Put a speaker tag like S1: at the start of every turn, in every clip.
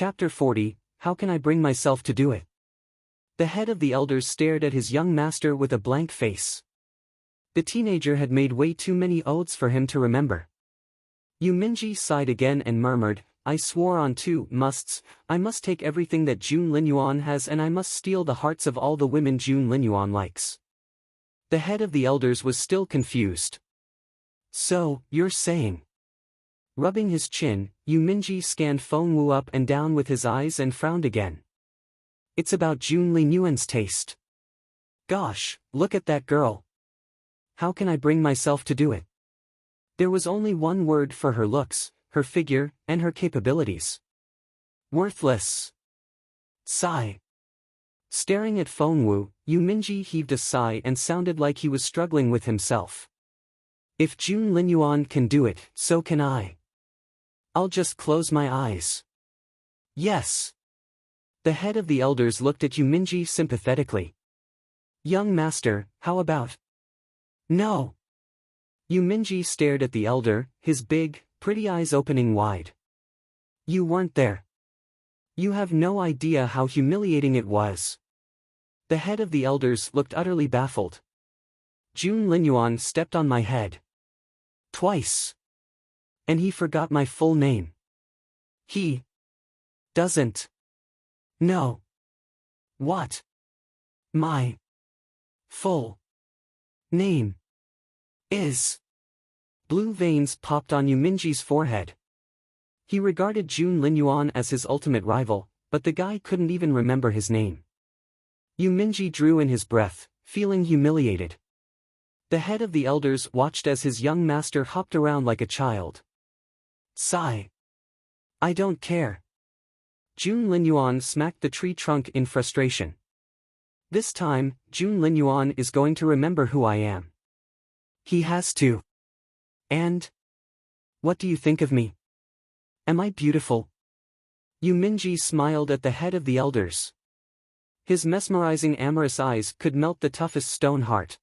S1: Chapter 40, How can I bring myself to do it? The head of the elders stared at his young master with a blank face. The teenager had made way too many oaths for him to remember. Yu Minji sighed again and murmured, I swore on 2 musts, I must take everything that Jun Linyuan has and I must steal the hearts of all the women Jun Linyuan likes. The head of the elders was still confused. So, you're saying? Rubbing his chin, Yu Minji scanned Feng Wu up and down with his eyes and frowned again. It's about Jun Linyuan's taste. Gosh, look at that girl. How can I bring myself to do it? There was only one word for her looks, her figure, and her capabilities. Worthless. Sigh. Staring at Feng Wu, Yu Minji heaved a sigh and sounded like he was struggling with himself. If Jun Linyuan can do it, so can I. I'll just close my eyes. Yes. The head of the elders looked at Yu Minji sympathetically. Young master, how about? No. Yu Minji stared at the elder, his big, pretty eyes opening wide. You weren't there. You have no idea how humiliating it was. The head of the elders looked utterly baffled. Jun Linyuan stepped on my head. Twice. And he forgot my full name. He doesn't know what my full name is. Blue veins popped on Yu Minji's forehead. He regarded Jun Linyuan as his ultimate rival, but the guy couldn't even remember his name. Yu Minji drew in his breath, feeling humiliated. The head of the elders watched as his young master hopped around like a child. Sigh. I don't care. Jun Linyuan smacked the tree trunk in frustration. This time, Jun Linyuan is going to remember who I am. He has to. And? What do you think of me? Am I beautiful? Yu Minji smiled at the head of the elders. His mesmerizing amorous eyes could melt the toughest stone heart.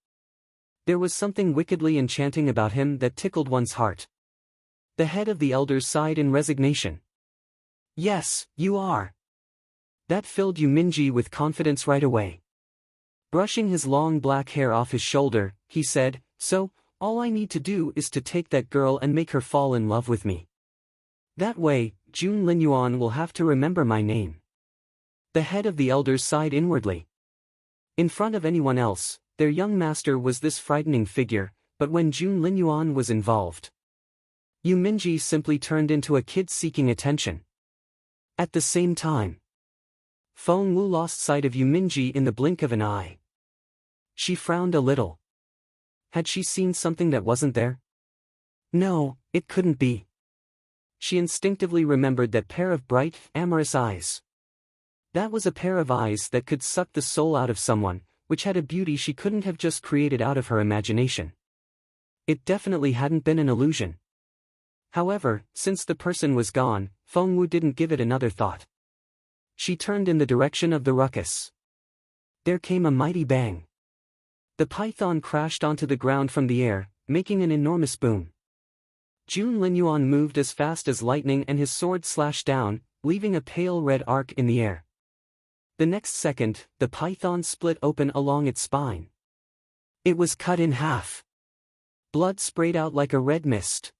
S1: There was something wickedly enchanting about him that tickled one's heart. The head of the elders sighed in resignation. Yes, you are. That filled Yu Minji with confidence right away. Brushing his long black hair off his shoulder, he said, so, all I need to do is to take that girl and make her fall in love with me. That way, Jun Linyuan will have to remember my name. The head of the elders sighed inwardly. In front of anyone else, their young master was this frightening figure, but when Jun Linyuan was involved, Yu Minji simply turned into a kid seeking attention. At the same time, Feng Wu lost sight of Yu Minji in the blink of an eye. She frowned a little. Had she seen something that wasn't there? No, it couldn't be. She instinctively remembered that pair of bright, amorous eyes. That was a pair of eyes that could suck the soul out of someone, which had a beauty she couldn't have just created out of her imagination. It definitely hadn't been an illusion. However, since the person was gone, Feng Wu didn't give it another thought. She turned in the direction of the ruckus. There came a mighty bang. The python crashed onto the ground from the air, making an enormous boom. Jun Linyuan moved as fast as lightning and his sword slashed down, leaving a pale red arc in the air. The next second, the python split open along its spine. It was cut in half. Blood sprayed out like a red mist.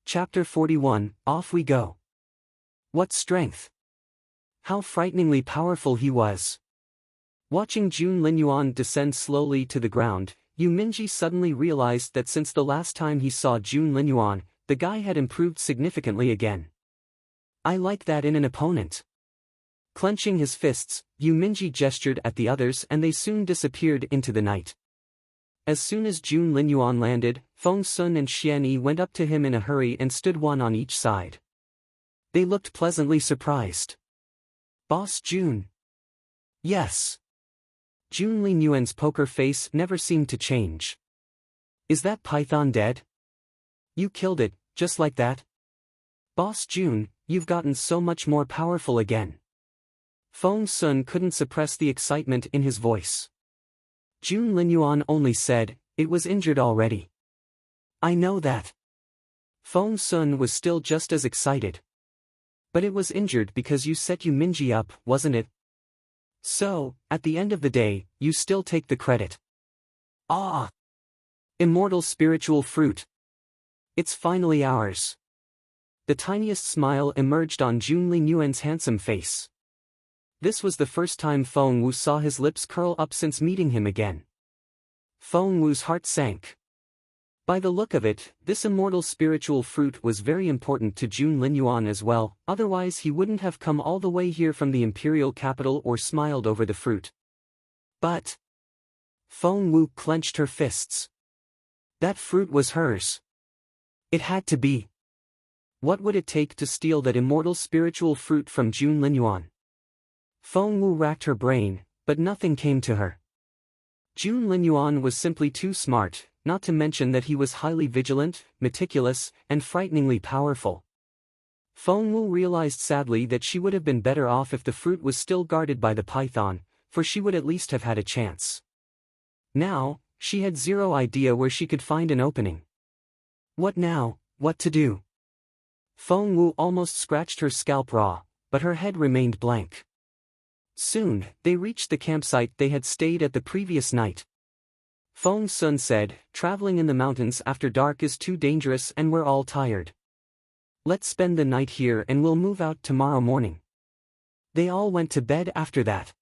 S1: Chapter 41, Off we go. What strength! How frighteningly powerful he was. Watching Jun Linyuan descend slowly to the ground, Yu Minji suddenly realized that since the last time he saw Jun Linyuan, the guy had improved significantly again. I like that in an opponent. Clenching his fists, Yu Minji gestured at the others and they soon disappeared into the night. As soon as Jun Linyuan landed, Feng Sun and Xian Yi went up to him in a hurry and stood one on each side. They looked pleasantly surprised. Boss Jun. Yes. Jun Linyuan's poker face never seemed to change. Is that python dead? You killed it, just like that? Boss Jun, you've gotten so much more powerful again. Feng Sun couldn't suppress the excitement in his voice. Jun Linyuan only said, it was injured already. I know that. Feng Sun was still just as excited. But it was injured because you set Minji up, wasn't it? So, at the end of the day, you still take the credit. Ah! Immortal spiritual fruit. It's finally ours. The tiniest smile emerged on Junlin Yuan's handsome face. This was the first time Feng Wu saw his lips curl up since meeting him again. Feng Wu's heart sank. By the look of it, this immortal spiritual fruit was very important to Junlin Yuan as well, otherwise he wouldn't have come all the way here from the imperial capital or smiled over the fruit. But Feng Wu clenched her fists. That fruit was hers. It had to be. What would it take to steal that immortal spiritual fruit from Junlin Yuan? Feng Wu racked her brain, but nothing came to her. Junlin Yuan was simply too smart, not to mention that he was highly vigilant, meticulous, and frighteningly powerful. Feng Wu realized sadly that she would have been better off if the fruit was still guarded by the python, for she would at least have had a chance. Now, she had zero idea where she could find an opening. What now? What to do? Feng Wu almost scratched her scalp raw, but her head remained blank. Soon, they reached the campsite they had stayed at the previous night. Feng Sun said, "Traveling in the mountains after dark is too dangerous and we're all tired. Let's spend the night here and we'll move out tomorrow morning." They all went to bed after that.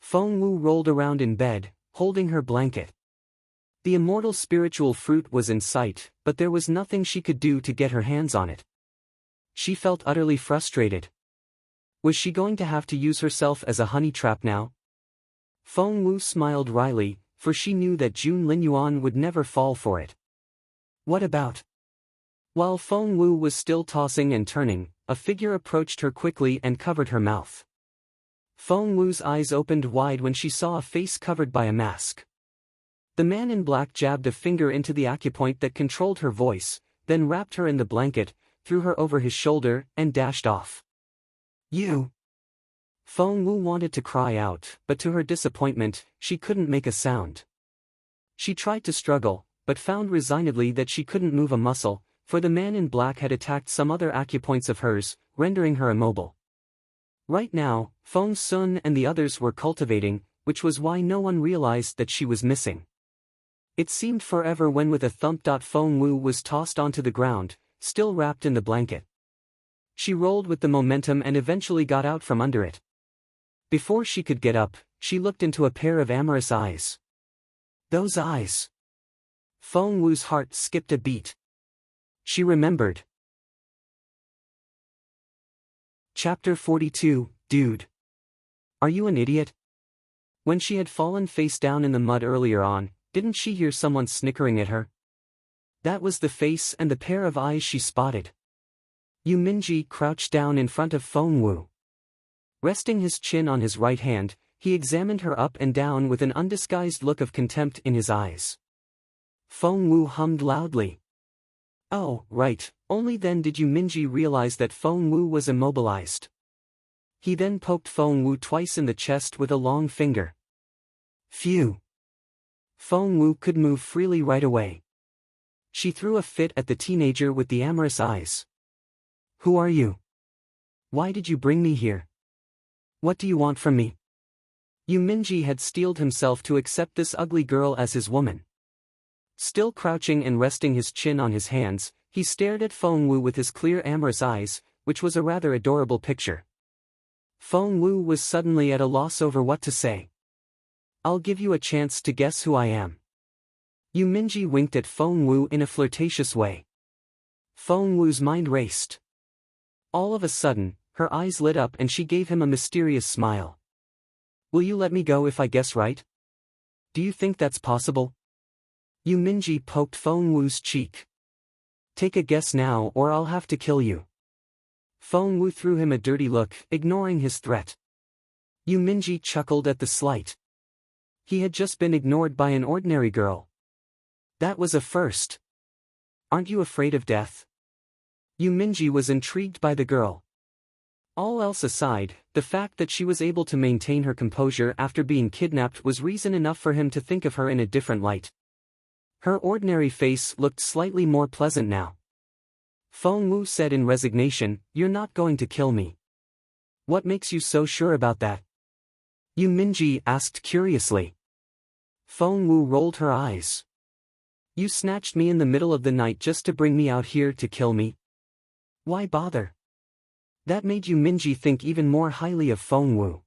S1: Feng Wu rolled around in bed, holding her blanket. The immortal spiritual fruit was in sight, but there was nothing she could do to get her hands on it. She felt utterly frustrated. Was she going to have to use herself as a honey trap now? Feng Wu smiled wryly, for she knew that Junlin Yuan would never fall for it. What about? While Feng Wu was still tossing and turning, a figure approached her quickly and covered her mouth. Feng Wu's eyes opened wide when she saw a face covered by a mask. The man in black jabbed a finger into the acupoint that controlled her voice, then wrapped her in the blanket, threw her over his shoulder, and dashed off. You! Feng Wu wanted to cry out, but to her disappointment, she couldn't make a sound. She tried to struggle, but found resignedly that she couldn't move a muscle, for the man in black had attacked some other acupoints of hers, rendering her immobile. Right now, Feng Sun and the others were cultivating, which was why no one realized that she was missing. It seemed forever when with a thump Feng Wu was tossed onto the ground, still wrapped in the blanket. She rolled with the momentum and eventually got out from under it. Before she could get up, she looked into a pair of amorous eyes. Those eyes! Feng Wu's heart skipped a beat. She remembered. Chapter 42, Dude. Are you an idiot? When she had fallen face down in the mud earlier on, didn't she hear someone snickering at her? That was the face and the pair of eyes she spotted. Minji crouched down in front of Feng Wu. Resting his chin on his right hand, he examined her up and down with an undisguised look of contempt in his eyes. Feng Wu hummed loudly. Oh, right, only then did Minji realize that Feng Wu was immobilized. He then poked Feng Wu twice in the chest with a long finger. Phew! Feng Wu could move freely right away. She threw a fit at the teenager with the amorous eyes. Who are you? Why did you bring me here? What do you want from me? Minji had steeled himself to accept this ugly girl as his woman. Still crouching and resting his chin on his hands, he stared at Feng Wu with his clear amorous eyes, which was a rather adorable picture. Feng Wu was suddenly at a loss over what to say. I'll give you a chance to guess who I am. Minji winked at Feng Wu in a flirtatious way. Feng Wu's mind raced. All of a sudden, her eyes lit up and she gave him a mysterious smile. Will you let me go if I guess right? Do you think that's possible? Minji poked Feng Wu's cheek. Take a guess now or I'll have to kill you. Feng Wu threw him a dirty look, ignoring his threat. Minji chuckled at the slight. He had just been ignored by an ordinary girl. That was a first. Aren't you afraid of death? Minji was intrigued by the girl. All else aside, the fact that she was able to maintain her composure after being kidnapped was reason enough for him to think of her in a different light. Her ordinary face looked slightly more pleasant now. Feng Wu said in resignation, "You're not going to kill me." "What makes you so sure about that?" Yu Minji asked curiously. Feng Wu rolled her eyes. "You snatched me in the middle of the night just to bring me out here to kill me? Why bother?" That made Yu Minji think even more highly of Feng Wu.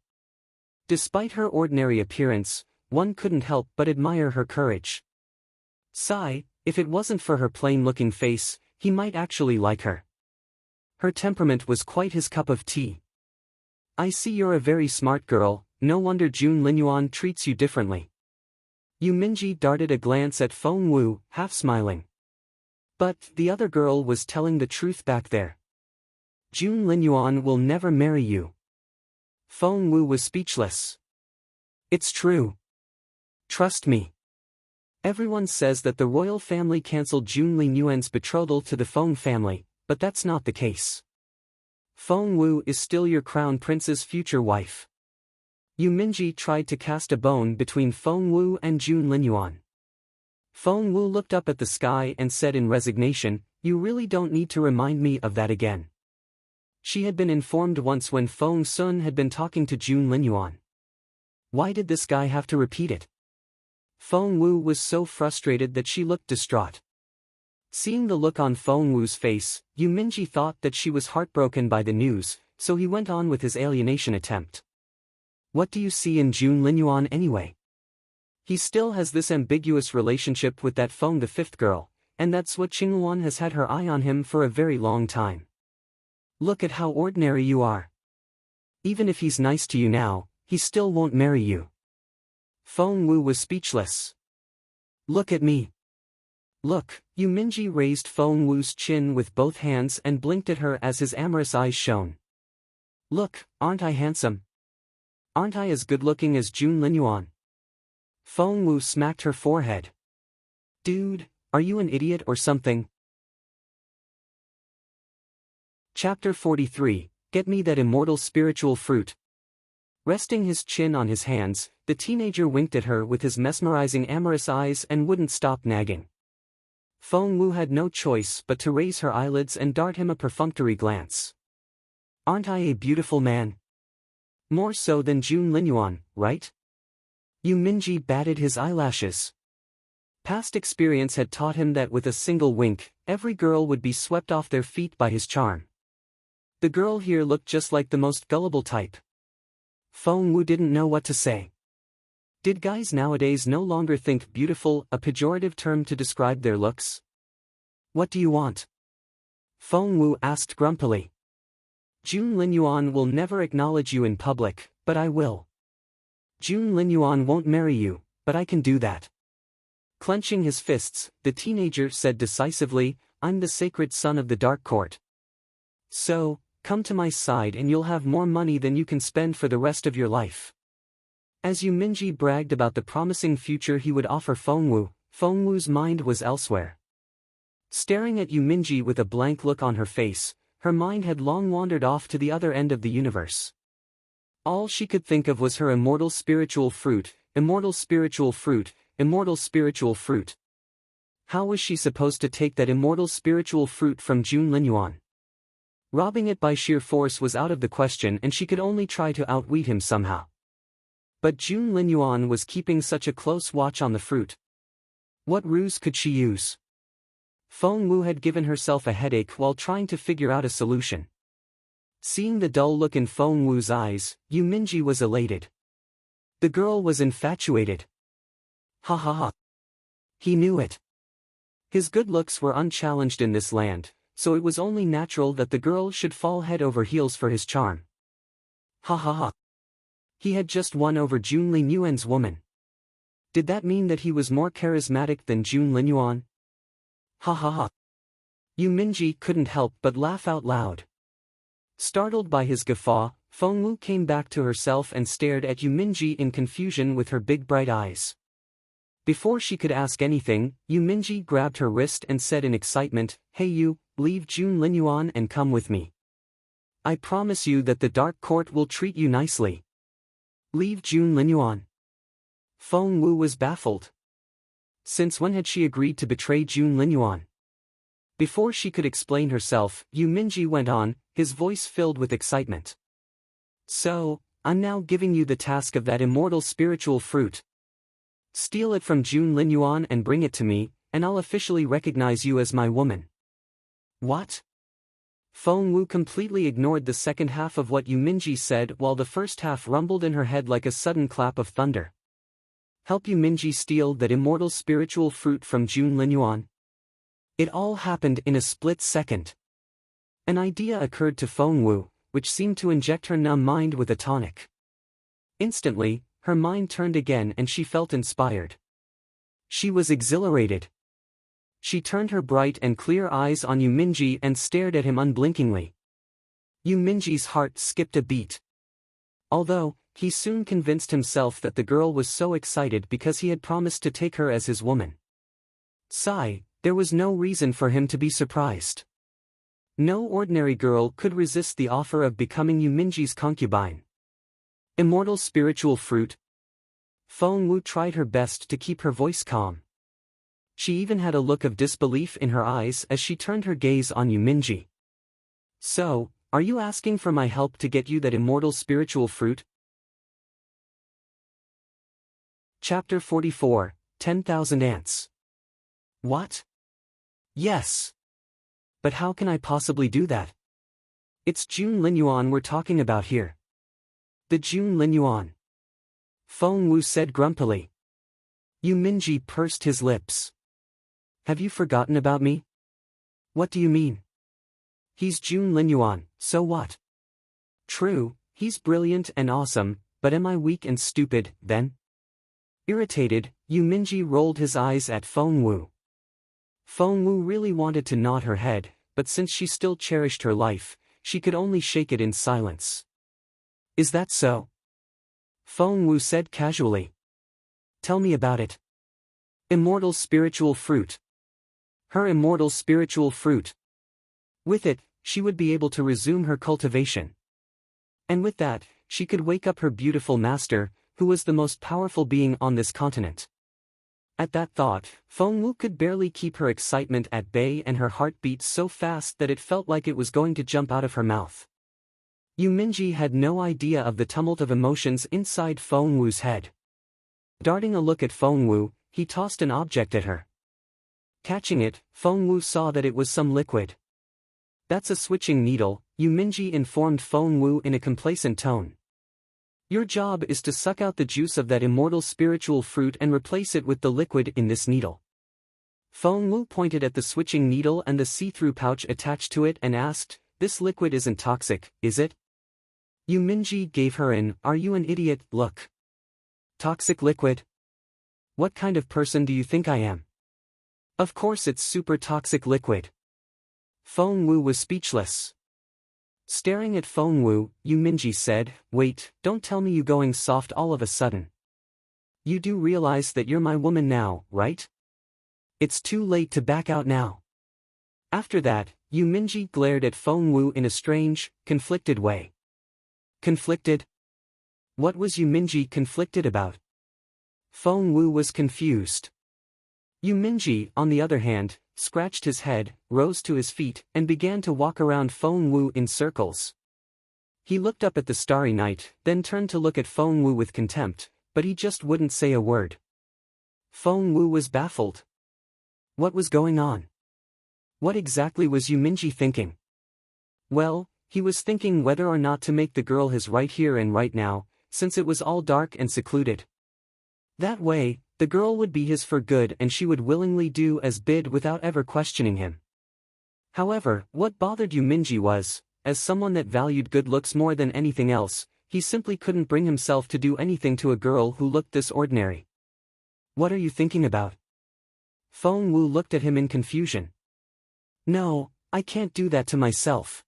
S1: Despite her ordinary appearance, one couldn't help but admire her courage. Sigh, if it wasn't for her plain-looking face, he might actually like her. Her temperament was quite his cup of tea. "I see you're a very smart girl, no wonder Jun Linyuan treats you differently." Yu Minji darted a glance at Feng Wu, half smiling. But the other girl was telling the truth back there. "Jun Linyuan will never marry you." Feng Wu was speechless. "It's true. Trust me." Everyone says that the royal family cancelled Jun Linyuan's betrothal to the Feng family, but that's not the case. Feng Wu is still your crown prince's future wife. Yu Minji tried to cast a bone between Feng Wu and Jun Linyuan. Feng Wu looked up at the sky and said in resignation, "You really don't need to remind me of that again." She had been informed once when Feng Sun had been talking to Jun Linyuan. Why did this guy have to repeat it? Feng Wu was so frustrated that she looked distraught. Seeing the look on Feng Wu's face, Yu Minji thought that she was heartbroken by the news, so he went on with his alienation attempt. "What do you see in Jun Linyuan anyway? He still has this ambiguous relationship with that Feng the fifth girl, and that's what Qingluan has had her eye on him for a very long time. Look at how ordinary you are. Even if he's nice to you now, he still won't marry you." Feng Wu was speechless. "Look at me. Look." Yu Minji raised Feng Wu's chin with both hands and blinked at her as his amorous eyes shone. "Look, aren't I handsome? Aren't I as good-looking as Jun Linyuan?" Feng Wu smacked her forehead. "Dude, are you an idiot or something?" Chapter 43, Get Me That Immortal Spiritual Fruit. Resting his chin on his hands, the teenager winked at her with his mesmerizing amorous eyes and wouldn't stop nagging. Feng Wu had no choice but to raise her eyelids and dart him a perfunctory glance. "Aren't I a beautiful man? More so than Jun Linyuan, right?" Yu Minji batted his eyelashes. Past experience had taught him that with a single wink, every girl would be swept off their feet by his charm. The girl here looked just like the most gullible type. Feng Wu didn't know what to say. Did guys nowadays no longer think beautiful a pejorative term to describe their looks? "What do you want?" Feng Wu asked grumpily. "Jun Linyuan will never acknowledge you in public, but I will. Jun Linyuan won't marry you, but I can do that." Clenching his fists, the teenager said decisively, "I'm the sacred son of the Dark Court. So, come to my side and you'll have more money than you can spend for the rest of your life." As Yu Minji bragged about the promising future he would offer Feng Wu's mind was elsewhere. Staring at Yu Minji with a blank look on her face, her mind had long wandered off to the other end of the universe. All she could think of was her immortal spiritual fruit, immortal spiritual fruit, immortal spiritual fruit. How was she supposed to take that immortal spiritual fruit from Jun Linyuan? Robbing it by sheer force was out of the question and she could only try to outwit him somehow. But Jun Linyuan was keeping such a close watch on the fruit. What ruse could she use? Feng Wu had given herself a headache while trying to figure out a solution. Seeing the dull look in Feng Wu's eyes, Yu Minji was elated. The girl was infatuated. Ha ha ha. He knew it. His good looks were unchallenged in this land, so it was only natural that the girl should fall head over heels for his charm. Ha ha ha. He had just won over Jun Linyuan's woman. Did that mean that he was more charismatic than Jun Linyuan? Ha ha ha. Yu Minji couldn't help but laugh out loud. Startled by his guffaw, Feng Wu came back to herself and stared at Yu Minji in confusion with her big bright eyes. Before she could ask anything, Yu Minji grabbed her wrist and said in excitement, "Hey you, leave Jun Linyuan and come with me. I promise you that the Dark Court will treat you nicely." Leave Jun Linyuan? Feng Wu was baffled. Since when had she agreed to betray Jun Linyuan? Before she could explain herself, Yu Minji went on, his voice filled with excitement. So, I'm now giving you the task of that immortal spiritual fruit. Steal it from Jun Linyuan and bring it to me, and I'll officially recognize you as my woman. What? Feng Wu completely ignored the second half of what Yu Minji said while the first half rumbled in her head like a sudden clap of thunder. Help Yu Minji steal that immortal spiritual fruit from Jun Linyuan? It all happened in a split second. An idea occurred to Feng Wu, which seemed to inject her numb mind with a tonic. Instantly, her mind turned again and she felt inspired. She was exhilarated. She turned her bright and clear eyes on Yu Minji and stared at him unblinkingly. Yu Minji's heart skipped a beat. Although, he soon convinced himself that the girl was so excited because he had promised to take her as his woman. Sigh, there was no reason for him to be surprised. No ordinary girl could resist the offer of becoming Yu Minji's concubine. Immortal spiritual fruit. Feng Wu tried her best to keep her voice calm. She even had a look of disbelief in her eyes as she turned her gaze on Yu Minji. So, are you asking for my help to get you that immortal spiritual fruit? Chapter 44, 10,000 Ants. What? Yes. But how can I possibly do that? It's Jun Linyuan we're talking about here. The Jun Linyuan. Feng Wu said grumpily. Yu Minji pursed his lips. Have you forgotten about me? What do you mean? He's Jun Linyuan, so what? True, he's brilliant and awesome, but am I weak and stupid, then? Irritated, Yu Minji rolled his eyes at Feng Wu. Feng Wu really wanted to nod her head, but since she still cherished her life, she could only shake it in silence. Is that so? Feng Wu said casually. Tell me about it. Immortal spiritual fruit. Her immortal spiritual fruit. With it, she would be able to resume her cultivation. And with that, she could wake up her beautiful master, who was the most powerful being on this continent. At that thought, Feng Wu could barely keep her excitement at bay and her heart beat so fast that it felt like it was going to jump out of her mouth. Yu Minji had no idea of the tumult of emotions inside Feng Wu's head. Darting a look at Feng Wu, he tossed an object at her. Catching it, Feng Wu saw that it was some liquid. That's a switching needle, Yu Minji informed Feng Wu in a complacent tone. Your job is to suck out the juice of that immortal spiritual fruit and replace it with the liquid in this needle. Feng Wu pointed at the switching needle and the see-through pouch attached to it and asked, This liquid isn't toxic, is it? Yu Minji gave her an, "Are you an idiot?" look. Toxic liquid? What kind of person do you think I am? Of course it's super toxic liquid. Feng Wu was speechless. Staring at Feng Wu, Yu Minji said, Wait, don't tell me you going soft all of a sudden. You do realize that you're my woman now, right? It's too late to back out now. After that, Yu Minji glared at Feng Wu in a strange, conflicted way. Conflicted? What was Yu Minji conflicted about? Feng Wu was confused. Yu Minji, on the other hand, scratched his head, rose to his feet, and began to walk around Feng Wu in circles. He looked up at the starry night, then turned to look at Feng Wu with contempt, but he just wouldn't say a word. Feng Wu was baffled. What was going on? What exactly was Yu Minji thinking? Well, he was thinking whether or not to make the girl his right here and right now, since it was all dark and secluded. That way, the girl would be his for good and she would willingly do as bid without ever questioning him. However, what bothered Yu Minji was, as someone that valued good looks more than anything else, he simply couldn't bring himself to do anything to a girl who looked this ordinary. What are you thinking about? Feng Wu looked at him in confusion. No, I can't do that to myself.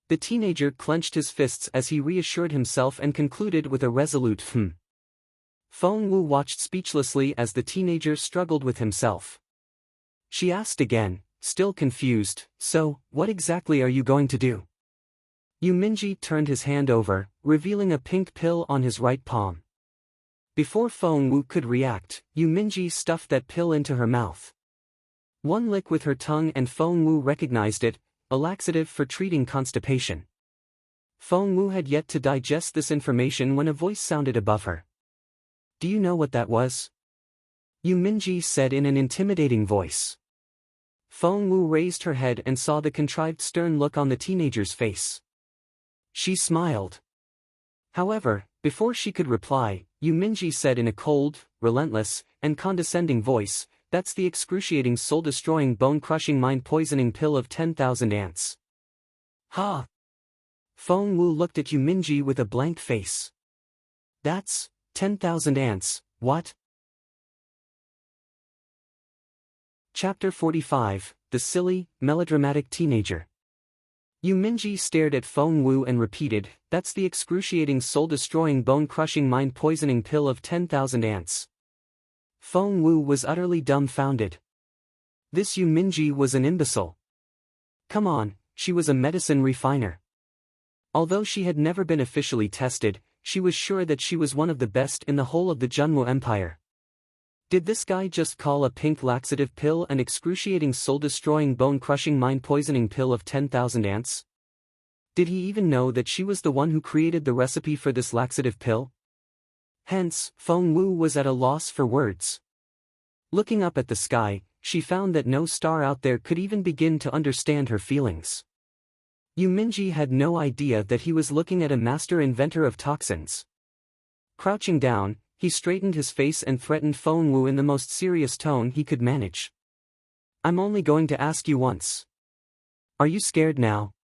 S1: The teenager clenched his fists as he reassured himself and concluded with a resolute "hmm." Feng Wu watched speechlessly as the teenager struggled with himself. She asked again, still confused, So, what exactly are you going to do? Yu Minji turned his hand over, revealing a pink pill on his right palm. Before Feng Wu could react, Yu Minji stuffed that pill into her mouth. One lick with her tongue and Feng Wu recognized it, a laxative for treating constipation. Feng Wu had yet to digest this information when a voice sounded above her. "Do you know what that was?" Yu Minji said in an intimidating voice. Feng Wu raised her head and saw the contrived stern look on the teenager's face. She smiled. However, before she could reply, Yu Minji said in a cold, relentless, and condescending voice, "That's the excruciating soul-destroying bone-crushing mind-poisoning pill of 10,000 ants." Ha! Feng Wu looked at Yu Minji with a blank face. "That's 10,000 ants, what?" Chapter 45, The Silly, Melodramatic Teenager. Yu Minji stared at Feng Wu and repeated, "That's the excruciating soul-destroying bone-crushing mind-poisoning pill of 10,000 ants." Feng Wu was utterly dumbfounded. This Yu Minji was an imbecile. Come on, she was a medicine refiner. Although she had never been officially tested, she was sure that she was one of the best in the whole of the Junmu Empire. Did this guy just call a pink laxative pill an excruciating soul-destroying bone-crushing mind-poisoning pill of 10,000 ants? Did he even know that she was the one who created the recipe for this laxative pill? Hence, Feng Wu was at a loss for words. Looking up at the sky, she found that no star out there could even begin to understand her feelings. Yu Minji had no idea that he was looking at a master inventor of toxins. Crouching down, he straightened his face and threatened Feng Wu in the most serious tone he could manage. "I'm only going to ask you once. Are you scared now?"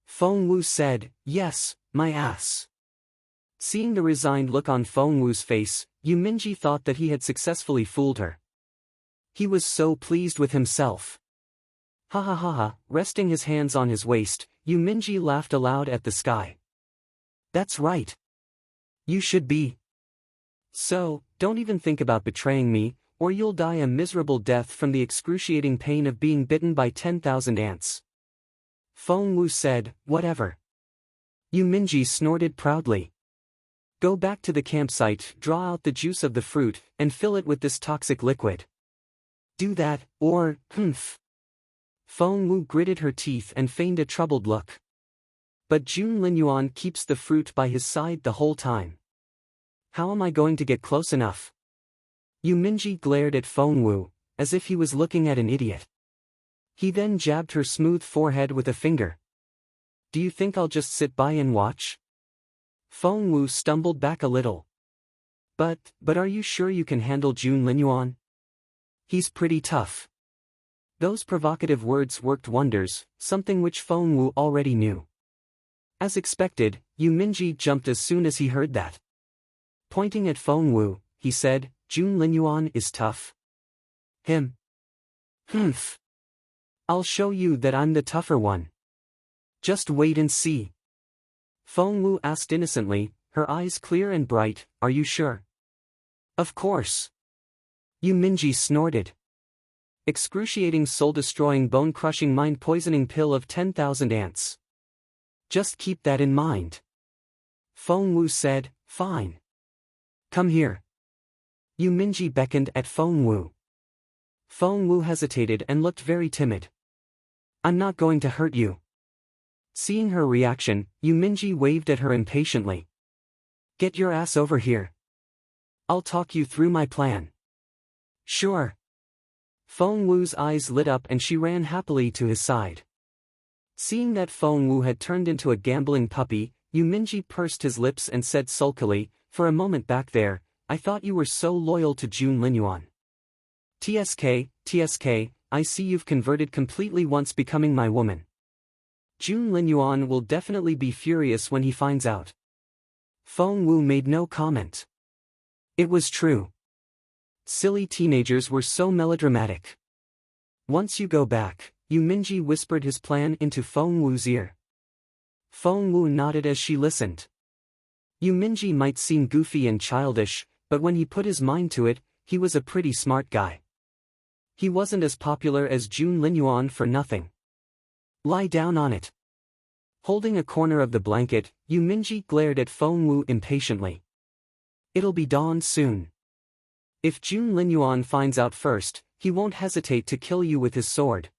S1: Feng Wu said, "Yes, my ass." Seeing the resigned look on Feng Wu's face, Yu Minji thought that he had successfully fooled her. He was so pleased with himself. Ha ha ha ha, resting his hands on his waist, Yu Minji laughed aloud at the sky. "That's right. You should be. So, don't even think about betraying me, or you'll die a miserable death from the excruciating pain of being bitten by 10,000 ants." Feng Wu said, "Whatever." Yu Minji snorted proudly. "Go back to the campsite, draw out the juice of the fruit, and fill it with this toxic liquid. Do that, or, humph." Feng Wu gritted her teeth and feigned a troubled look. "But Jun Linyuan keeps the fruit by his side the whole time. How am I going to get close enough?" Yu Minji glared at Feng Wu, as if he was looking at an idiot. He then jabbed her smooth forehead with a finger. "Do you think I'll just sit by and watch?" Feng Wu stumbled back a little. But are you sure you can handle Jun Linyuan? He's pretty tough." Those provocative words worked wonders, something which Feng Wu already knew. As expected, Yu Minji jumped as soon as he heard that. Pointing at Feng Wu, he said, "Jun Linyuan is tough? Him? Humph. I'll show you that I'm the tougher one. Just wait and see." Feng Wu asked innocently, her eyes clear and bright, "Are you sure?" "Of course." Yu Minji snorted. "Excruciating soul-destroying bone-crushing mind-poisoning pill of 10,000 ants. Just keep that in mind." Feng Wu said, "Fine. Come here." Yu Minji beckoned at Feng Wu. Feng Wu hesitated and looked very timid. "I'm not going to hurt you." Seeing her reaction, Yu Minji waved at her impatiently. "Get your ass over here. I'll talk you through my plan." "Sure." Feng Wu's eyes lit up and she ran happily to his side. Seeing that Feng Wu had turned into a gambling puppy, Yu Minji pursed his lips and said sulkily, "For a moment back there, I thought you were so loyal to Jun Linyuan. TSK, I see you've converted completely once becoming my woman. Jun Linyuan will definitely be furious when he finds out." Feng Wu made no comment. It was true. Silly teenagers were so melodramatic. "Once you go back," Yu Minji whispered his plan into Feng Wu's ear. Feng Wu nodded as she listened. Yu Minji might seem goofy and childish, but when he put his mind to it, he was a pretty smart guy. He wasn't as popular as Jun Linyuan for nothing. "Lie down on it." Holding a corner of the blanket, Yu Minji glared at Feng Wu impatiently. "It'll be dawn soon. If Jun Linyuan finds out first, he won't hesitate to kill you with his sword.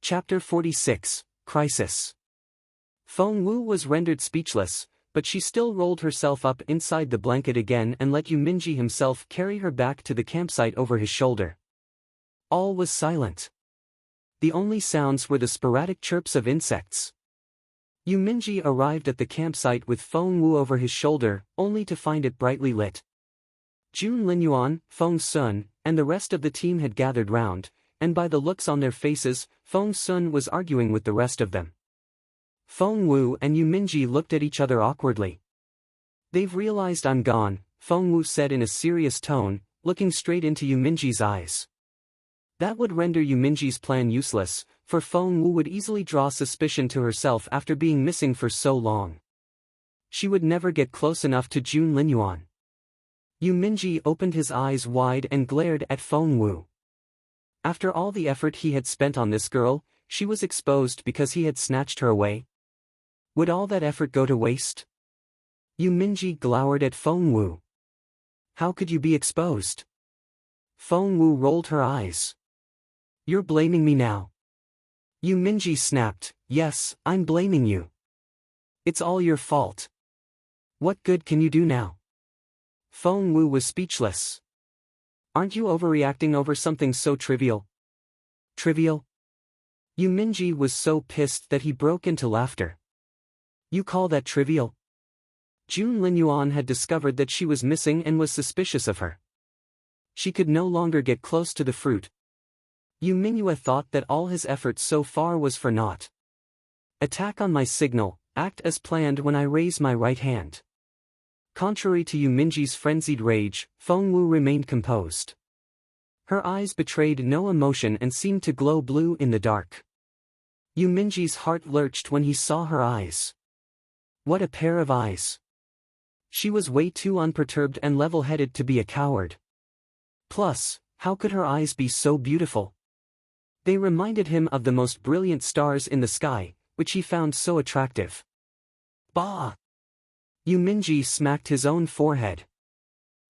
S1: Chapter 46, Crisis. Feng Wu was rendered speechless, but she still rolled herself up inside the blanket again and let Yu Minji himself carry her back to the campsite over his shoulder. All was silent. The only sounds were the sporadic chirps of insects. Yu Minji arrived at the campsite with Feng Wu over his shoulder, only to find it brightly lit. Jun Linyuan, Feng Sun, and the rest of the team had gathered round, and by the looks on their faces, Feng Sun was arguing with the rest of them. Feng Wu and Yu Minji looked at each other awkwardly. "They've realized I'm gone," Feng Wu said in a serious tone, looking straight into Yu Minji's eyes. That would render Yu Minji's plan useless, for Feng Wu would easily draw suspicion to herself after being missing for so long. She would never get close enough to Jun Linyuan. Yu Minji opened his eyes wide and glared at Feng Wu. After all the effort he had spent on this girl, she was exposed because he had snatched her away. Would all that effort go to waste? Yu Minji glowered at Feng Wu. "How could you be exposed?" Feng Wu rolled her eyes. "You're blaming me now." Yu Minji snapped, "Yes, I'm blaming you. It's all your fault. What good can you do now?" Feng Wu was speechless. "Aren't you overreacting over something so trivial?" "Trivial?" Yu Minji was so pissed that he broke into laughter. "You call that trivial?" Jun Linyuan had discovered that she was missing and was suspicious of her. She could no longer get close to the fruit. Yu Mingyue thought that all his effort so far was for naught. "Attack on my signal, act as planned when I raise my right hand." Contrary to Yu Minji's frenzied rage, Feng Wu remained composed. Her eyes betrayed no emotion and seemed to glow blue in the dark. Yu Minji's heart lurched when he saw her eyes. What a pair of eyes! She was way too unperturbed and level-headed to be a coward. Plus, how could her eyes be so beautiful? They reminded him of the most brilliant stars in the sky, which he found so attractive. Bah! Yu Minji smacked his own forehead.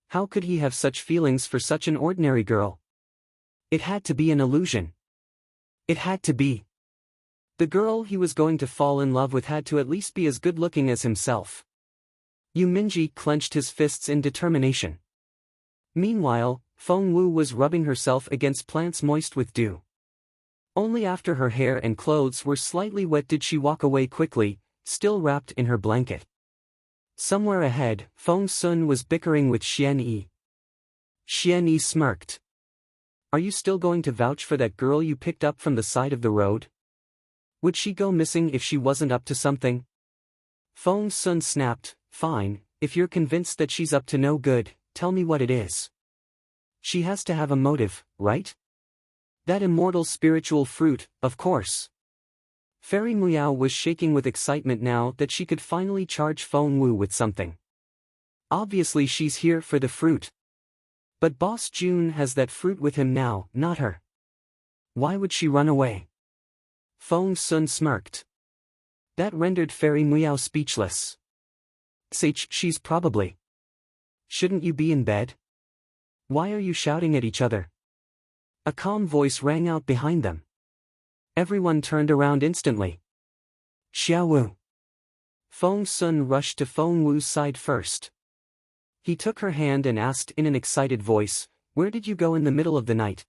S1: How could he have such feelings for such an ordinary girl? It had to be an illusion. It had to be. The girl he was going to fall in love with had to at least be as good-looking as himself. Yu Minji clenched his fists in determination. Meanwhile, Feng Wu was rubbing herself against plants moist with dew. Only after her hair and clothes were slightly wet did she walk away quickly, still wrapped in her blanket. Somewhere ahead, Feng Sun was bickering with Xian Yi. Xian Yi smirked. "Are you still going to vouch for that girl you picked up from the side of the road? Would she go missing if she wasn't up to something?" Feng Sun snapped, "Fine, if you're convinced that she's up to no good, tell me what it is." "She has to have a motive, right? That immortal spiritual fruit, of course." Fairy Miao was shaking with excitement now that she could finally charge Feng Wu with something. Obviously she's here for the fruit. But Boss Jun has that fruit with him now, not her. Why would she run away? Feng Sun smirked. That rendered Fairy Miao speechless. She's probably. Shouldn't you be in bed? Why are you shouting at each other? A calm voice rang out behind them. Everyone turned around instantly. Xiaowu. Feng Sun rushed to Feng Wu's side first. He took her hand and asked in an excited voice, "Where did you go in the middle of the night?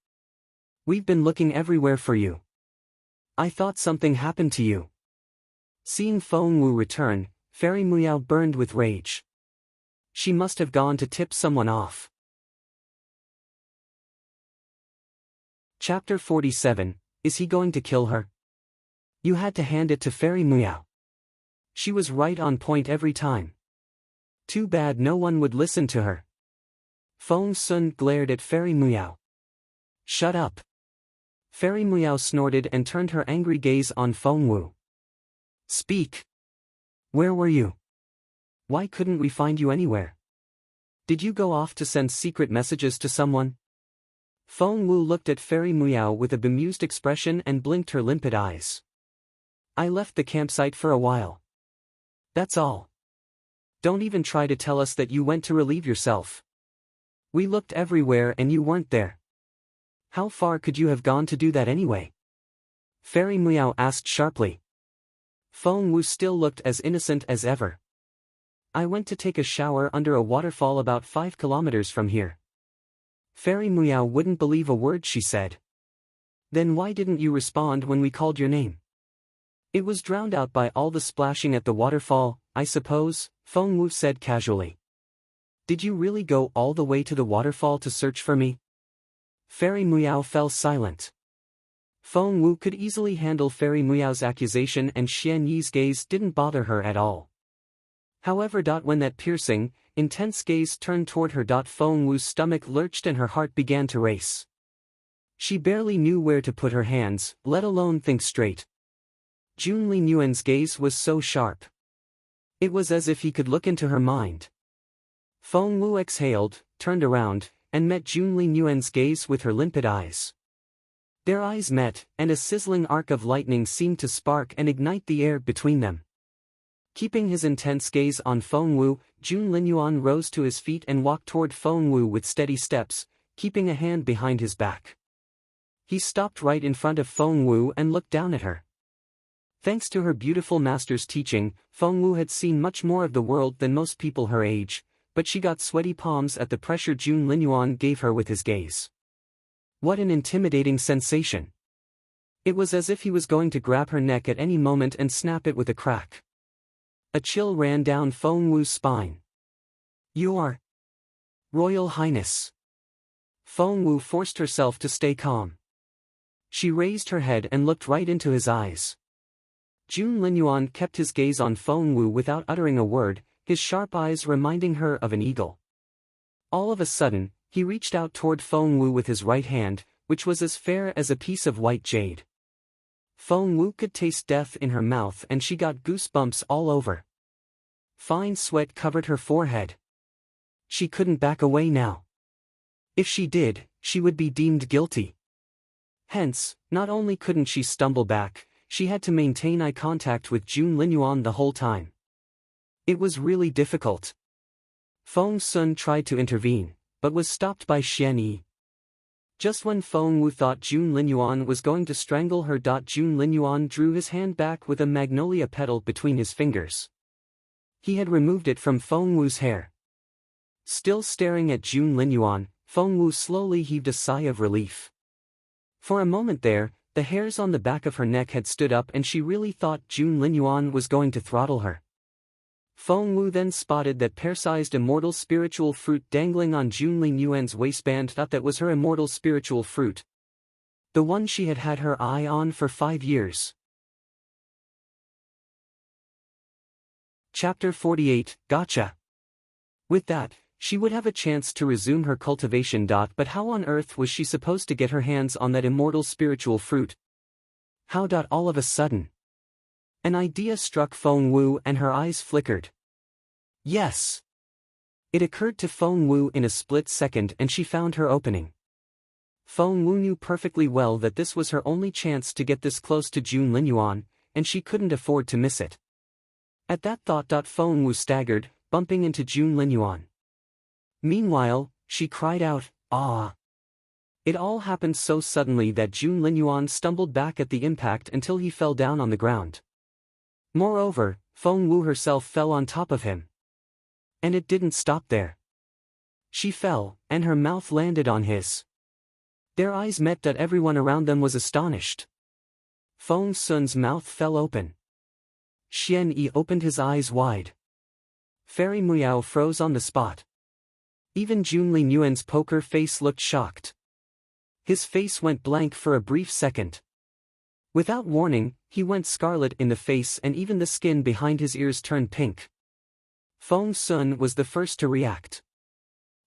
S1: We've been looking everywhere for you. I thought something happened to you." Seeing Feng Wu return, Fairy Miao burned with rage. She must have gone to tip someone off. Chapter 47, Is he going to kill her? You had to hand it to Fairy Miao. She was right on point every time. Too bad no one would listen to her. Feng Sun glared at Fairy Miao. Shut up. Fairy Miao snorted and turned her angry gaze on Feng Wu. Speak. Where were you? Why couldn't we find you anywhere? Did you go off to send secret messages to someone? Feng Wu looked at Fairy Miao with a bemused expression and blinked her limpid eyes. I left the campsite for a while. That's all. Don't even try to tell us that you went to relieve yourself. We looked everywhere and you weren't there. How far could you have gone to do that anyway? Fairy Miao asked sharply. Feng Wu still looked as innocent as ever. I went to take a shower under a waterfall about 5 kilometers from here. Fairy Miao wouldn't believe a word she said. Then why didn't you respond when we called your name? It was drowned out by all the splashing at the waterfall, I suppose, Feng Wu said casually. Did you really go all the way to the waterfall to search for me? Fairy Miao fell silent. Feng Wu could easily handle Fairy Miao's accusation and Xian Yi's gaze didn't bother her at all. However, when that piercing, intense gaze turned toward her, Feng Wu's stomach lurched and her heart began to race. She barely knew where to put her hands, let alone think straight. Junli Yuan's gaze was so sharp. It was as if he could look into her mind. Feng Wu exhaled, turned around, and met Junli Yuan's gaze with her limpid eyes. Their eyes met, and a sizzling arc of lightning seemed to spark and ignite the air between them. Keeping his intense gaze on Feng Wu, Junli Yuan rose to his feet and walked toward Feng Wu with steady steps, keeping a hand behind his back. He stopped right in front of Feng Wu and looked down at her. Thanks to her beautiful master's teaching, Feng Wu had seen much more of the world than most people her age, but she got sweaty palms at the pressure Junli Yuan gave her with his gaze. What an intimidating sensation! It was as if he was going to grab her neck at any moment and snap it with a crack. A chill ran down Feng Wu's spine. You are... Royal Highness. Feng Wu forced herself to stay calm. She raised her head and looked right into his eyes. Junli Yuan kept his gaze on Feng Wu without uttering a word, his sharp eyes reminding her of an eagle. All of a sudden, he reached out toward Feng Wu with his right hand, which was as fair as a piece of white jade. Feng Wu could taste death in her mouth and she got goosebumps all over. Fine sweat covered her forehead. She couldn't back away now. If she did, she would be deemed guilty. Hence, not only couldn't she stumble back, she had to maintain eye contact with Junli Yuan the whole time. It was really difficult. Feng Sun tried to intervene, but was stopped by Xian Yi. Just when Feng Wu thought Junli Yuan was going to strangle her, Junli Yuan drew his hand back with a magnolia petal between his fingers. He had removed it from Feng Wu's hair. Still staring at Junli Yuan, Feng Wu slowly heaved a sigh of relief. For a moment there, the hairs on the back of her neck had stood up and she really thought Junli Yuan was going to throttle her. Feng Wu then spotted that pear-sized immortal spiritual fruit dangling on Junli Yuan's waistband. That was her immortal spiritual fruit. The one she had had her eye on for 5 years. Chapter 48, Gotcha. With that, she would have a chance to resume her cultivation. But how on earth was she supposed to get her hands on that immortal spiritual fruit? How? All of a sudden, an idea struck Feng Wu and her eyes flickered. Yes! It occurred to Feng Wu in a split second and she found her opening. Feng Wu knew perfectly well that this was her only chance to get this close to Junli Yuan, and she couldn't afford to miss it. At that thought, Feng Wu staggered, bumping into Junli Yuan. Meanwhile, she cried out, "Ah!" It all happened so suddenly that Junli Yuan stumbled back at the impact until he fell down on the ground. Moreover, Feng Wu herself fell on top of him. And it didn't stop there. She fell, and her mouth landed on his. Their eyes met. Everyone around them was astonished. Feng Sun's mouth fell open. Xian Yi opened his eyes wide. Fairy Miao froze on the spot. Even Junli Yuan's poker face looked shocked. His face went blank for a brief second. Without warning, he went scarlet in the face and even the skin behind his ears turned pink. Feng Sun was the first to react.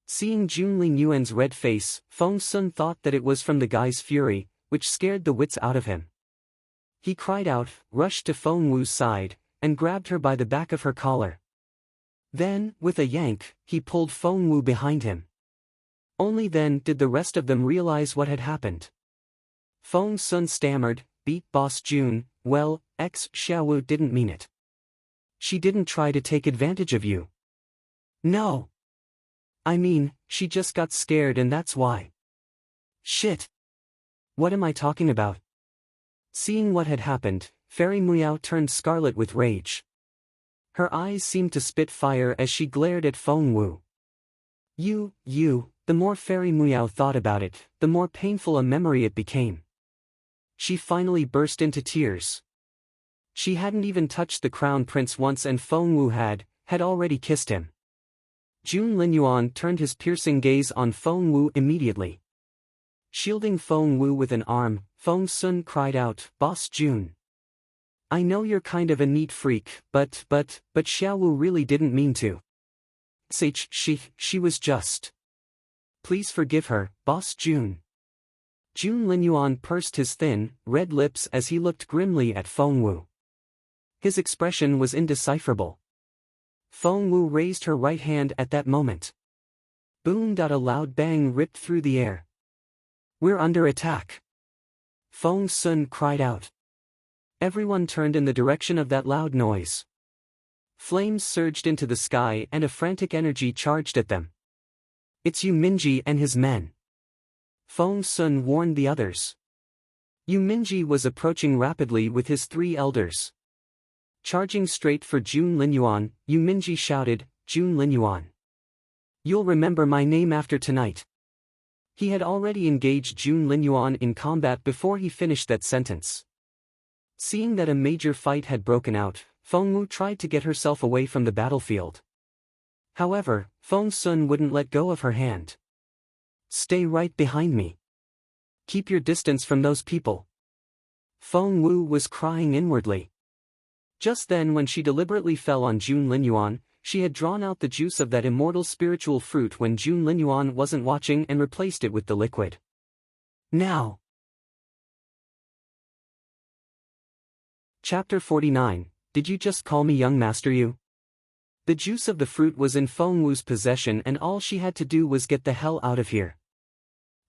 S1: Seeing Junli Yuan's red face, Feng Sun thought that it was from the guy's fury, which scared the wits out of him. He cried out, rushed to Feng Wu's side, and grabbed her by the back of her collar. Then, with a yank, he pulled Feng Wu behind him. Only then did the rest of them realize what had happened. Feng Sun stammered, "Beat Boss Jun, well, Xiaowu didn't mean it. She didn't try to take advantage of you." "No. I mean, she just got scared and that's why. Shit. What am I talking about? Seeing what had happened, Fairy Muiao turned scarlet with rage. Her eyes seemed to spit fire as she glared at Feng Wu. The more Fairy Muiao thought about it, the more painful a memory it became. She finally burst into tears. She hadn't even touched the crown prince once and Feng Wu had already kissed him. Jun Linyuan turned his piercing gaze on Feng Wu immediately. Shielding Feng Wu with an arm, Feng Sun cried out, "Boss Jun. I know you're kind of a neat freak, but Xiaowu really didn't mean to. She was just. Please forgive her, Boss Jun." Jun Linyuan pursed his thin, red lips as he looked grimly at Feng Wu. His expression was indecipherable. Feng Wu raised her right hand at that moment. Boom! A loud bang ripped through the air. "We're under attack!" Feng Sun cried out. Everyone turned in the direction of that loud noise. Flames surged into the sky and a frantic energy charged at them. "It's Yu Minji and his men." Feng Sun warned the others. Yu Minji was approaching rapidly with his 3 elders. Charging straight for Jun Linyuan, Yu Minji shouted, "Jun Linyuan. You'll remember my name after tonight." He had already engaged Jun Linyuan in combat before he finished that sentence. Seeing that a major fight had broken out, Feng Wu tried to get herself away from the battlefield. However, Feng Sun wouldn't let go of her hand. "Stay right behind me. Keep your distance from those people." Feng Wu was crying inwardly. Just then when she deliberately fell on Jun Linyuan, she had drawn out the juice of that immortal spiritual fruit when Jun Linyuan wasn't watching and replaced it with the liquid. Now. Chapter 49, Did you just call me young master you? The juice of the fruit was in Feng Wu's possession and all she had to do was get the hell out of here.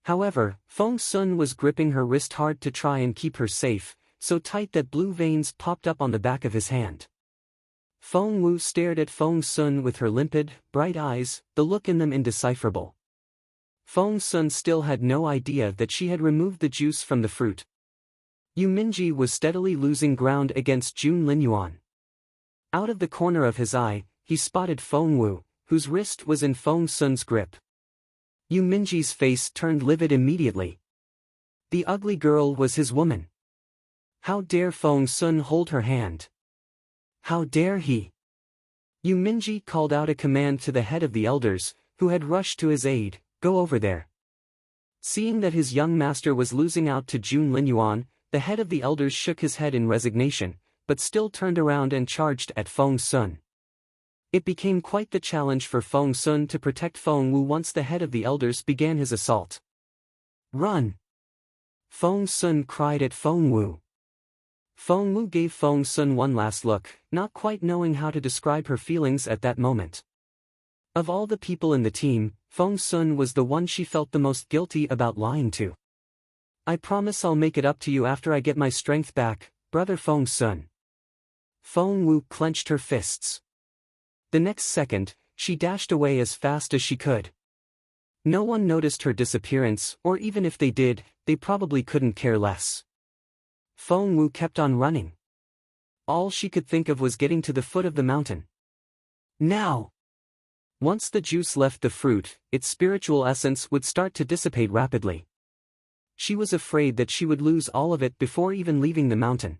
S1: However, Feng Sun was gripping her wrist hard to try and keep her safe, so tight that blue veins popped up on the back of his hand. Feng Wu stared at Feng Sun with her limpid, bright eyes, the look in them indecipherable. Feng Sun still had no idea that she had removed the juice from the fruit. Yu Minji was steadily losing ground against Jun Linyuan. Out of the corner of his eye, he spotted Feng Wu, whose wrist was in Feng Sun's grip. Yu Minji's face turned livid immediately. The ugly girl was his woman. How dare Feng Sun hold her hand? How dare he? Yu Minji called out a command to the head of the elders, who had rushed to his aid, "Go over there." Seeing that his young master was losing out to Jun Linyuan, the head of the elders shook his head in resignation, but still turned around and charged at Feng Sun. It became quite the challenge for Feng Sun to protect Feng Wu once the head of the elders began his assault. "Run!" Feng Sun cried at Feng Wu. Feng Wu gave Feng Sun one last look, not quite knowing how to describe her feelings at that moment. Of all the people in the team, Feng Sun was the one she felt the most guilty about lying to. "I promise I'll make it up to you after I get my strength back, brother Feng Sun." Feng Wu clenched her fists. The next second, she dashed away as fast as she could. No one noticed her disappearance, or even if they did, they probably couldn't care less. Feng Wu kept on running. All she could think of was getting to the foot of the mountain. Now! Once the juice left the fruit, its spiritual essence would start to dissipate rapidly. She was afraid that she would lose all of it before even leaving the mountain.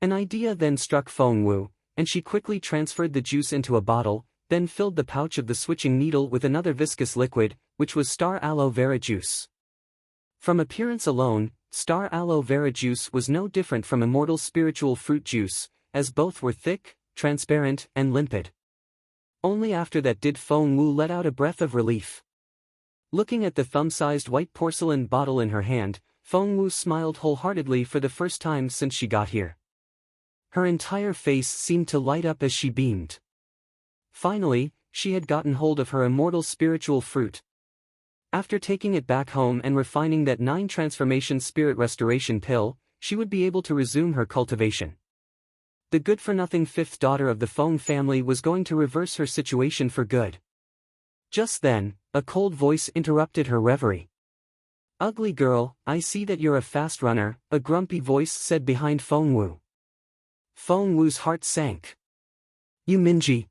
S1: An idea then struck Feng Wu, and she quickly transferred the juice into a bottle, then filled the pouch of the switching needle with another viscous liquid, which was star aloe vera juice. From appearance alone, star aloe vera juice was no different from immortal spiritual fruit juice, as both were thick, transparent, and limpid. Only after that did Feng Wu let out a breath of relief. Looking at the thumb-sized white porcelain bottle in her hand, Feng Wu smiled wholeheartedly for the first time since she got here. Her entire face seemed to light up as she beamed. Finally, she had gotten hold of her immortal spiritual fruit. After taking it back home and refining that 9 transformation spirit restoration pill, she would be able to resume her cultivation. The good-for-nothing 5th daughter of the Feng family was going to reverse her situation for good. Just then, a cold voice interrupted her reverie. "Ugly girl, I see that you're a fast runner," a grumpy voice said behind Feng Wu. Feng Wu's heart sank. "You Minji."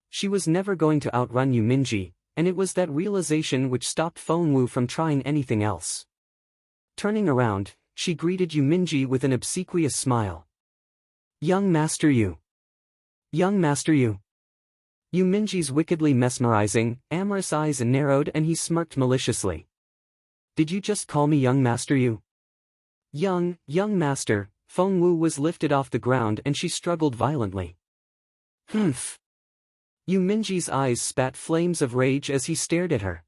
S1: She was never going to outrun Yu Minji, and it was that realization which stopped Feng Wu from trying anything else. Turning around, she greeted Yu Minji with an obsequious smile. "Young Master Yu." "Young Master Yu." Yu Minji's wickedly mesmerizing, amorous eyes narrowed and he smirked maliciously. "Did you just call me Young Master Yu?" Young Master." Feng Wu was lifted off the ground and she struggled violently. "Humph." Yu Minji's eyes spat flames of rage as he stared at her.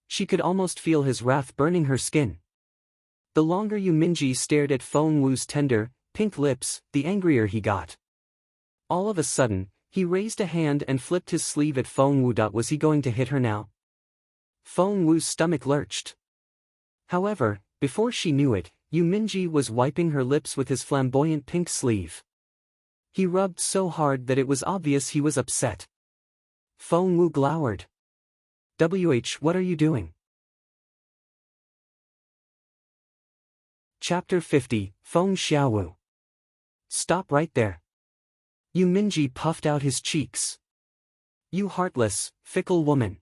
S1: She could almost feel his wrath burning her skin. The longer Yu Minji stared at Feng Wu's tender, pink lips, the angrier he got. All of a sudden, he raised a hand and flipped his sleeve at Feng Wu. Was he going to hit her now? Feng Wu's stomach lurched. However, before she knew it, Yu Minji was wiping her lips with his flamboyant pink sleeve. He rubbed so hard that it was obvious he was upset. Feng Wu glowered. What are you doing?" Chapter 50, Feng Xiaowu. "Stop right there." Yu Minji puffed out his cheeks. "You heartless, fickle woman.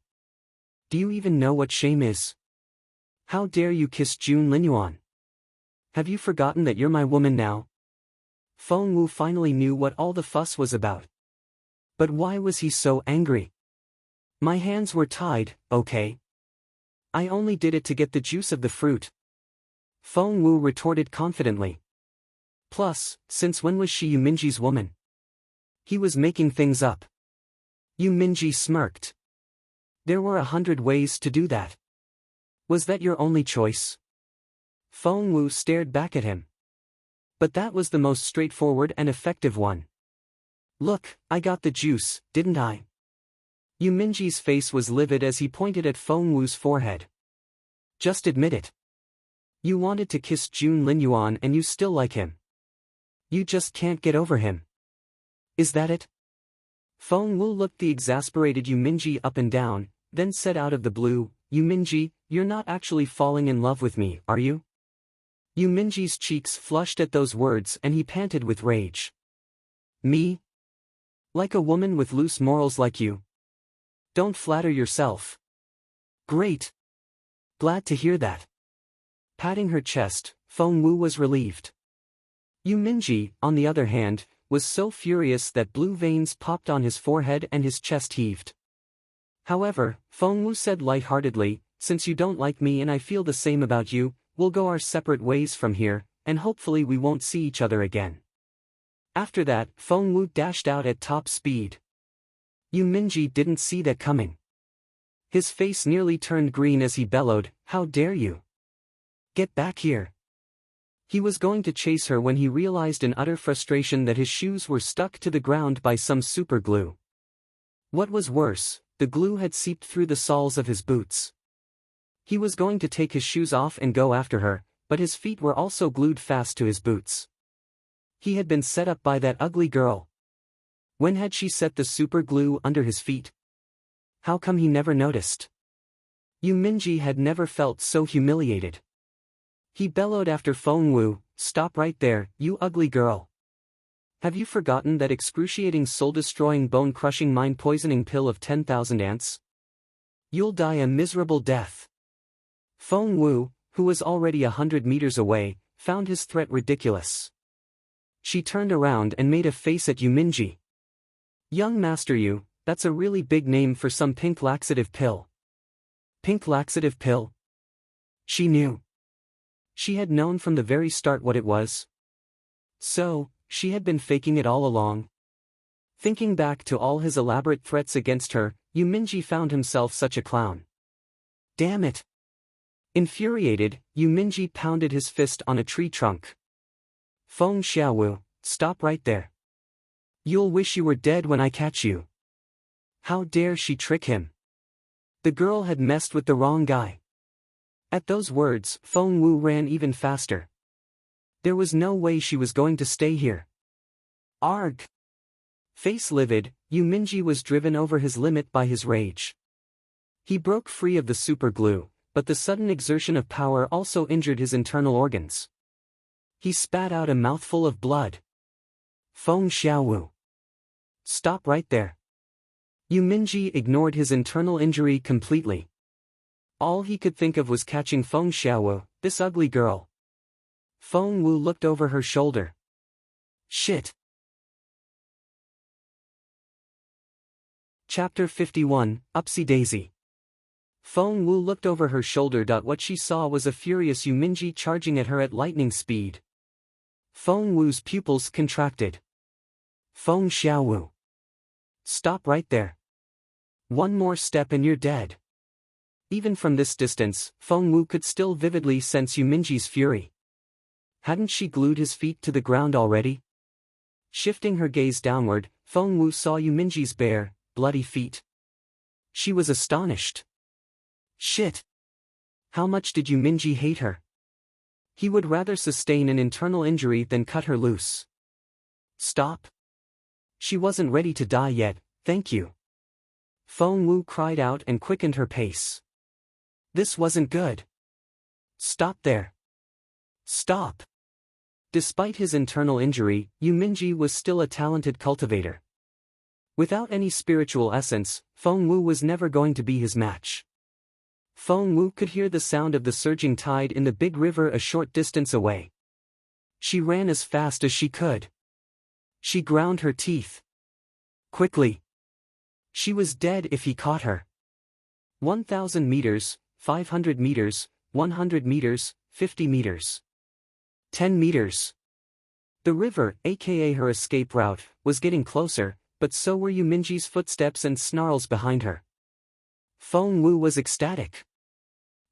S1: Do you even know what shame is? How dare you kiss Jun Linyuan? Have you forgotten that you're my woman now?" Feng Wu finally knew what all the fuss was about. But why was he so angry? "My hands were tied, okay? I only did it to get the juice of the fruit," Feng Wu retorted confidently. Plus, since when was she Yu Minji's woman? He was making things up. Yu Minji smirked. "There were 100 ways to do that. Was that your only choice?" Feng Wu stared back at him. "But that was the most straightforward and effective one. Look, I got the juice, didn't I?" Yu Minji's face was livid as he pointed at Feng Wu's forehead. "Just admit it. You wanted to kiss Jun Linyuan and you still like him. You just can't get over him. Is that it?" Feng Wu looked the exasperated Yu Minji up and down, then said out of the blue, "Yu Minji, you're not actually falling in love with me, are you?" Yu Minji's cheeks flushed at those words and he panted with rage. "Me? Like a woman with loose morals like you? Don't flatter yourself." "Great. Glad to hear that." Patting her chest, Feng Wu was relieved. Yu Minji, on the other hand, was so furious that blue veins popped on his forehead and his chest heaved. However, Feng Wu said lightheartedly, "Since you don't like me and I feel the same about you, we'll go our separate ways from here, and hopefully we won't see each other again." After that, Feng Wu dashed out at top speed. Yu Minji didn't see that coming. His face nearly turned green as he bellowed, "How dare you! Get back here!" He was going to chase her when he realized in utter frustration that his shoes were stuck to the ground by some super glue. What was worse, the glue had seeped through the soles of his boots. He was going to take his shoes off and go after her, but his feet were also glued fast to his boots. He had been set up by that ugly girl. When had she set the super glue under his feet? How come he never noticed? Yu Minji had never felt so humiliated. He bellowed after Feng Wu, "Stop right there, you ugly girl. Have you forgotten that excruciating soul-destroying bone-crushing mind-poisoning pill of 10,000 ants? You'll die a miserable death." Feng Wu, who was already 100 meters away, found his threat ridiculous. She turned around and made a face at Yu Minji. "Young Master Yu, that's a really big name for some pink laxative pill." Pink laxative pill? She knew. She had known from the very start what it was. So, she had been faking it all along. Thinking back to all his elaborate threats against her, Yu Minji found himself such a clown. Damn it! Infuriated, Yu Minji pounded his fist on a tree trunk. "Feng Xiaowu, stop right there. You'll wish you were dead when I catch you." How dare she trick him? The girl had messed with the wrong guy. At those words, Feng Wu ran even faster. There was no way she was going to stay here. Arg! Face livid, Yu Minji was driven over his limit by his rage. He broke free of the super glue, but the sudden exertion of power also injured his internal organs. He spat out a mouthful of blood. Feng Xiaowu. Stop right there. Yu Minji ignored his internal injury completely. All he could think of was catching Feng Xiaowu, this ugly girl. Feng Wu looked over her shoulder. Shit. Chapter 51, Upsy-Daisy. Feng Wu looked over her shoulder. What she saw was a furious Yu Minji charging at her at lightning speed. Feng Wu's pupils contracted. Feng Xiaowu. Stop right there. One more step and you're dead. Even from this distance, Feng Wu could still vividly sense Yu Minji's fury. Hadn't she glued his feet to the ground already? Shifting her gaze downward, Feng Wu saw Yu Minji's bare, bloody feet. She was astonished. Shit. How much did Yu Minji hate her? He would rather sustain an internal injury than cut her loose. Stop. She wasn't ready to die yet, thank you. Feng Wu cried out and quickened her pace. This wasn't good. Stop there. Stop. Despite his internal injury, Yu Minji was still a talented cultivator. Without any spiritual essence, Feng Wu was never going to be his match. Feng Wu could hear the sound of the surging tide in the big river a short distance away. She ran as fast as she could. She ground her teeth. Quickly. She was dead if he caught her. 1,000 meters, 500 meters, 100 meters, 50 meters. 10 meters. The river, aka her escape route, was getting closer, but so were Yu Minji's footsteps and snarls behind her. Feng Wu was ecstatic.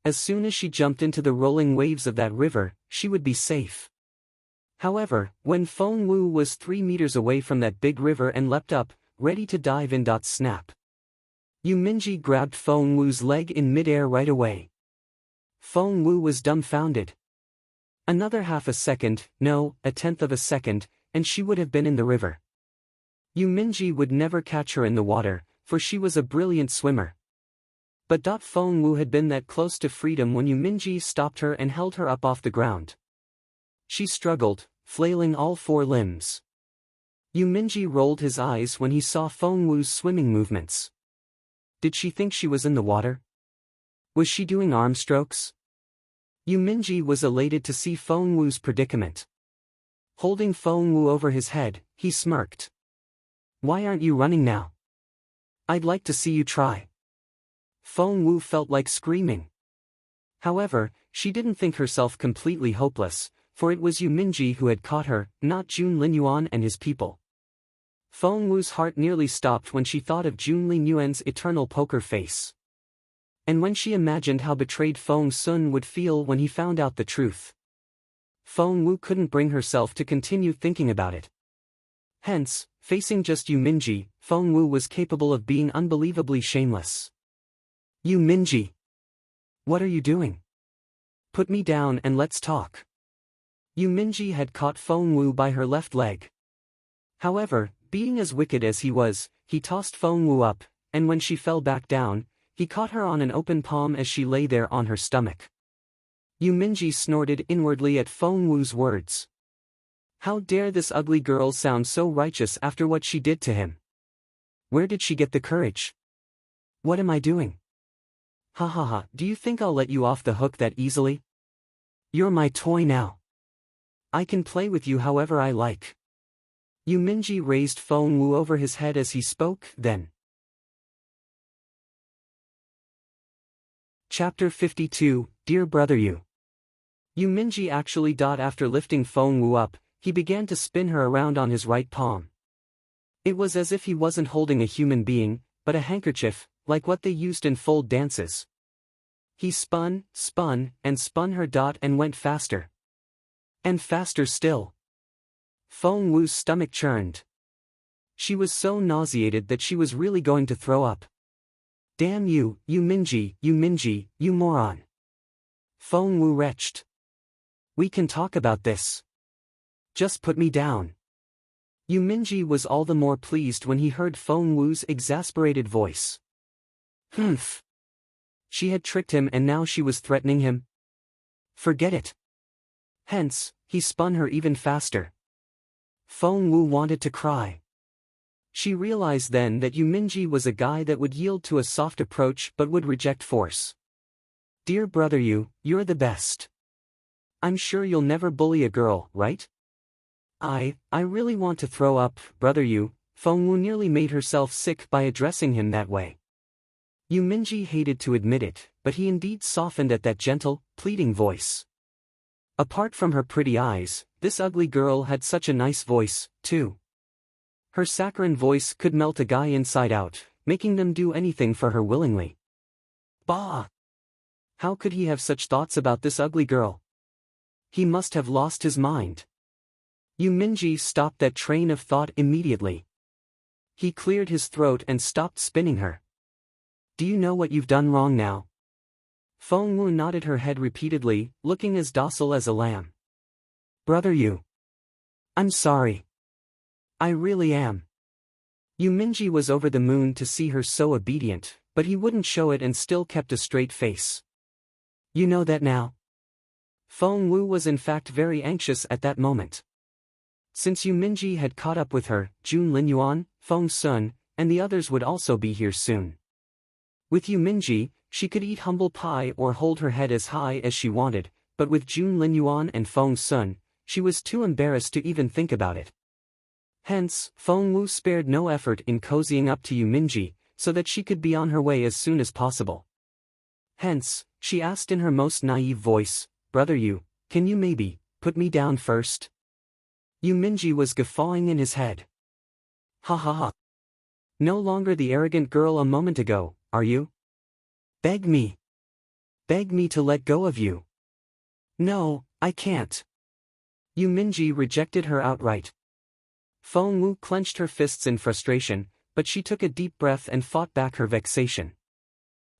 S1: As soon as she jumped into the rolling waves of that river, she would be safe. However, when Feng Wu was 3 meters away from that big river and leapt up, ready to dive in. Snap. Yu Minji grabbed Feng Wu's leg in midair right away. Feng Wu was dumbfounded. Another half a second, no, a tenth of a second, and she would have been in the river. Yu Minji would never catch her in the water, for she was a brilliant swimmer. But Feng Wu had been that close to freedom when Yu Minji stopped her and held her up off the ground. She struggled, flailing all 4 limbs. Yu Minji rolled his eyes when he saw Feng Wu's swimming movements. Did she think she was in the water? Was she doing arm strokes? Yu Minji was elated to see Feng Wu's predicament. Holding Feng Wu over his head, he smirked. Why aren't you running now? I'd like to see you try. Feng Wu felt like screaming. However, she didn't think herself completely hopeless, for it was Yu Minji who had caught her, not Jun Linyuan and his people. Feng Wu's heart nearly stopped when she thought of Jun Linyuan's eternal poker face. And when she imagined how betrayed Feng Sun would feel when he found out the truth. Feng Wu couldn't bring herself to continue thinking about it. Hence, facing just Yu Minji, Feng Wu was capable of being unbelievably shameless. Yu Minji! What are you doing? Put me down and let's talk. Yu Minji had caught Feng Wu by her left leg. However, being as wicked as he was, he tossed Feng Wu up, and when she fell back down, he caught her on an open palm as she lay there on her stomach. Yu Minji snorted inwardly at Feng Wu's words. How dare this ugly girl sound so righteous after what she did to him? Where did she get the courage? What am I doing? Ha ha ha, do you think I'll let you off the hook that easily? You're my toy now. I can play with you however I like. Yu Minji raised Feng Wu over his head as he spoke, then. Chapter 52, Dear Brother Yu. Yu Minji actually. After lifting Feng Wu up, he began to spin her around on his right palm. It was as if he wasn't holding a human being, but a handkerchief, like what they used in fold dances. He spun, and spun her. And went faster. And faster still. Feng Wu's stomach churned. She was so nauseated that she was really going to throw up. Damn you, Yu Minji, you moron. Feng Wu retched. We can talk about this. Just put me down. Yu Minji was all the more pleased when he heard Feng Wu's exasperated voice. Humph. She had tricked him and now she was threatening him? Forget it. Hence, he spun her even faster. Feng Wu wanted to cry. She realized then that Yu Minji was a guy that would yield to a soft approach but would reject force. Dear brother Yu, you're the best. I'm sure you'll never bully a girl, right? I really want to throw up, brother Yu. Feng Wu nearly made herself sick by addressing him that way. Yu Minji hated to admit it, but he indeed softened at that gentle, pleading voice. Apart from her pretty eyes, this ugly girl had such a nice voice, too. Her saccharine voice could melt a guy inside out, making them do anything for her willingly. Bah! How could he have such thoughts about this ugly girl? He must have lost his mind. Yu Minji stopped that train of thought immediately. He cleared his throat and stopped spinning her. Do you know what you've done wrong now? Feng Wu nodded her head repeatedly, looking as docile as a lamb. Brother Yu. I'm sorry. I really am. Yu Minji was over the moon to see her so obedient, but he wouldn't show it and still kept a straight face. You know that now? Feng Wu was in fact very anxious at that moment. Since Yu Minji had caught up with her, Jun Linyuan, Feng Sun, and the others would also be here soon. With Yu Minji, she could eat humble pie or hold her head as high as she wanted, but with Jun Linyuan and Feng Sun, she was too embarrassed to even think about it. Hence, Feng Wu spared no effort in cozying up to Yu Minji, so that she could be on her way as soon as possible. Hence, she asked in her most naive voice, Brother Yu, can you maybe put me down first? Yu Minji was guffawing in his head. Ha ha ha. No longer the arrogant girl a moment ago, are you? Beg me. Beg me to let go of you. No, I can't. Yu Minji rejected her outright. Feng Wu clenched her fists in frustration, but she took a deep breath and fought back her vexation.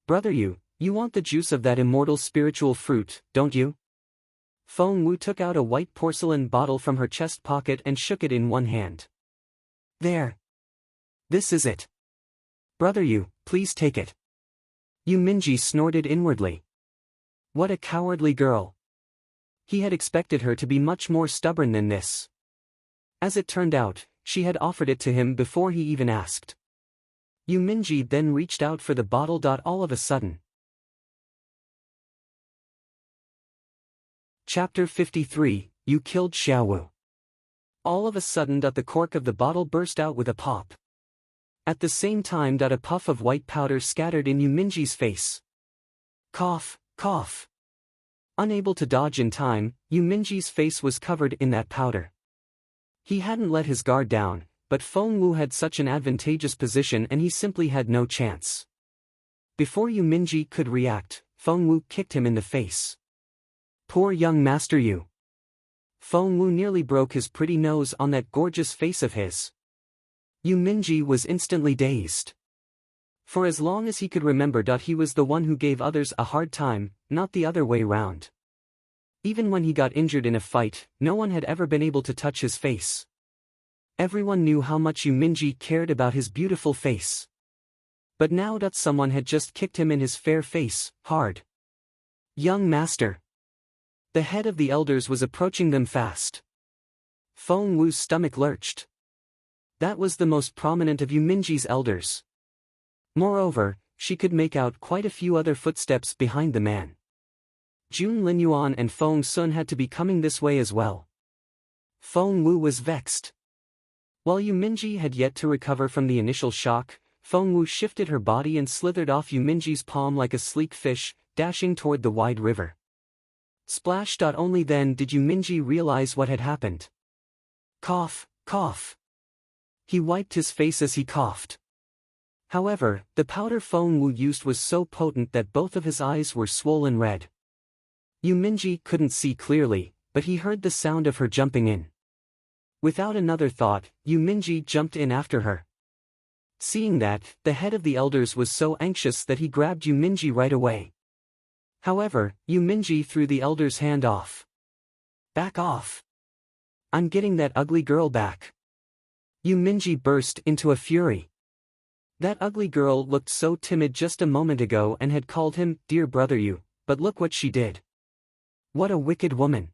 S1: Brother Yu, you want the juice of that immortal spiritual fruit, don't you? Feng Wu took out a white porcelain bottle from her chest pocket and shook it in one hand. There. This is it. Brother Yu, please take it. Yu Minji snorted inwardly. What a cowardly girl. He had expected her to be much more stubborn than this. As it turned out, she had offered it to him before he even asked. Yu Minji then reached out for the bottle. All of a sudden. Chapter 53, You Killed Xiaowu. All of a sudden the cork of the bottle burst out with a pop. At the same time a puff of white powder scattered in Yu Minji's face. Cough, cough. Unable to dodge in time, Yu Minji's face was covered in that powder. He hadn't let his guard down, but Feng Wu had such an advantageous position and he simply had no chance. Before Yu Minji could react, Feng Wu kicked him in the face. Poor young Master Yu. Feng Wu nearly broke his pretty nose on that gorgeous face of his. Yu Minji was instantly dazed. For as long as he could remember, he was the one who gave others a hard time, not the other way round. Even when he got injured in a fight, no one had ever been able to touch his face. Everyone knew how much Yu Minji cared about his beautiful face. But now someone had just kicked him in his fair face, hard. Young master. The head of the elders was approaching them fast. Feng Wu's stomach lurched. That was the most prominent of Yu Minji's elders. Moreover, she could make out quite a few other footsteps behind the man. Jun Linyuan and Feng Sun had to be coming this way as well. Feng Wu was vexed. While Yu Minji had yet to recover from the initial shock, Feng Wu shifted her body and slithered off Yu Minji's palm like a sleek fish, dashing toward the wide river. Splash! Only then did Yu Minji realize what had happened. Cough, cough. He wiped his face as he coughed. However, the powder Feng Wu used was so potent that both of his eyes were swollen red. Yu Minji couldn't see clearly, but he heard the sound of her jumping in. Without another thought, Yu Minji jumped in after her. Seeing that, the head of the elders was so anxious that he grabbed Yu Minji right away. However, Yu Minji threw the elder's hand off. Back off. I'm getting that ugly girl back. Yu Minji burst into a fury. That ugly girl looked so timid just a moment ago and had called him, dear brother you, but look what she did. What a wicked woman.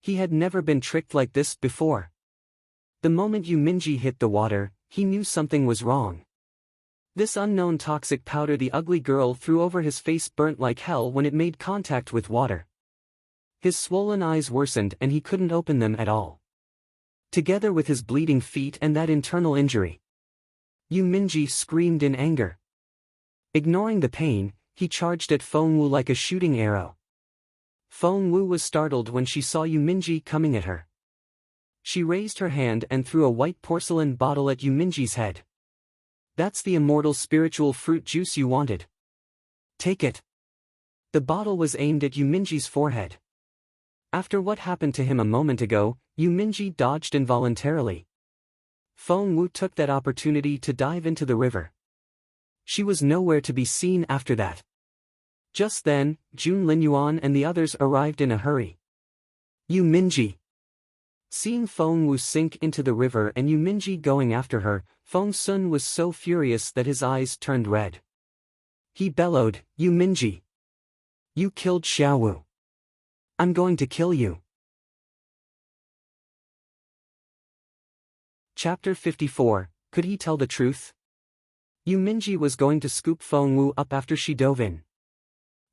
S1: He had never been tricked like this before. The moment Yu Minji hit the water, he knew something was wrong. This unknown toxic powder the ugly girl threw over his face burnt like hell when it made contact with water. His swollen eyes worsened and he couldn't open them at all. Together with his bleeding feet and that internal injury, Yu Minji screamed in anger. Ignoring the pain, he charged at Feng Wu like a shooting arrow. Feng Wu was startled when she saw Yu Minji coming at her. She raised her hand and threw a white porcelain bottle at Yu Minji's head. That's the immortal spiritual fruit juice you wanted. Take it. The bottle was aimed at Yu Minji's forehead. After what happened to him a moment ago, Yu Minji dodged involuntarily. Feng Wu took that opportunity to dive into the river. She was nowhere to be seen after that. Just then, Jun Linyuan and the others arrived in a hurry. Yu Minji. Seeing Feng Wu sink into the river and Yu Minji going after her, Feng Sun was so furious that his eyes turned red. He bellowed, Yu Minji. You killed Xiaowu. I'm going to kill you. Chapter 54, Could he tell the truth? Yu Minji was going to scoop Feng Wu up after she dove in.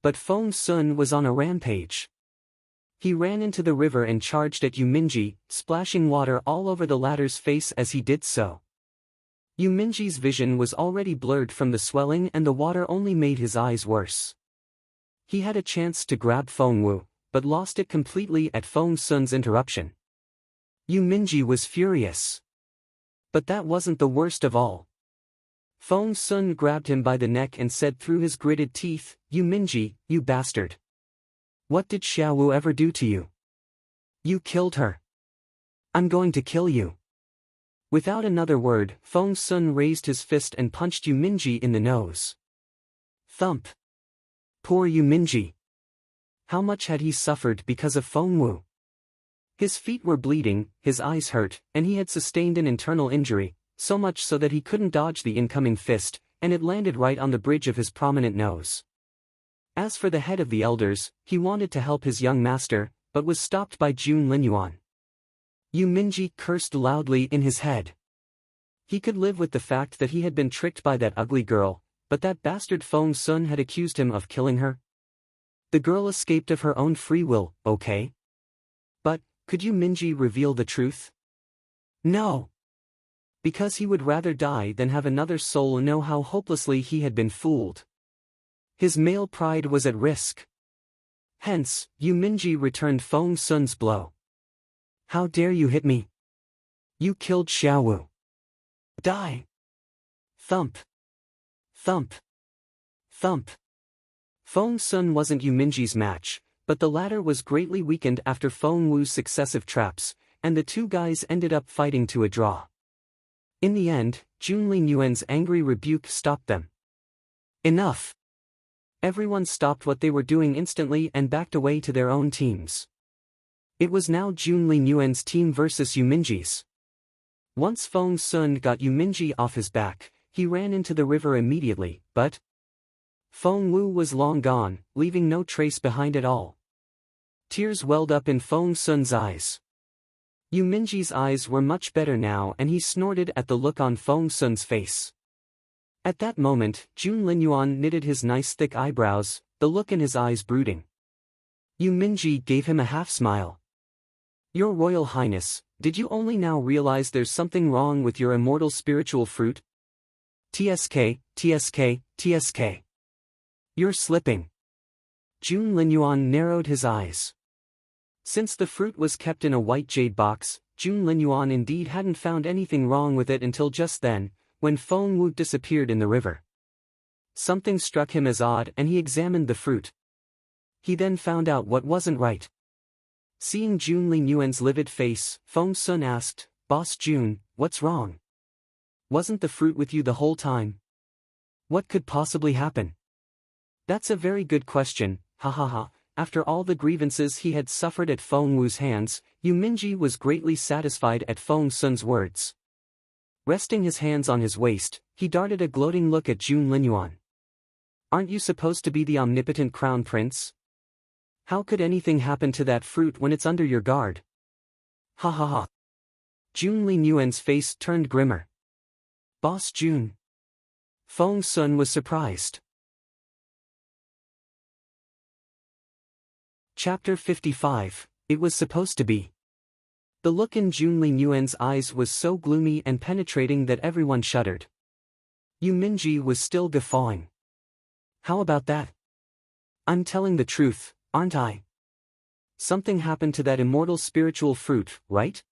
S1: But Feng Sun was on a rampage. He ran into the river and charged at Yu Minji, splashing water all over the latter's face as he did so. Yu Minji's vision was already blurred from the swelling and the water only made his eyes worse. He had a chance to grab Feng Wu, but lost it completely at Feng Sun's interruption. Yu Minji was furious. But that wasn't the worst of all. Feng Sun grabbed him by the neck and said through his gritted teeth, Yu Minji, you bastard. What did Xiaowu ever do to you? You killed her. I'm going to kill you. Without another word, Feng Sun raised his fist and punched Yu Minji in the nose. Thump. Poor Yu Minji. How much had he suffered because of Feng Wu? His feet were bleeding, his eyes hurt, and he had sustained an internal injury, so much so that he couldn't dodge the incoming fist, and it landed right on the bridge of his prominent nose. As for the head of the elders, he wanted to help his young master, but was stopped by Jun Linyuan. Yu Minji cursed loudly in his head. He could live with the fact that he had been tricked by that ugly girl, but that bastard Feng Sun had accused him of killing her. The girl escaped of her own free will, okay? But, could Yu Minji reveal the truth? No. Because he would rather die than have another soul know how hopelessly he had been fooled. His male pride was at risk. Hence, Yu Minji returned Feng Sun's blow. How dare you hit me? You killed Xiaowu. Die. Thump. Thump. Thump. Feng Sun wasn't Yu Minji's match, but the latter was greatly weakened after Feng Wu's successive traps, and the two guys ended up fighting to a draw. In the end, Jun Linyuan's angry rebuke stopped them. Enough. Everyone stopped what they were doing instantly and backed away to their own teams. It was now Jun Linyuan's team versus Yu Minji's. Once Feng Sun got Yu Minji off his back, he ran into the river immediately, but Feng Wu was long gone, leaving no trace behind at all. Tears welled up in Feng Sun's eyes. Yu Minji's eyes were much better now and he snorted at the look on Feng Sun's face. At that moment, Jun Linyuan knitted his nice thick eyebrows, the look in his eyes brooding. Yu Minji gave him a half-smile. Your Royal Highness, did you only now realize there's something wrong with your immortal spiritual fruit? TSK, TSK, TSK. You're slipping. Jun Linyuan narrowed his eyes. Since the fruit was kept in a white jade box, Jun Linyuan indeed hadn't found anything wrong with it until just then, when Feng Wu disappeared in the river. Something struck him as odd and he examined the fruit. He then found out what wasn't right. Seeing Jun Linyuan's livid face, Feng Sun asked, Boss Jun, what's wrong? Wasn't the fruit with you the whole time? What could possibly happen? That's a very good question, ha ha ha. After all the grievances he had suffered at Feng Wu's hands, Yu Minji was greatly satisfied at Feng Sun's words. Resting his hands on his waist, He darted a gloating look at Jun Linyuan. Aren't you supposed to be the omnipotent crown prince? How could anything happen to that fruit when it's under your guard? Ha ha ha. Jun Linyuan's face turned grimmer. Boss Jun. Feng Sun was surprised. Chapter 55, It Was Supposed to Be. The look in Jun Linyuan's eyes was so gloomy and penetrating that everyone shuddered. Yu Minji was still guffawing. How about that? I'm telling the truth, aren't I? Something happened to that immortal spiritual fruit, right?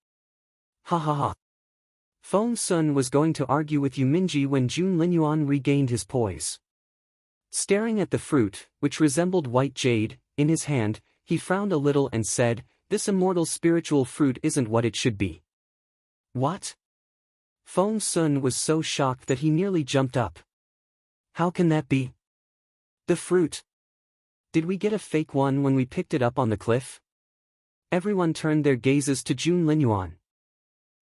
S1: Ha ha ha. Feng Sun was going to argue with Yu Minji when Jun Linyuan regained his poise. Staring at the fruit, which resembled white jade, in his hand, he frowned a little and said, "This immortal spiritual fruit isn't what it should be." What? Feng Sun was so shocked that he nearly jumped up. How can that be? The fruit. Did we get a fake one when we picked it up on the cliff? Everyone turned their gazes to Jun Linyuan.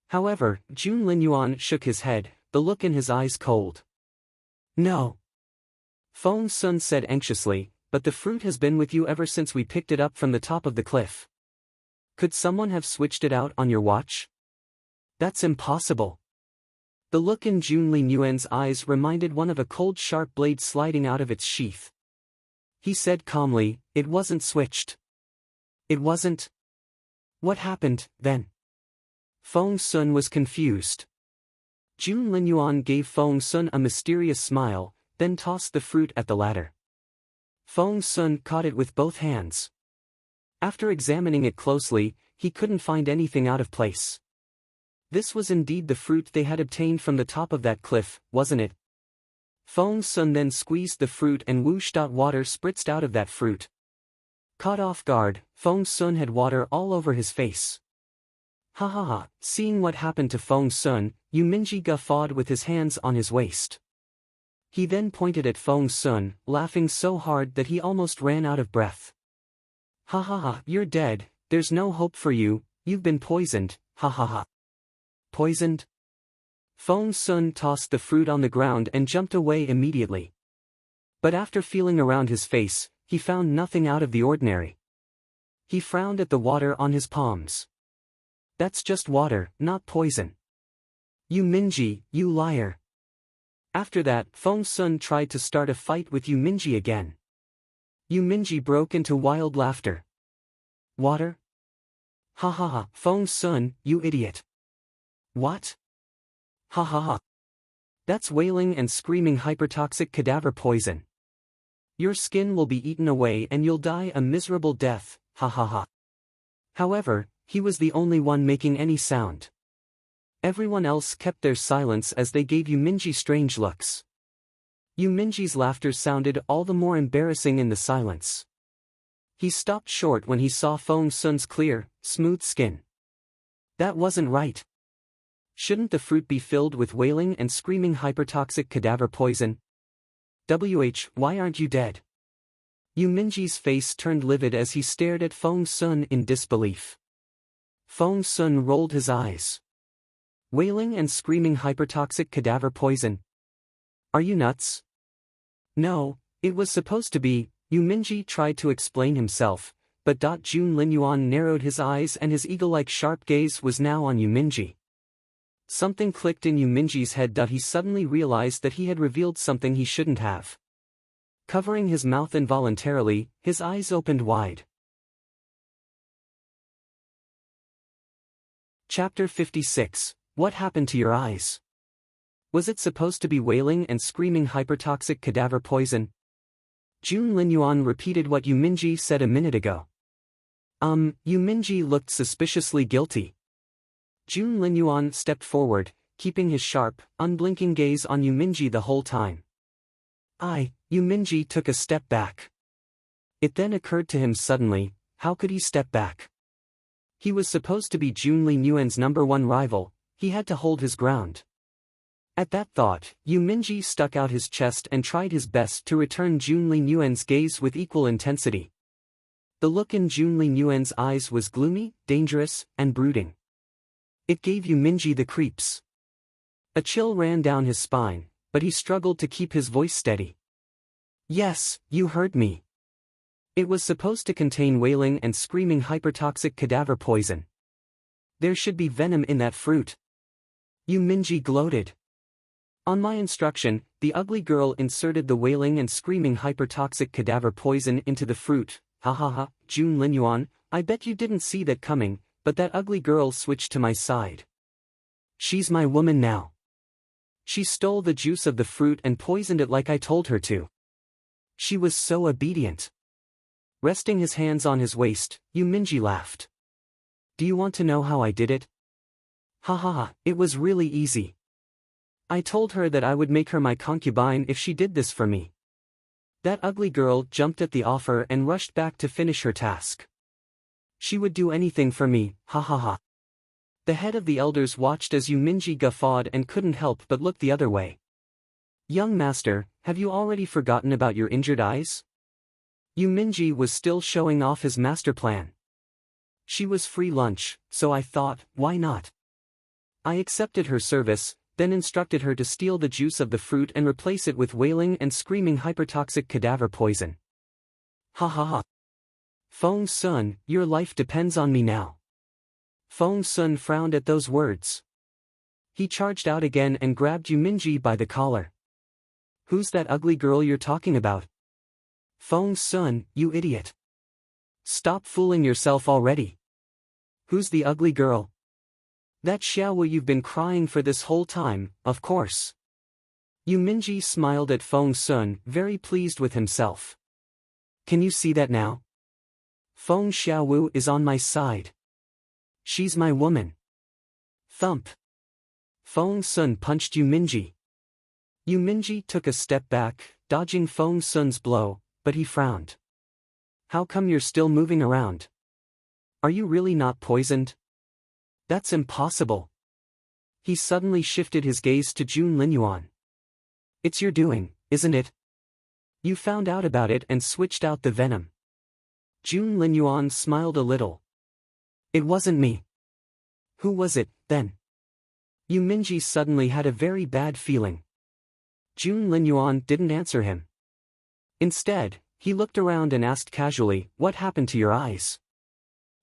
S1: However, Jun Linyuan shook his head, the look in his eyes cold. No. Feng Sun said anxiously, but the fruit has been with you ever since we picked it up from the top of the cliff. Could someone have switched it out on your watch? That's impossible. The look in Jun Linyuan's eyes reminded one of a cold sharp blade sliding out of its sheath. He said calmly, "It wasn't switched." It wasn't? What happened, then? Feng Sun was confused. Jun Linyuan gave Feng Sun a mysterious smile, then tossed the fruit at the ladder. Feng Sun caught it with both hands. After examining it closely, he couldn't find anything out of place. This was indeed the fruit they had obtained from the top of that cliff, wasn't it? Feng Sun then squeezed the fruit and whoosh. Water spritzed out of that fruit. Caught off guard, Feng Sun had water all over his face. Ha ha ha, seeing what happened to Feng Sun, Yu Minji guffawed with his hands on his waist. He then pointed at Feng Sun, laughing so hard that he almost ran out of breath. Ha ha ha, you're dead, there's no hope for you, you've been poisoned, ha ha ha. Poisoned? Feng Sun tossed the fruit on the ground and jumped away immediately. But after feeling around his face, he found nothing out of the ordinary. He frowned at the water on his palms. That's just water, not poison. Yu Minji, you liar. After that, Feng Sun tried to start a fight with Yu Minji again. Yu Minji broke into wild laughter. Water? Ha ha ha, Feng Sun, you idiot. What? Ha ha ha. That's wailing and screaming hypertoxic cadaver poison. Your skin will be eaten away and you'll die a miserable death, ha ha ha. However, he was the only one making any sound. Everyone else kept their silence as they gave Yu Minji strange looks. Yu Minji's laughter sounded all the more embarrassing in the silence. He stopped short when he saw Feng Sun's clear, smooth skin. That wasn't right. Shouldn't the fruit be filled with wailing and screaming hypertoxic cadaver poison? Why aren't you dead? Yu Minji's face turned livid as he stared at Feng Sun in disbelief. Feng Sun rolled his eyes. Wailing and screaming hypertoxic cadaver poison. Are you nuts? No, it was supposed to be, Yu Minji tried to explain himself, but Jun Linyuan narrowed his eyes and his eagle-like sharp gaze was now on Yu Minji. Something clicked in Yu Minji's head. He suddenly realized that he had revealed something he shouldn't have. Covering his mouth involuntarily, his eyes opened wide. Chapter 56, What happened to your eyes? Was it supposed to be wailing and screaming hypertoxic cadaver poison? Jun Linyuan repeated what Yu Minji said a minute ago. Yu Minji looked suspiciously guilty. Jun Linyuan stepped forward, keeping his sharp, unblinking gaze on Yu Minji the whole time. Yu Minji took a step back. It then occurred to him suddenly, how could he step back? He was supposed to be Jun Linyuan's #1 rival, he had to hold his ground. At that thought, Yu Minji stuck out his chest and tried his best to return Jun Linyuan's gaze with equal intensity. The look in Jun Linyuan's eyes was gloomy, dangerous, and brooding. It gave Yu Minji the creeps. A chill ran down his spine, but he struggled to keep his voice steady. Yes, you heard me. It was supposed to contain wailing and screaming hypertoxic cadaver poison. There should be venom in that fruit. Yu Minji gloated. On my instruction, the ugly girl inserted the wailing and screaming hypertoxic cadaver poison into the fruit. Ha ha ha, Jun Linyuan, I bet you didn't see that coming, but that ugly girl switched to my side. She's my woman now. She stole the juice of the fruit and poisoned it like I told her to. She was so obedient. Resting his hands on his waist, Yu Minji laughed. Do you want to know how I did it? Ha ha ha, it was really easy. I told her that I would make her my concubine if she did this for me. That ugly girl jumped at the offer and rushed back to finish her task. She would do anything for me, ha ha ha. The head of the elders watched as Yu Minji guffawed and couldn't help but look the other way. Young master, have you already forgotten about your injured eyes? Yu Minji was still showing off his master plan. She was free lunch, so I thought, why not? I accepted her service, then instructed her to steal the juice of the fruit and replace it with wailing and screaming hypertoxic cadaver poison. Ha ha ha. Feng Sun, your life depends on me now. Feng Sun frowned at those words. He charged out again and grabbed Yu Minji by the collar. Who's that ugly girl you're talking about? Feng Sun, you idiot. Stop fooling yourself already. Who's the ugly girl? That Xiaowu you've been crying for this whole time, of course. Yu Minji smiled at Feng Sun, very pleased with himself. Can you see that now? Feng Xiaowu is on my side. She's my woman. Thump. Feng Sun punched Yu Minji. Yu Minji took a step back, dodging Feng Sun's blow, but he frowned. How come you're still moving around? Are you really not poisoned? That's impossible. He suddenly shifted his gaze to Jun Linyuan. It's your doing, isn't it? You found out about it and switched out the venom. Jun Linyuan smiled a little. It wasn't me. Who was it, then? Yu Minji suddenly had a very bad feeling. Jun Linyuan didn't answer him. Instead, he looked around and asked casually, what happened to your eyes?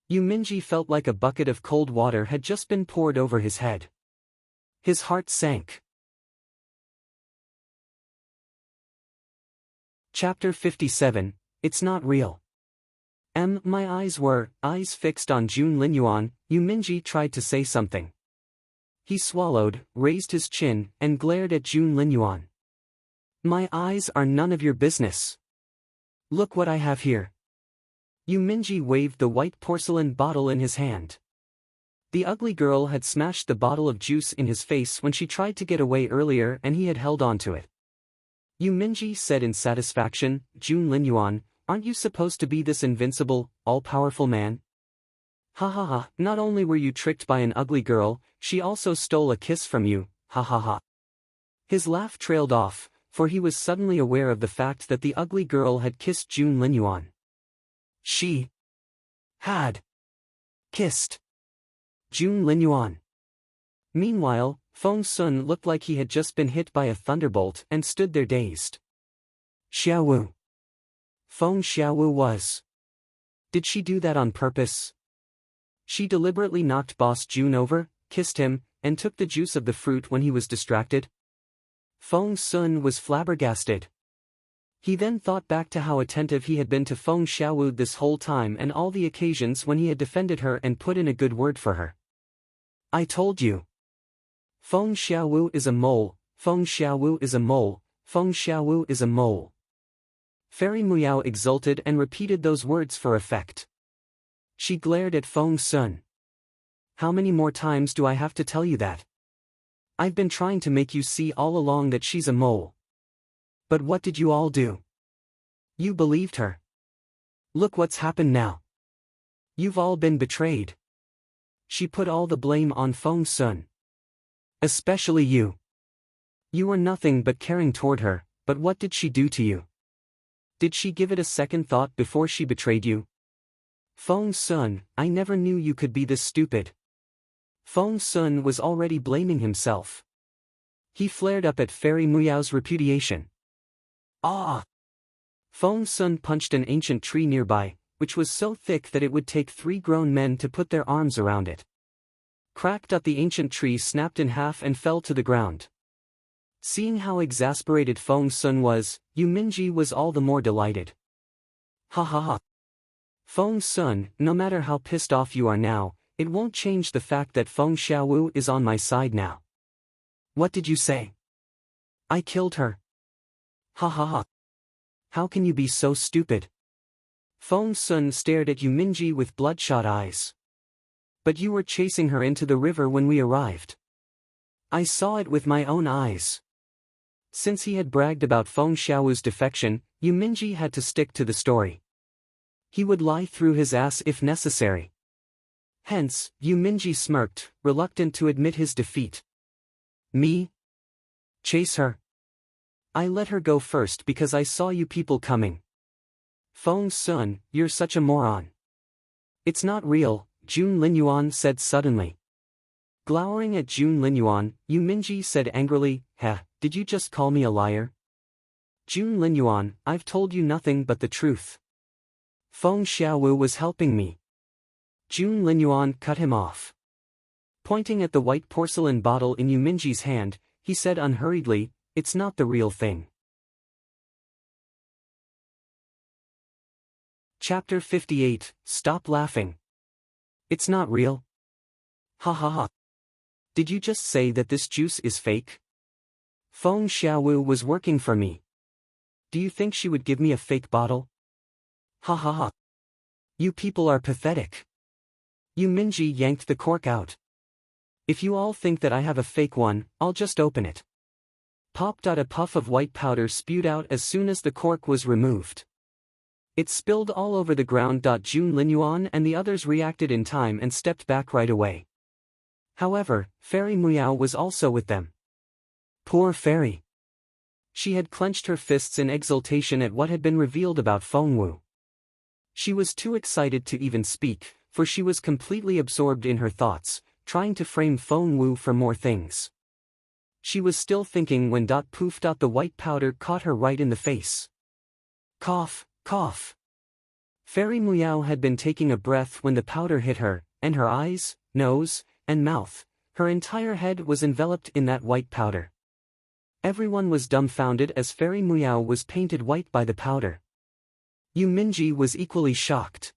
S1: Yu Minji felt like a bucket of cold water had just been poured over his head. His heart sank. Chapter 57, It's Not Real. My eyes fixed on Jun Linyuan. Yu Minji tried to say something. He swallowed, raised his chin, and glared at Jun Linyuan. My eyes are none of your business. Look what I have here. Yu Minji waved the white porcelain bottle in his hand. The ugly girl had smashed the bottle of juice in his face when she tried to get away earlier and he had held on to it. Yu Minji said in satisfaction, Jun Linyuan, aren't you supposed to be this invincible, all-powerful man? Ha ha ha, not only were you tricked by an ugly girl, she also stole a kiss from you, ha ha ha. His laugh trailed off, for he was suddenly aware of the fact that the ugly girl had kissed Jun Linyuan. She had kissed Jun Linyuan. Meanwhile, Feng Sun looked like he had just been hit by a thunderbolt and stood there dazed. Xiaowu. Feng Xiaowu was. Did she do that on purpose? She deliberately knocked Boss Jun over, kissed him, and took the juice of the fruit when he was distracted? Feng Sun was flabbergasted. He then thought back to how attentive he had been to Feng Xiaowu this whole time and all the occasions when he had defended her and put in a good word for her. I told you. Feng Xiaowu is a mole, Feng Xiaowu is a mole, Feng Xiaowu is a mole. Fairy Muyao exulted and repeated those words for effect. She glared at Feng Sun. How many more times do I have to tell you that? I've been trying to make you see all along that she's a mole. But what did you all do? You believed her. Look what's happened now. You've all been betrayed. She put all the blame on Feng Sun. Especially you. You were nothing but caring toward her, but what did she do to you? Did she give it a second thought before she betrayed you? Feng Sun, I never knew you could be this stupid. Feng Sun was already blaming himself. He flared up at Fairy Muyao's repudiation. Ah! Feng Sun punched an ancient tree nearby, which was so thick that it would take 3 grown men to put their arms around it. Cracked up, the ancient tree snapped in half and fell to the ground. Seeing how exasperated Feng Sun was, Yu Minji was all the more delighted. Ha ha ha. Feng Sun, no matter how pissed off you are now, it won't change the fact that Feng Xiaowu is on my side now. What did you say? I killed her. Ha ha ha. How can you be so stupid? Feng Sun stared at Yu Minji with bloodshot eyes. But you were chasing her into the river when we arrived. I saw it with my own eyes. Since he had bragged about Feng Xiaowu's defection, Yu Minji had to stick to the story. He would lie through his ass if necessary. Hence, Yu Minji smirked, reluctant to admit his defeat. Me? Chase her? I let her go first because I saw you people coming. Feng Sun, you're such a moron. It's not real, Jun Linyuan said suddenly. Glowering at Jun Linyuan, Yu Minji said angrily, did you just call me a liar? Jun Linyuan, I've told you nothing but the truth. Feng Xiaowu was helping me. Jun Linyuan cut him off. Pointing at the white porcelain bottle in Yu Minji's hand, he said unhurriedly, it's not the real thing. Chapter 58, Stop Laughing. It's not real? Ha ha ha. Did you just say that this juice is fake? Feng Xiaowu was working for me. Do you think she would give me a fake bottle? Ha ha ha. You people are pathetic. Yu Minji yanked the cork out. If you all think that I have a fake one, I'll just open it. Pop. A puff of white powder spewed out as soon as the cork was removed. It spilled all over the ground. Jun Linyuan and the others reacted in time and stepped back right away. However, Fairy Muyao was also with them. Poor Fairy. She had clenched her fists in exultation at what had been revealed about Feng Wu. She was too excited to even speak, for she was completely absorbed in her thoughts, trying to frame Feng Wu for more things. She was still thinking when poof. The white powder caught her right in the face. Cough, cough. Fairy Muyao had been taking a breath when the powder hit her, and her eyes, nose, and mouth, her entire head was enveloped in that white powder. Everyone was dumbfounded as Fairy Muyao was painted white by the powder. Yu Minji was equally shocked.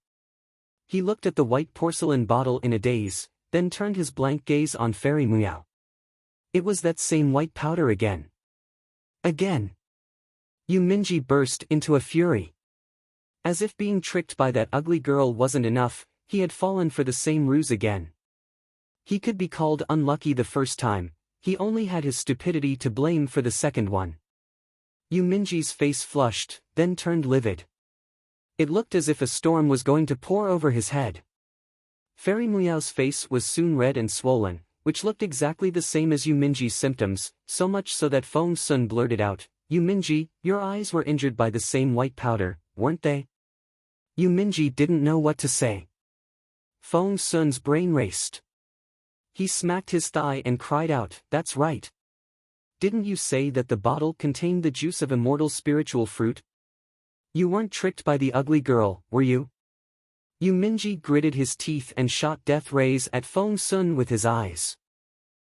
S1: He looked at the white porcelain bottle in a daze, then turned his blank gaze on Fairy Muyao. It was that same white powder again. Again. Yu Minji burst into a fury. As if being tricked by that ugly girl wasn't enough, he had fallen for the same ruse again. He could be called unlucky the first time, he only had his stupidity to blame for the second one. Yu Minji's face flushed, then turned livid. It looked as if a storm was going to pour over his head. Fairy Muyao's face was soon red and swollen, which looked exactly the same as Yu Minji's symptoms, so much so that Feng Sun blurted out, Yu Minji, your eyes were injured by the same white powder, weren't they? Yu Minji didn't know what to say. Feng Sun's brain raced. He smacked his thigh and cried out, that's right. Didn't you say that the bottle contained the juice of immortal spiritual fruit? You weren't tricked by the ugly girl, were you? Yu Minji gritted his teeth and shot death rays at Feng Sun with his eyes.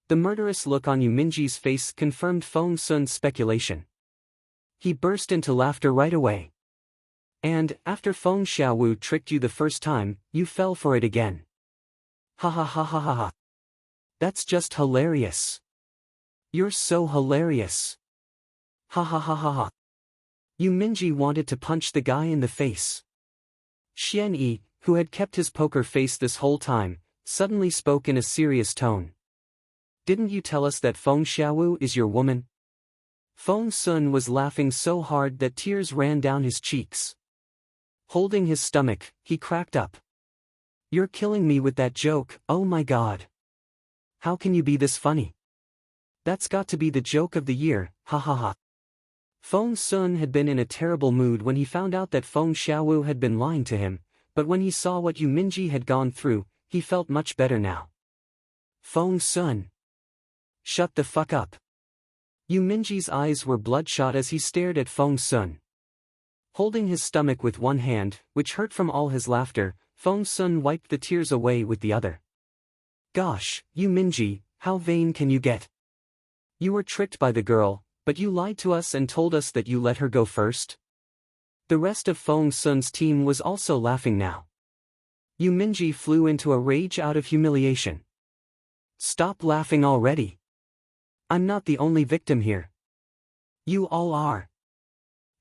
S1: The murderous look on Yu Minji's face confirmed Feng Sun's speculation. He burst into laughter right away. And, after Feng Xiaowu tricked you the first time, you fell for it again. Ha ha ha ha ha ha. That's just hilarious. You're so hilarious. Ha ha ha ha ha. Yu Minji wanted to punch the guy in the face. Xian Yi, who had kept his poker face this whole time, suddenly spoke in a serious tone. Didn't you tell us that Feng Xiaowu is your woman? Feng Sun was laughing so hard that tears ran down his cheeks. Holding his stomach, he cracked up. You're killing me with that joke, oh my god. How can you be this funny? That's got to be the joke of the year, ha ha ha. Feng Sun had been in a terrible mood when he found out that Feng Xiaowu had been lying to him, but when he saw what Yu Minji had gone through, he felt much better now. Feng Sun. Shut the fuck up. Yu Minji's eyes were bloodshot as he stared at Feng Sun. Holding his stomach with one hand, which hurt from all his laughter, Feng Sun wiped the tears away with the other. Gosh, Yu Minji, how vain can you get? You were tricked by the girl, but you lied to us and told us that you let her go first? The rest of Feng Sun's team was also laughing now. Yu Minji flew into a rage out of humiliation. Stop laughing already. I'm not the only victim here. You all are.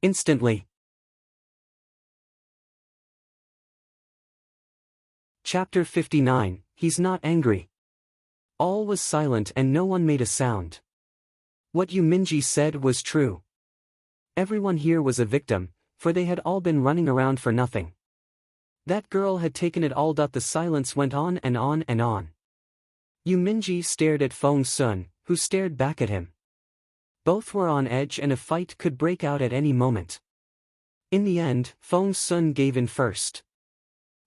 S1: Instantly. Chapter 59, He's not angry. All was silent and no one made a sound. What Yu Minji said was true. Everyone here was a victim, for they had all been running around for nothing. That girl had taken it all. The silence went on and on and on. Yu Minji stared at Feng Sun, who stared back at him. Both were on edge and a fight could break out at any moment. In the end, Feng Sun gave in first.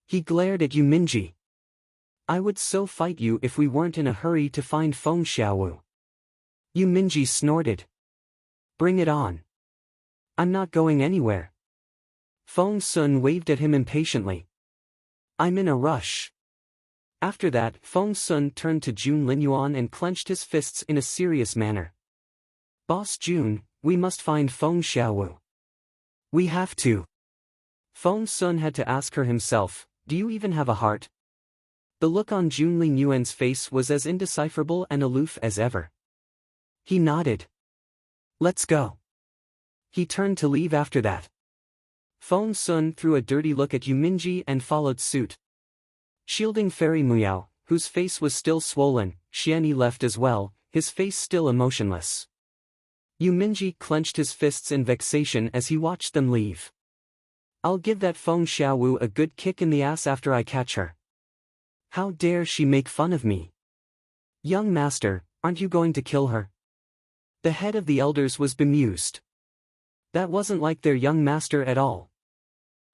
S1: He glared at Yu Minji. I would so fight you if we weren't in a hurry to find Feng Xiaowu. Yu Minji snorted. Bring it on. I'm not going anywhere. Feng Sun waved at him impatiently. I'm in a rush. After that, Feng Sun turned to Jun Linyuan and clenched his fists in a serious manner. Boss Jun, we must find Feng Xiaowu. We have to. Feng Sun had to ask her himself, do you even have a heart? The look on Jun Linyuan's face was as indecipherable and aloof as ever. He nodded. Let's go. He turned to leave after that. Feng Sun threw a dirty look at Yu Minji and followed suit. Shielding Fairy Muyao, whose face was still swollen, Xianyi left as well, his face still emotionless. Yu Minji clenched his fists in vexation as he watched them leave. I'll give that Feng Xiaowu a good kick in the ass after I catch her. How dare she make fun of me? Young master, aren't you going to kill her? The head of the elders was bemused. That wasn't like their young master at all.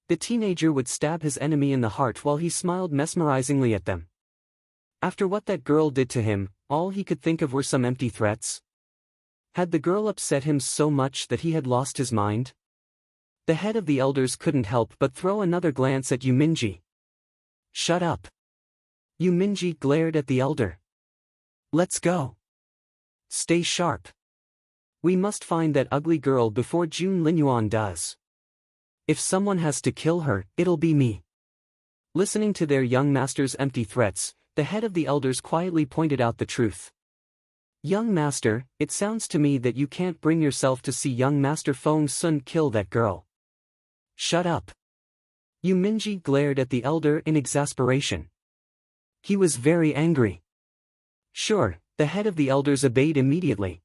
S1: The teenager would stab his enemy in the heart while he smiled mesmerizingly at them. After what that girl did to him, all he could think of were some empty threats. Had the girl upset him so much that he had lost his mind? The head of the elders couldn't help but throw another glance at Yu Minji. Shut up. Yu Minji glared at the elder. Let's go. Stay sharp. We must find that ugly girl before Jun Linyuan does. If someone has to kill her, it'll be me. Listening to their young master's empty threats, the head of the elders quietly pointed out the truth. Young master, it sounds to me that you can't bring yourself to see young master Feng Sun kill that girl. Shut up. Yu Minji glared at the elder in exasperation. He was very angry. Sure, the head of the elders obeyed immediately.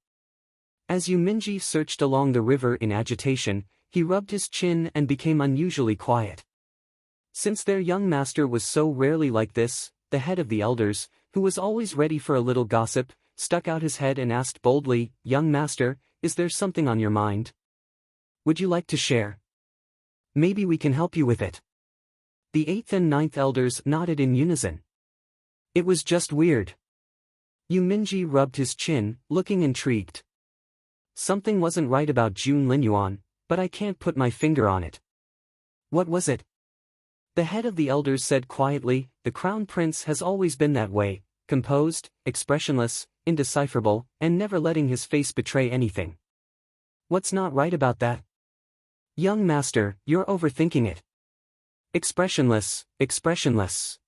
S1: As Yu Minji searched along the river in agitation, he rubbed his chin and became unusually quiet. Since their young master was so rarely like this, the head of the elders, who was always ready for a little gossip, stuck out his head and asked boldly, Young master, is there something on your mind? Would you like to share? Maybe we can help you with it. The 8th and 9th elders nodded in unison. It was just weird. Yu Minji rubbed his chin, looking intrigued. Something wasn't right about Jun Linyuan, but I can't put my finger on it. What was it? The head of the elders said quietly, the crown prince has always been that way, composed, expressionless, indecipherable, and never letting his face betray anything. What's not right about that? Young master, you're overthinking it. Expressionless, expressionless.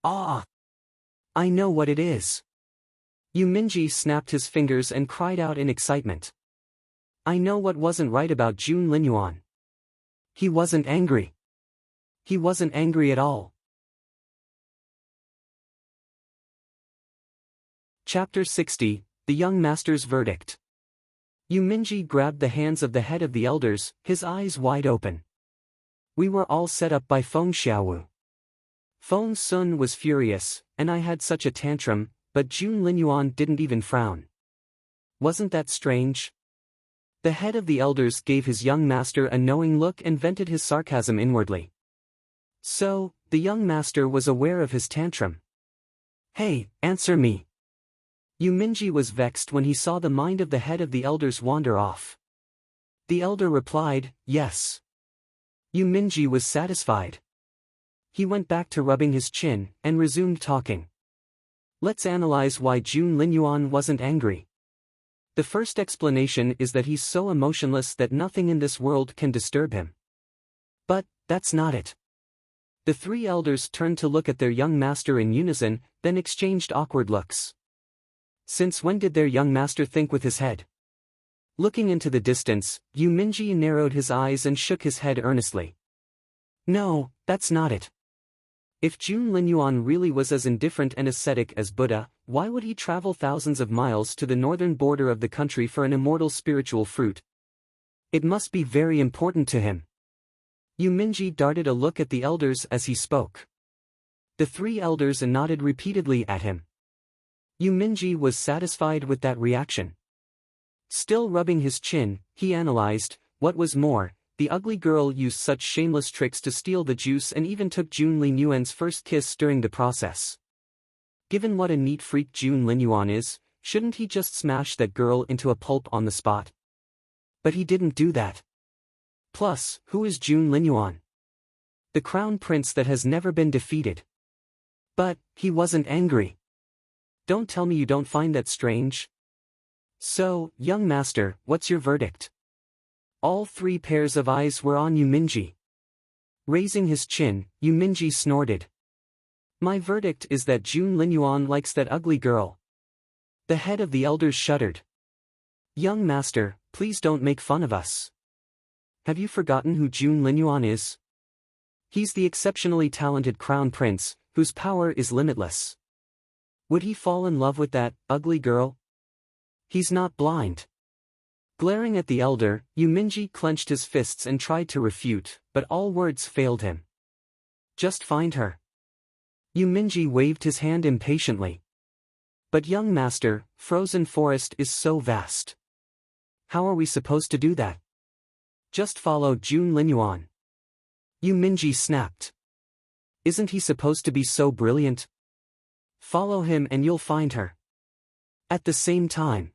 S1: Ah! I know what it is. Yu Minji snapped his fingers and cried out in excitement. I know what wasn't right about Jun Linyuan. He wasn't angry. He wasn't angry at all. Chapter 60, The Young Master's Verdict. Yu Minji grabbed the hands of the head of the elders, his eyes wide open. We were all set up by Feng Xiaowu. Feng Sun was furious, and I had such a tantrum, but Jun Linyuan didn't even frown. Wasn't that strange? The head of the elders gave his young master a knowing look and vented his sarcasm inwardly. So, the young master was aware of his tantrum. Hey, answer me. Yu Minji was vexed when he saw the mind of the head of the elders wander off. The elder replied, yes. Yu Minji was satisfied. He went back to rubbing his chin, and resumed talking. Let's analyze why Jun Linyuan wasn't angry. The first explanation is that he's so emotionless that nothing in this world can disturb him. But, that's not it. The three elders turned to look at their young master in unison, then exchanged awkward looks. Since when did their young master think with his head? Looking into the distance, Yu Minji narrowed his eyes and shook his head earnestly. No, that's not it. If Jun Linyuan really was as indifferent and ascetic as Buddha, why would he travel thousands of miles to the northern border of the country for an immortal spiritual fruit? It must be very important to him. Yu Minji darted a look at the elders as he spoke. The three elders nodded repeatedly at him. Yu Minji was satisfied with that reaction. Still rubbing his chin, he analyzed, what was more, the ugly girl used such shameless tricks to steal the juice and even took Jun Linyuan's first kiss during the process. Given what a neat freak Jun Linyuan is, shouldn't he just smash that girl into a pulp on the spot? But he didn't do that. Plus, who is Jun Linyuan? The crown prince that has never been defeated. But, he wasn't angry. Don't tell me you don't find that strange? So, young master, what's your verdict? All three pairs of eyes were on Yu Minji. Raising his chin, Yu Minji snorted. My verdict is that Jun Linyuan likes that ugly girl. The head of the elders shuddered. Young master, please don't make fun of us. Have you forgotten who Jun Linyuan is? He's the exceptionally talented crown prince, whose power is limitless. Would he fall in love with that ugly girl? He's not blind. Glaring at the elder, Yu Minji clenched his fists and tried to refute, but all words failed him. Just find her. Yu Minji waved his hand impatiently. But young master, Frozen Forest is so vast. How are we supposed to do that? Just follow Jun Linyuan. Yu Minji snapped. Isn't he supposed to be so brilliant? Follow him and you'll find her. At the same time.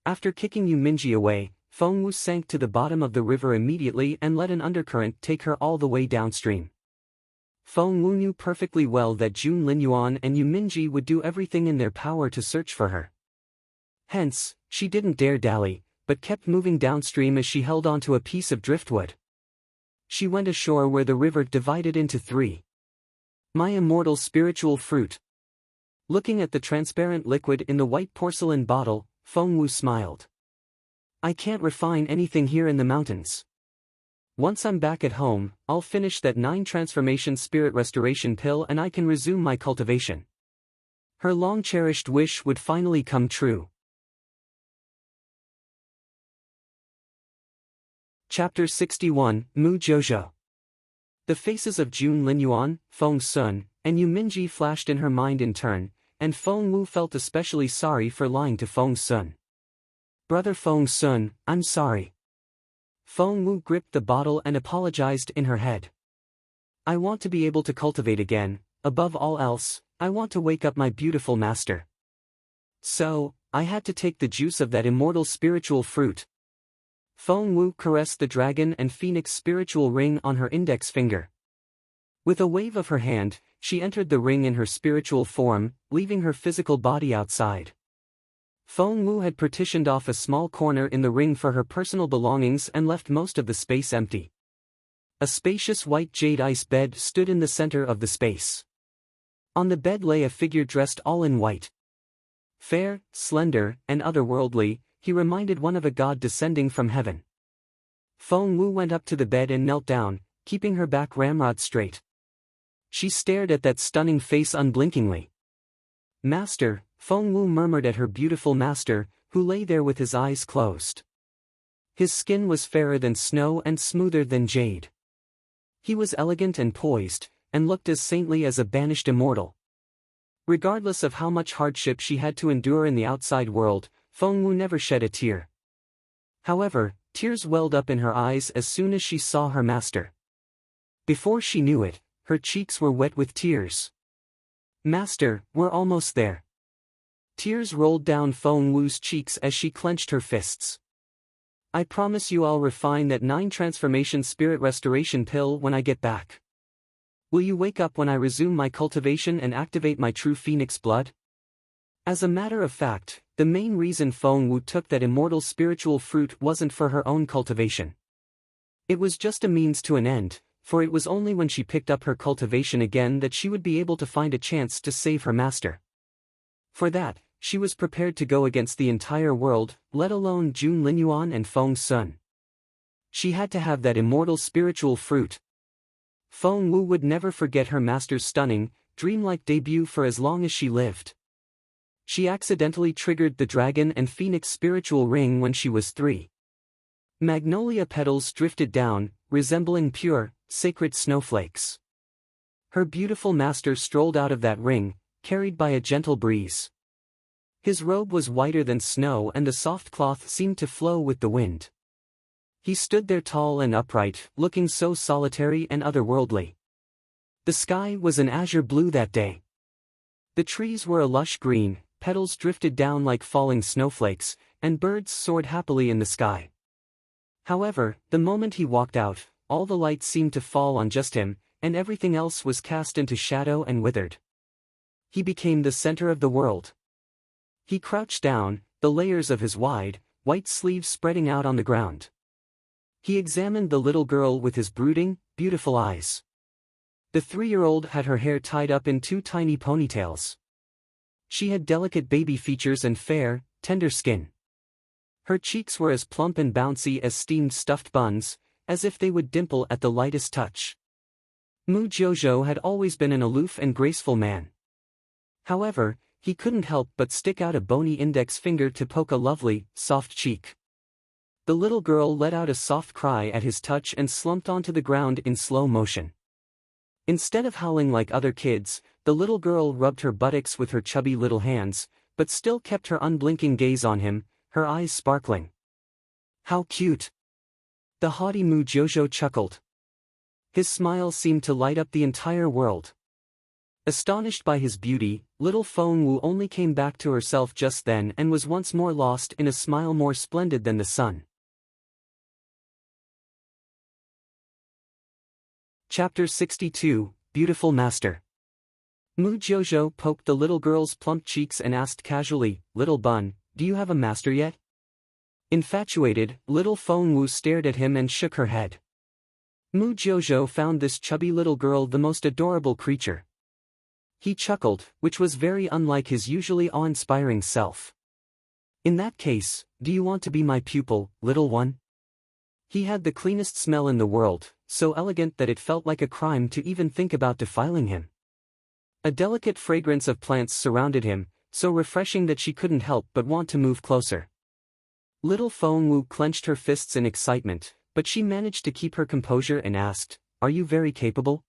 S1: After kicking Yu Minji away, Feng sank to the bottom of the river immediately and let an undercurrent take her all the way downstream. Feng knew perfectly well that Jun Linyuan and Yu Minji would do everything in their power to search for her. Hence, she didn't dare dally, but kept moving downstream as she held onto a piece of driftwood. She went ashore where the river divided into three. My immortal spiritual fruit. Looking at the transparent liquid in the white porcelain bottle, Feng smiled. I can't refine anything here in the mountains. Once I'm back at home, I'll finish that 9 transformation spirit restoration pill and I can resume my cultivation. Her long-cherished wish would finally come true. Chapter 61, Mu Jiuzhou. The faces of Jun Linyuan, Feng Sun, and Yu Minji flashed in her mind in turn, and Feng felt especially sorry for lying to Feng Sun. Brother Feng Sun, I'm sorry. Feng gripped the bottle and apologized in her head. I want to be able to cultivate again, above all else, I want to wake up my beautiful master. So, I had to take the juice of that immortal spiritual fruit. Feng caressed the dragon and phoenix spiritual ring on her index finger. With a wave of her hand, she entered the ring in her spiritual form, leaving her physical body outside. Feng had partitioned off a small corner in the ring for her personal belongings and left most of the space empty. A spacious white jade ice bed stood in the center of the space. On the bed lay a figure dressed all in white. Fair, slender, and otherworldly, he reminded one of a god descending from heaven. Feng went up to the bed and knelt down, keeping her back ramrod straight. She stared at that stunning face unblinkingly. Master, Feng murmured at her beautiful master, who lay there with his eyes closed. His skin was fairer than snow and smoother than jade. He was elegant and poised, and looked as saintly as a banished immortal. Regardless of how much hardship she had to endure in the outside world, Feng never shed a tear. However, tears welled up in her eyes as soon as she saw her master. Before she knew it, her cheeks were wet with tears. Master, we're almost there. Tears rolled down Feng Wu's cheeks as she clenched her fists. I promise you I'll refine that 9 transformation spirit restoration pill when I get back. Will you wake up when I resume my cultivation and activate my true phoenix blood? As a matter of fact, the main reason Feng Wu took that immortal spiritual fruit wasn't for her own cultivation. It was just a means to an end, for it was only when she picked up her cultivation again that she would be able to find a chance to save her master. For that, she was prepared to go against the entire world, let alone Jun Linyuan and Feng Sun. She had to have that immortal spiritual fruit. Feng Wu would never forget her master's stunning, dreamlike debut for as long as she lived. She accidentally triggered the dragon and phoenix spiritual ring when she was 3. Magnolia petals drifted down, resembling pure, sacred snowflakes. Her beautiful master strolled out of that ring, carried by a gentle breeze. His robe was whiter than snow and the soft cloth seemed to flow with the wind. He stood there tall and upright, looking so solitary and otherworldly. The sky was an azure blue that day. The trees were a lush green, petals drifted down like falling snowflakes, and birds soared happily in the sky. However, the moment he walked out, all the light seemed to fall on just him, and everything else was cast into shadow and withered. He became the center of the world. He crouched down, the layers of his wide, white sleeves spreading out on the ground. He examined the little girl with his brooding, beautiful eyes. The 3-year-old had her hair tied up in 2 tiny ponytails. She had delicate baby features and fair, tender skin. Her cheeks were as plump and bouncy as steamed stuffed buns, as if they would dimple at the lightest touch. Jiuzhou had always been an aloof and graceful man. However, he couldn't help but stick out a bony index finger to poke a lovely, soft cheek. The little girl let out a soft cry at his touch and slumped onto the ground in slow motion. Instead of howling like other kids, the little girl rubbed her buttocks with her chubby little hands, but still kept her unblinking gaze on him, her eyes sparkling. How cute! The haughty Jiuzhou chuckled. His smile seemed to light up the entire world. Astonished by his beauty, little Feng Wu only came back to herself just then and was once more lost in a smile more splendid than the sun. Chapter 62, Beautiful Master. Jiuzhou poked the little girl's plump cheeks and asked casually, "Little bun, do you have a master yet?" Infatuated, little Feng Wu stared at him and shook her head. Jiuzhou found this chubby little girl the most adorable creature. He chuckled, which was very unlike his usually awe-inspiring self. "In that case, do you want to be my pupil, little one?" He had the cleanest smell in the world, so elegant that it felt like a crime to even think about defiling him. A delicate fragrance of plants surrounded him, so refreshing that she couldn't help but want to move closer. Little Feng Wu clenched her fists in excitement, but she managed to keep her composure and asked, "Are you very capable?"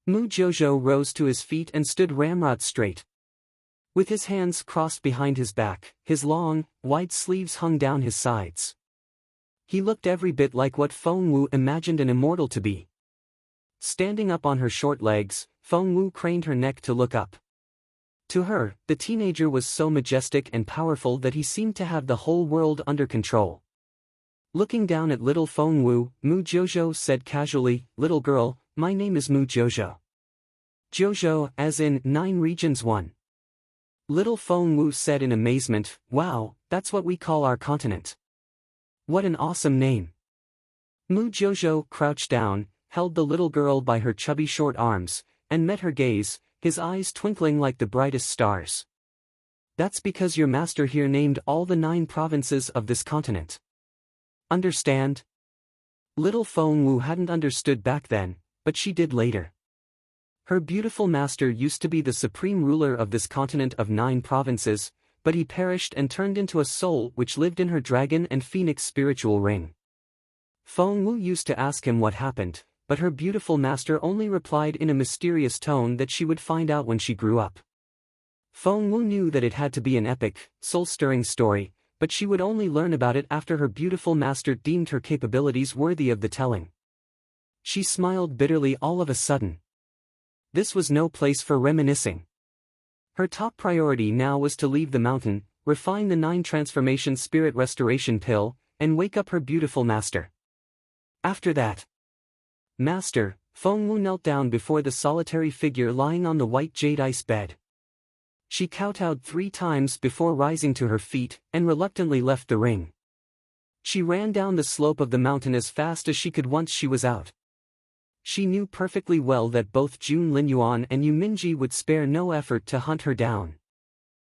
S1: Jiuzhou rose to his feet and stood ramrod straight. With his hands crossed behind his back, his long, wide sleeves hung down his sides. He looked every bit like what Feng Wu imagined an immortal to be. Standing up on her short legs, Feng Wu craned her neck to look up. To her, the teenager was so majestic and powerful that he seemed to have the whole world under control. Looking down at little Feng Wu, Jiuzhou said casually, "Little girl, my name is Jiuzhou." Jiuzhou, as in 9 regions 1. Little Feng Wu said in amazement, "Wow, that's what we call our continent. What an awesome name." Jiuzhou crouched down, held the little girl by her chubby short arms, and met her gaze, his eyes twinkling like the brightest stars. "That's because your master here named all the 9 provinces of this continent. Understand?" Little Feng Wu hadn't understood back then, but she did later. Her beautiful master used to be the supreme ruler of this continent of 9 provinces, but he perished and turned into a soul which lived in her dragon and phoenix spiritual ring. Feng Wu used to ask him what happened, but her beautiful master only replied in a mysterious tone that she would find out when she grew up. Feng Wu knew that it had to be an epic, soul-stirring story, but she would only learn about it after her beautiful master deemed her capabilities worthy of the telling. She smiled bitterly all of a sudden. This was no place for reminiscing. Her top priority now was to leave the mountain, refine the 9 transformation spirit restoration pill, and wake up her beautiful master. After that, Master, Feng Wu knelt down before the solitary figure lying on the white jade ice bed. She kowtowed 3 times before rising to her feet and reluctantly left the ring. She ran down the slope of the mountain as fast as she could once she was out. She knew perfectly well that both Jun Linyuan and Yu Minji would spare no effort to hunt her down.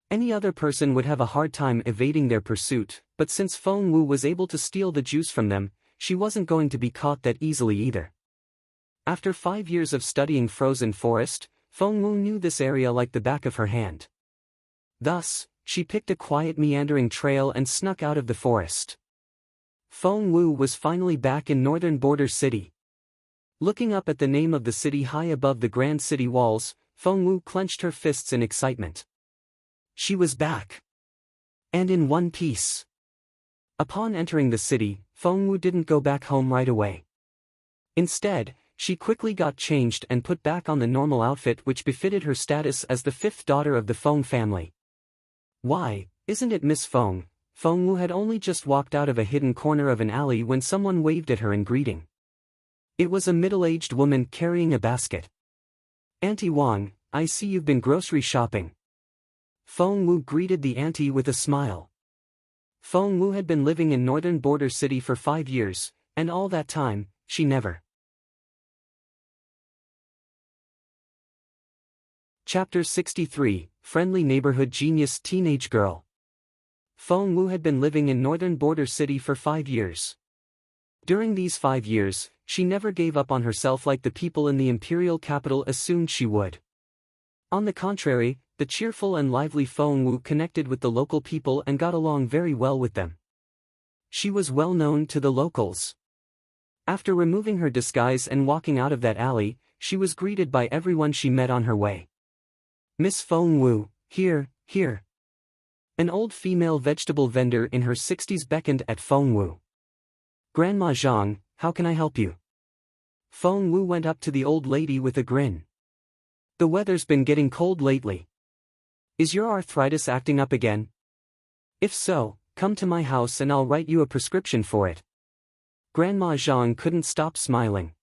S1: Any other person would have a hard time evading their pursuit, but since Feng Wu was able to steal the juice from them, she wasn't going to be caught that easily either. After 5 years of studying frozen forest, Feng Wu knew this area like the back of her hand. Thus, she picked a quiet meandering trail and snuck out of the forest. Feng Wu was finally back in northern border city. Looking up at the name of the city high above the grand city walls, Feng Wu clenched her fists in excitement. She was back. And in one piece. Upon entering the city, Feng Wu didn't go back home right away. Instead, she quickly got changed and put back on the normal outfit which befitted her status as the 5th daughter of the Feng family. Why, isn't it Miss Feng? Feng Wu had only just walked out of a hidden corner of an alley when someone waved at her in greeting. It was a middle-aged woman carrying a basket. Auntie Wang, I see you've been grocery shopping. Feng Wu greeted the auntie with a smile. Feng Wu had been living in northern border city for 5 years, and all that time, she never. Chapter 63, Friendly Neighborhood Genius Teenage Girl. Feng Wu had been living in northern border city for 5 years. During these 5 years, she never gave up on herself like the people in the imperial capital assumed she would. On the contrary, the cheerful and lively Feng Wu connected with the local people and got along very well with them. She was well known to the locals. After removing her disguise and walking out of that alley, she was greeted by everyone she met on her way. Miss Feng Wu, here, here. An old female vegetable vendor in her 60s beckoned at Feng Wu. Grandma Zhang, how can I help you? Feng Wu went up to the old lady with a grin. The weather's been getting cold lately. Is your arthritis acting up again? If so, come to my house and I'll write you a prescription for it. Grandma Zhang couldn't stop smiling.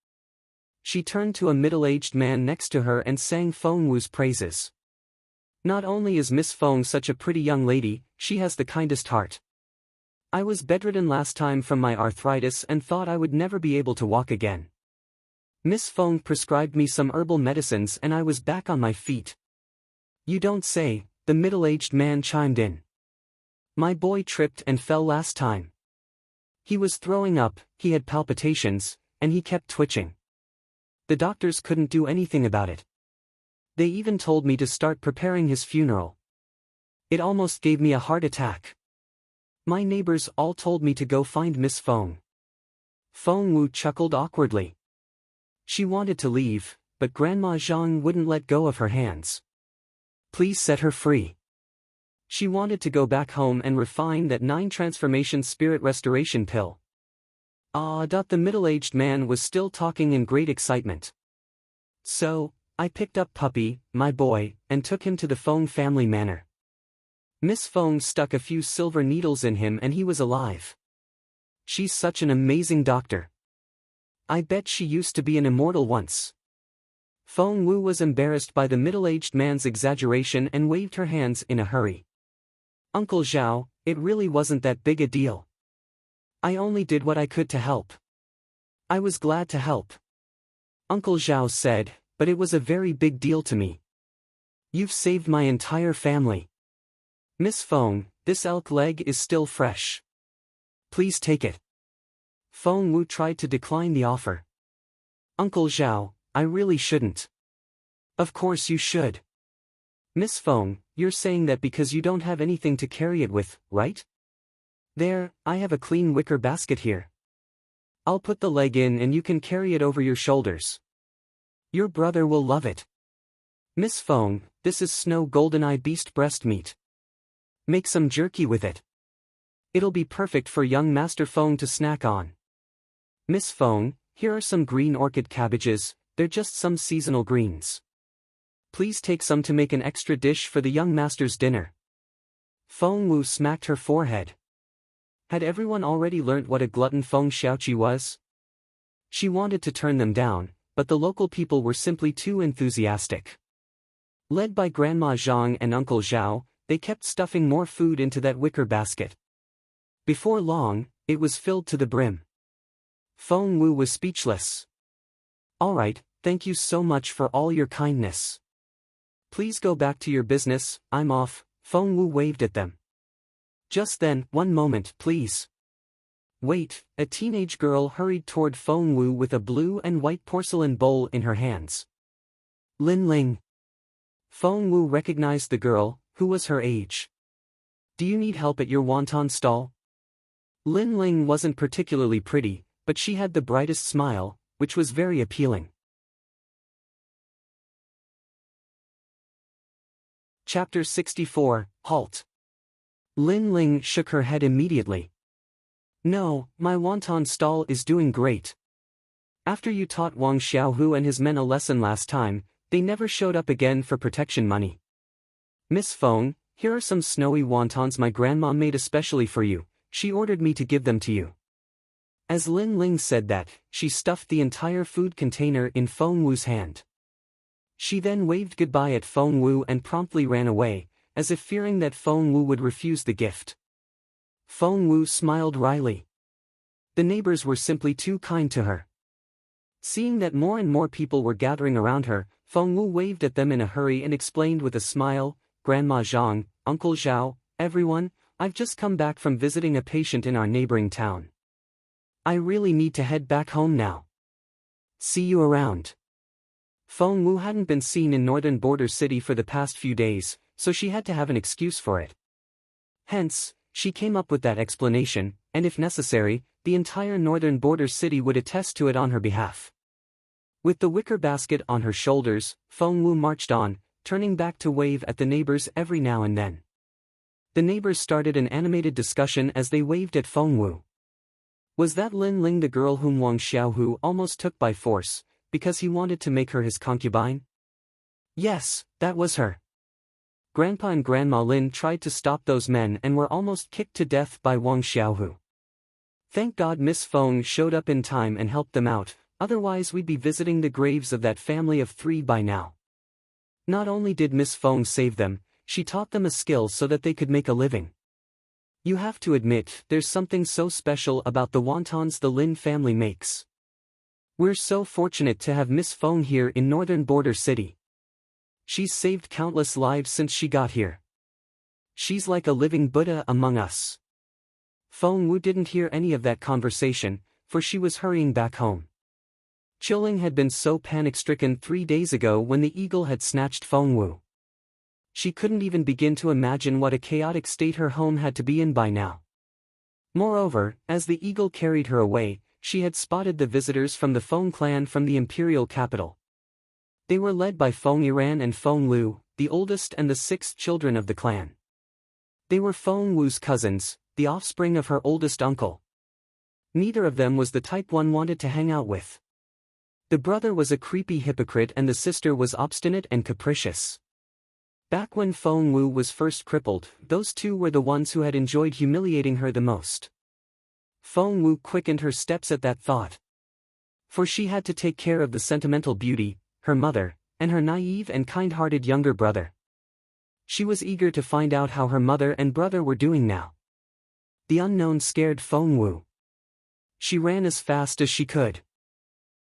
S1: She turned to a middle-aged man next to her and sang Feng Wu's praises. Not only is Miss Feng such a pretty young lady, she has the kindest heart. I was bedridden last time from my arthritis and thought I would never be able to walk again. Miss Feng prescribed me some herbal medicines and I was back on my feet. You don't say, the middle-aged man chimed in. My boy tripped and fell last time. He was throwing up, he had palpitations, and he kept twitching. The doctors couldn't do anything about it. They even told me to start preparing his funeral. It almost gave me a heart attack. My neighbors all told me to go find Miss Feng. Feng Wu chuckled awkwardly. She wanted to leave, but Grandma Zhang wouldn't let go of her hands. Please set her free. She wanted to go back home and refine that 9 transformation spirit restoration pill. The middle-aged man was still talking in great excitement. So, I picked up Puppy, my boy, and took him to the Feng family manor. Miss Feng stuck a few silver needles in him and he was alive. She's such an amazing doctor. I bet she used to be an immortal once. Feng Wu was embarrassed by the middle-aged man's exaggeration and waved her hands in a hurry. Uncle Xiao, it really wasn't that big a deal. I only did what I could to help. I was glad to help. Uncle Xiao said, but it was a very big deal to me. You've saved my entire family. Miss Feng, this elk leg is still fresh. Please take it. Feng Wu tried to decline the offer. Uncle Xiao, I really shouldn't. Of course you should. Miss Feng, you're saying that because you don't have anything to carry it with, right? There, I have a clean wicker basket here. I'll put the leg in and you can carry it over your shoulders. Your brother will love it. Miss Feng, this is snow goldeneye beast breast meat. Make some jerky with it. It'll be perfect for young Master Feng to snack on. Miss Feng, here are some green orchid cabbages, they're just some seasonal greens. Please take some to make an extra dish for the young master's dinner. Feng Wu smacked her forehead. Had everyone already learnt what a glutton Feng Xiaoqi was? She wanted to turn them down, but the local people were simply too enthusiastic. Led by Grandma Zhang and Uncle Zhao, they kept stuffing more food into that wicker basket. Before long, it was filled to the brim. Feng Wu was speechless. All right, thank you so much for all your kindness. Please go back to your business, I'm off. Feng Wu waved at them. Just then, one moment, please. Wait, a teenage girl hurried toward Feng Wu with a blue and white porcelain bowl in her hands. Lin Ling. Feng Wu recognized the girl, who was her age. Do you need help at your wonton stall? Lin Ling wasn't particularly pretty, but she had the brightest smile, which was very appealing. Chapter 64, Halt. Lin Ling shook her head immediately. No, my wonton stall is doing great. After you taught Wang Xiaowu and his men a lesson last time, they never showed up again for protection money. Miss Feng, here are some snowy wontons my grandma made especially for you. She ordered me to give them to you. As Lin Ling said that, she stuffed the entire food container in Feng Wu's hand. She then waved goodbye at Feng Wu and promptly ran away, as if fearing that Feng Wu would refuse the gift. Feng Wu smiled wryly. The neighbors were simply too kind to her. Seeing that more and more people were gathering around her, Feng Wu waved at them in a hurry and explained with a smile, Grandma Zhang, Uncle Zhao, everyone, I've just come back from visiting a patient in our neighboring town. I really need to head back home now. See you around. Feng Wu hadn't been seen in northern border city for the past few days, so she had to have an excuse for it. Hence, she came up with that explanation, and if necessary, the entire northern border city would attest to it on her behalf. With the wicker basket on her shoulders, Feng Wu marched on, turning back to wave at the neighbors every now and then. The neighbors started an animated discussion as they waved at Feng Wu. Was that Lin Ling the girl whom Wang Xiaowu almost took by force, because he wanted to make her his concubine? Yes, that was her. Grandpa and Grandma Lin tried to stop those men and were almost kicked to death by Wang Xiaowu. Thank God Miss Feng showed up in time and helped them out, otherwise we'd be visiting the graves of that family of 3 by now. Not only did Miss Feng save them, she taught them a skill so that they could make a living. You have to admit, there's something so special about the wontons the Lin family makes. We're so fortunate to have Miss Feng here in northern border city. She's saved countless lives since she got here. She's like a living Buddha among us. Feng Wu didn't hear any of that conversation, for she was hurrying back home. Qiuling had been so panic-stricken 3 days ago when the eagle had snatched Feng Wu. She couldn't even begin to imagine what a chaotic state her home had to be in by now. Moreover, as the eagle carried her away, she had spotted the visitors from the Feng clan from the imperial capital. They were led by Feng Yiran and Feng Lu, the oldest and the 6th children of the clan. They were Feng Wu's cousins, the offspring of her oldest uncle. Neither of them was the type one wanted to hang out with. The brother was a creepy hypocrite and the sister was obstinate and capricious. Back when Feng Wu was first crippled, those two were the ones who had enjoyed humiliating her the most. Feng Wu quickened her steps at that thought. For she had to take care of the sentimental beauty, her mother, and her naive and kind-hearted younger brother. She was eager to find out how her mother and brother were doing now. The unknown scared Feng Wu. She ran as fast as she could.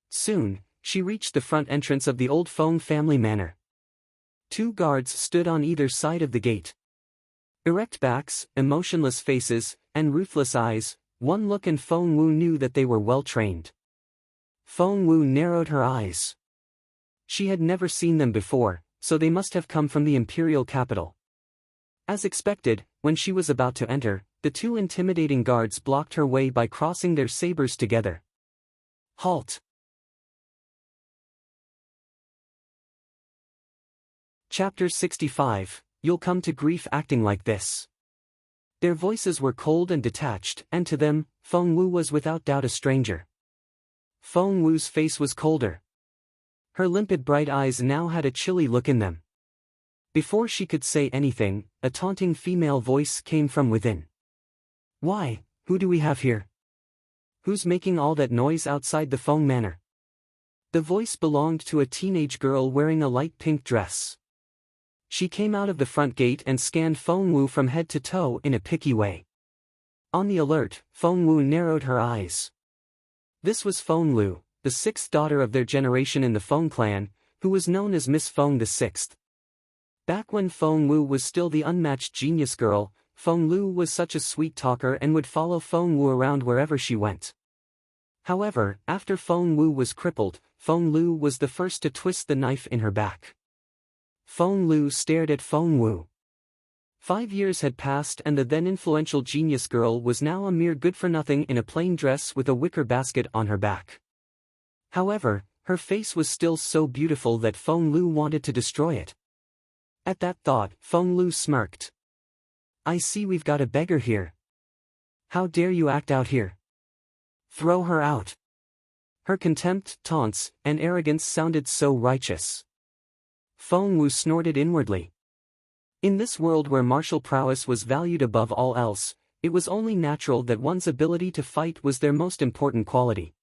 S1: Soon, she reached the front entrance of the old Feng family manor. 2 guards stood on either side of the gate. Erect backs, emotionless faces, and ruthless eyes, one look and Feng Wu knew that they were well trained. Feng Wu narrowed her eyes. She had never seen them before, so they must have come from the imperial capital. As expected, when she was about to enter, the 2 intimidating guards blocked her way by crossing their sabers together. Halt! Chapter 65, You'll come to grief acting like this. Their voices were cold and detached, and to them, Feng Wu was without doubt a stranger. Feng Wu's face was colder. Her limpid bright eyes now had a chilly look in them. Before she could say anything, a taunting female voice came from within. "Why, who do we have here? Who's making all that noise outside the Feng manor?" The voice belonged to a teenage girl wearing a light pink dress. She came out of the front gate and scanned Feng Wu from head to toe in a picky way. On the alert, Feng Wu narrowed her eyes. This was Feng Lu, the sixth daughter of their generation in the Feng clan, who was known as Miss Feng the Sixth. Back when Feng Wu was still the unmatched genius girl, Feng Lu was such a sweet talker and would follow Feng Wu around wherever she went. However, after Feng Wu was crippled, Feng Lu was the first to twist the knife in her back. Feng Lu stared at Feng Wu. 5 years had passed and the then influential genius girl was now a mere good-for-nothing in a plain dress with a wicker basket on her back. However, her face was still so beautiful that Feng Lu wanted to destroy it. At that thought, Feng Lu smirked. "I see we've got a beggar here. How dare you act out here? Throw her out." Her contempt, taunts, and arrogance sounded so righteous. Feng Wu snorted inwardly. In this world where martial prowess was valued above all else, it was only natural that one's ability to fight was their most important quality.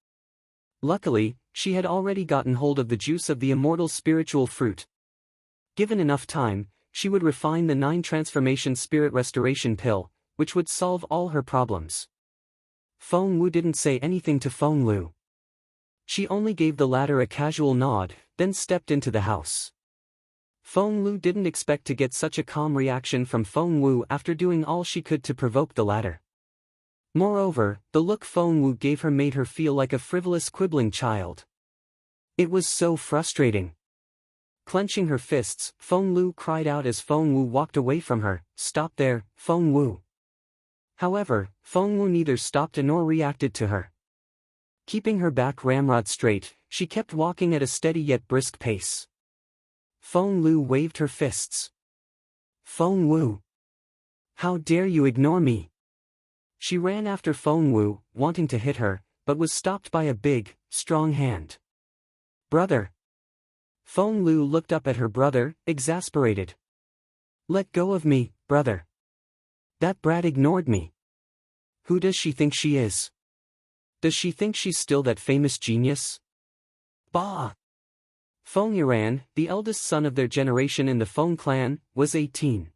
S1: Luckily, she had already gotten hold of the juice of the immortal spiritual fruit. Given enough time, she would refine the 9 transformation spirit restoration pill, which would solve all her problems. Feng Wu didn't say anything to Feng Lu. She only gave the latter a casual nod, then stepped into the house. Feng Lu didn't expect to get such a calm reaction from Feng Wu after doing all she could to provoke the latter. Moreover, the look Feng Wu gave her made her feel like a frivolous quibbling child. It was so frustrating. Clenching her fists, Feng Lu cried out as Feng Wu walked away from her, "Stop there, Feng Wu." However, Feng Wu neither stopped nor reacted to her. Keeping her back ramrod straight, she kept walking at a steady yet brisk pace. Feng Lu waved her fists. "Feng Wu! How dare you ignore me?" She ran after Feng Wu, wanting to hit her, but was stopped by a big, strong hand. "Brother!" Feng Lu looked up at her brother, exasperated. "Let go of me, brother. That brat ignored me. Who does she think she is? Does she think she's still that famous genius? Bah!" Feng Yuan, the eldest son of their generation in the Feng clan, was 18.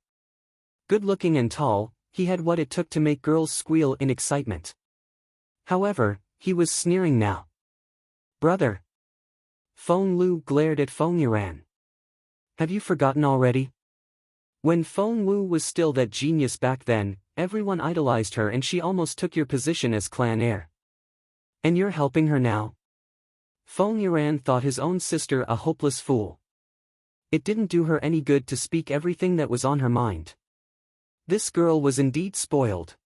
S1: Good-looking and tall, he had what it took to make girls squeal in excitement. However, he was sneering now. "Brother!" Feng Lu glared at Feng Yuan. "Have you forgotten already? When Feng Wu was still that genius back then, everyone idolized her and she almost took your position as clan heir. And you're helping her now?" Feng Yuan thought his own sister a hopeless fool. It didn't do her any good to speak everything that was on her mind. This girl was indeed spoiled.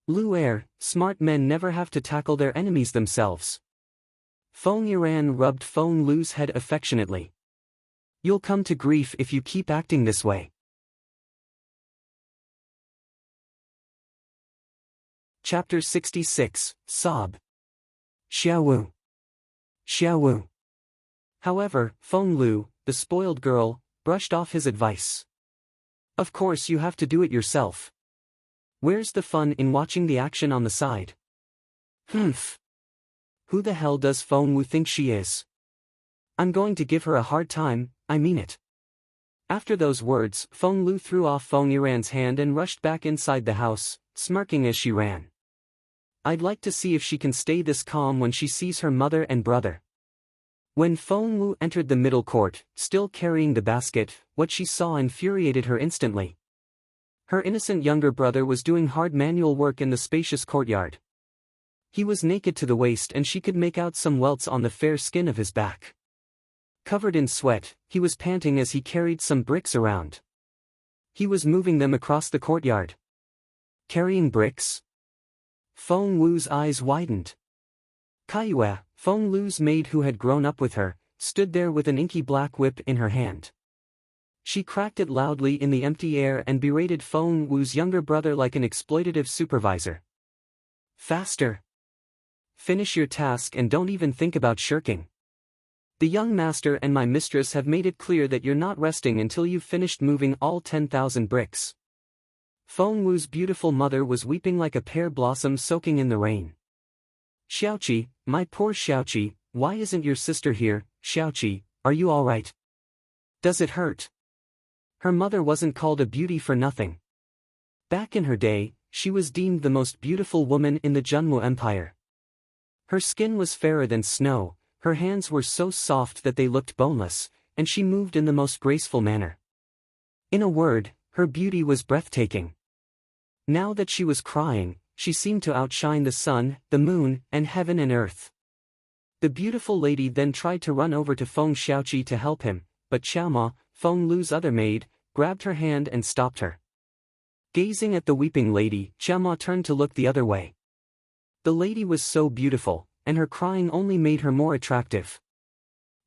S1: Lu Er, smart men never have to tackle their enemies themselves. Feng Yuan rubbed Feng Lu's head affectionately. "You'll come to grief if you keep acting this way." Chapter 66, Sob. Xiaowu. Xiaowu. However, Feng Lu, the spoiled girl, brushed off his advice. "Of course you have to do it yourself. Where's the fun in watching the action on the side?" "Humph. Who the hell does Feng Wu think she is? I'm going to give her a hard time, I mean it." After those words, Feng Lu threw off Feng Yuan's hand and rushed back inside the house, smirking as she ran. I'd like to see if she can stay this calm when she sees her mother and brother. When Feng Wu entered the middle court, still carrying the basket, what she saw infuriated her instantly. Her innocent younger brother was doing hard manual work in the spacious courtyard. He was naked to the waist and she could make out some welts on the fair skin of his back. Covered in sweat, he was panting as he carried some bricks around. He was moving them across the courtyard. Carrying bricks? Feng Wu's eyes widened. Kaiyue, Feng Lu's maid who had grown up with her, stood there with an inky black whip in her hand. She cracked it loudly in the empty air and berated Feng Wu's younger brother like an exploitative supervisor. "Faster! Finish your task and don't even think about shirking." The young master and my mistress have made it clear that you're not resting until you've finished moving all 10,000 bricks. Feng Wu's beautiful mother was weeping like a pear blossom soaking in the rain. Xiaoqi, my poor Xiaoqi, why isn't your sister here? Xiaoqi, are you alright? Does it hurt? Her mother wasn't called a beauty for nothing. Back in her day, she was deemed the most beautiful woman in the Junmu Empire. Her skin was fairer than snow, her hands were so soft that they looked boneless, and she moved in the most graceful manner. In a word, her beauty was breathtaking. Now that she was crying, she seemed to outshine the sun, the moon, and heaven and earth. The beautiful lady then tried to run over to Feng Xiaoqi to help him, but Xiaoma, Feng Lu's other maid, grabbed her hand and stopped her. Gazing at the weeping lady, Xiaoma turned to look the other way. The lady was so beautiful, and her crying only made her more attractive.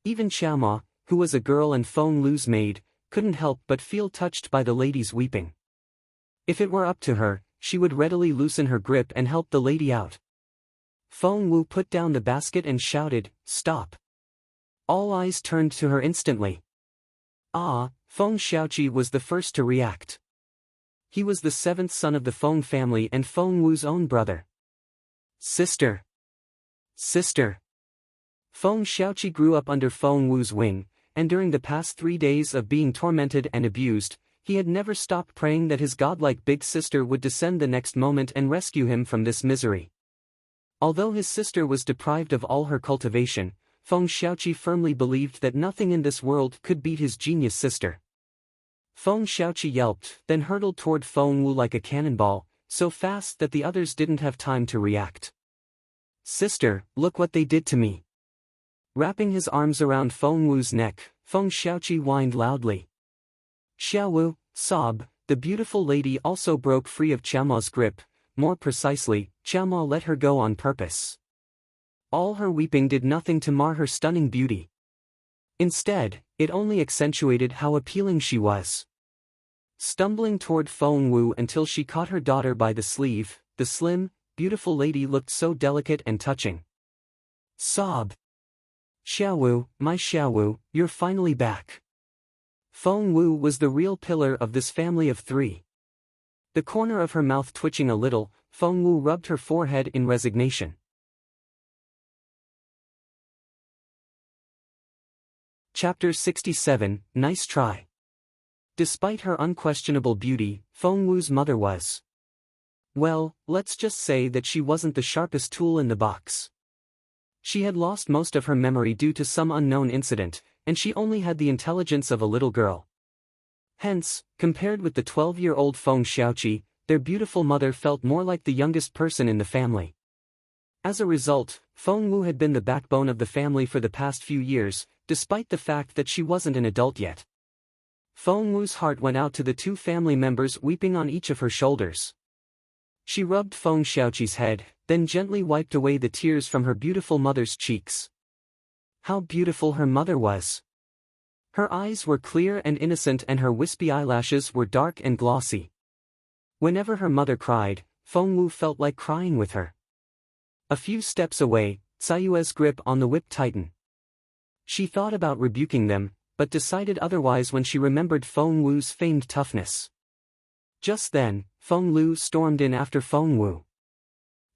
S1: Even Xiaoma, who was a girl and Feng Lu's maid, couldn't help but feel touched by the lady's weeping. If it were up to her, she would readily loosen her grip and help the lady out. Feng Wu put down the basket and shouted, "Stop!" All eyes turned to her instantly. Feng Xiaoqi was the first to react. He was the seventh son of the Feng family and Feng Wu's own brother. Sister! Sister! Feng Xiaoqi grew up under Feng Wu's wing, and during the past 3 days of being tormented and abused, he had never stopped praying that his godlike big sister would descend the next moment and rescue him from this misery. Although his sister was deprived of all her cultivation, Feng Xiaoqi firmly believed that nothing in this world could beat his genius sister. Feng Xiaoqi yelped, then hurtled toward Feng Wu like a cannonball, so fast that the others didn't have time to react. "Sister, look what they did to me." Wrapping his arms around Feng Wu's neck, Feng Xiaoqi whined loudly. Xiaowu, sob, the beautiful lady also broke free of Qiaoma's grip, more precisely, Qiaoma let her go on purpose. All her weeping did nothing to mar her stunning beauty. Instead, it only accentuated how appealing she was. Stumbling toward Feng Wu until she caught her daughter by the sleeve, the slim, beautiful lady looked so delicate and touching. Sob. "Xiaowu, my Xiaowu, you're finally back." Feng Wu was the real pillar of this family of 3. The corner of her mouth twitching a little, Feng Wu rubbed her forehead in resignation. Chapter 67, Nice Try. Despite her unquestionable beauty, Feng Wu's mother was. Well, let's just say that she wasn't the sharpest tool in the box. She had lost most of her memory due to some unknown incident, and she only had the intelligence of a little girl. Hence, compared with the 12-year-old Feng Xiaoqi, their beautiful mother felt more like the youngest person in the family. As a result, Feng Wu had been the backbone of the family for the past few years, despite the fact that she wasn't an adult yet. Feng Wu's heart went out to the 2 family members weeping on each of her shoulders. She rubbed Feng Xiaoqi's head, then gently wiped away the tears from her beautiful mother's cheeks. How beautiful her mother was! Her eyes were clear and innocent and her wispy eyelashes were dark and glossy. Whenever her mother cried, Feng Wu felt like crying with her. A few steps away, Xiaoyu's grip on the whip tightened. She thought about rebuking them, but decided otherwise when she remembered Feng Wu's famed toughness. Just then, Feng Lu stormed in after Feng Wu.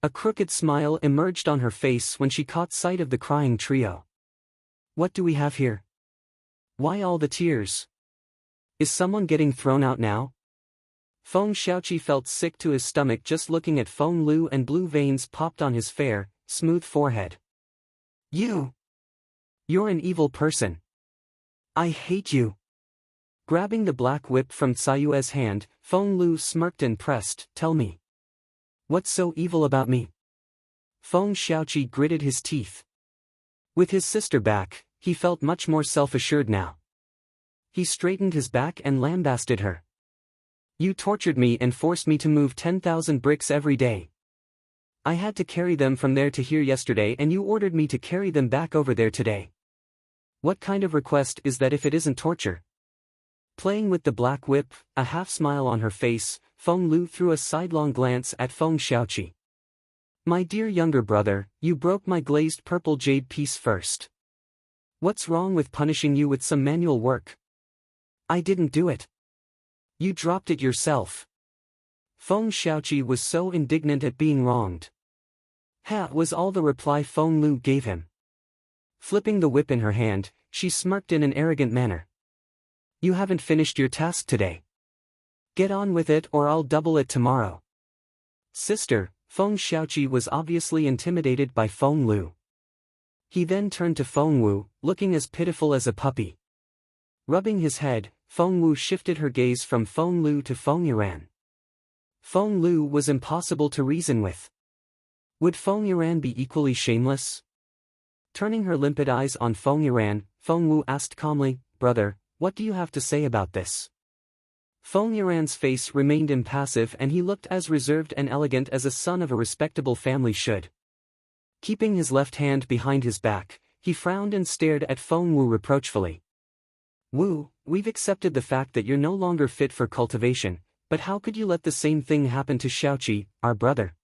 S1: A crooked smile emerged on her face when she caught sight of the crying trio. "What do we have here? Why all the tears? Is someone getting thrown out now?" Feng Xiaoqi felt sick to his stomach just looking at Feng Lu, and blue veins popped on his fair, smooth forehead. You're an evil person. I hate you." Grabbing the black whip from Xiaoyu's hand, Feng Lu smirked and pressed, "Tell me. What's so evil about me?" Feng Xiaoqi gritted his teeth. With his sister back, he felt much more self-assured now. He straightened his back and lambasted her. "You tortured me and forced me to move 10,000 bricks every day. I had to carry them from there to here yesterday and you ordered me to carry them back over there today. What kind of request is that if it isn't torture?" Playing with the black whip, a half-smile on her face, Feng Lu threw a sidelong glance at Feng Xiaoqi. "My dear younger brother, you broke my glazed purple jade piece first. What's wrong with punishing you with some manual work? I didn't do it. You dropped it yourself. Feng Xiaoqi was so indignant at being wronged. Ha was all the reply Feng Lu gave him. Flipping the whip in her hand, she smirked in an arrogant manner. You haven't finished your task today. Get on with it or I'll double it tomorrow. Sister, Feng Xiaoqi was obviously intimidated by Feng Lu. He then turned to Feng Wu, looking as pitiful as a puppy. Rubbing his head, Feng Wu shifted her gaze from Feng Lu to Feng Yuan. Feng Lu was impossible to reason with. Would Feng Yuan be equally shameless? Turning her limpid eyes on Feng Yuan, Feng Wu asked calmly, Brother, what do you have to say about this? Feng Yuan's face remained impassive and he looked as reserved and elegant as a son of a respectable family should. Keeping his left hand behind his back, he frowned and stared at Feng Wu reproachfully. Wu, we've accepted the fact that you're no longer fit for cultivation, but how could you let the same thing happen to Xiaoqi, our brother?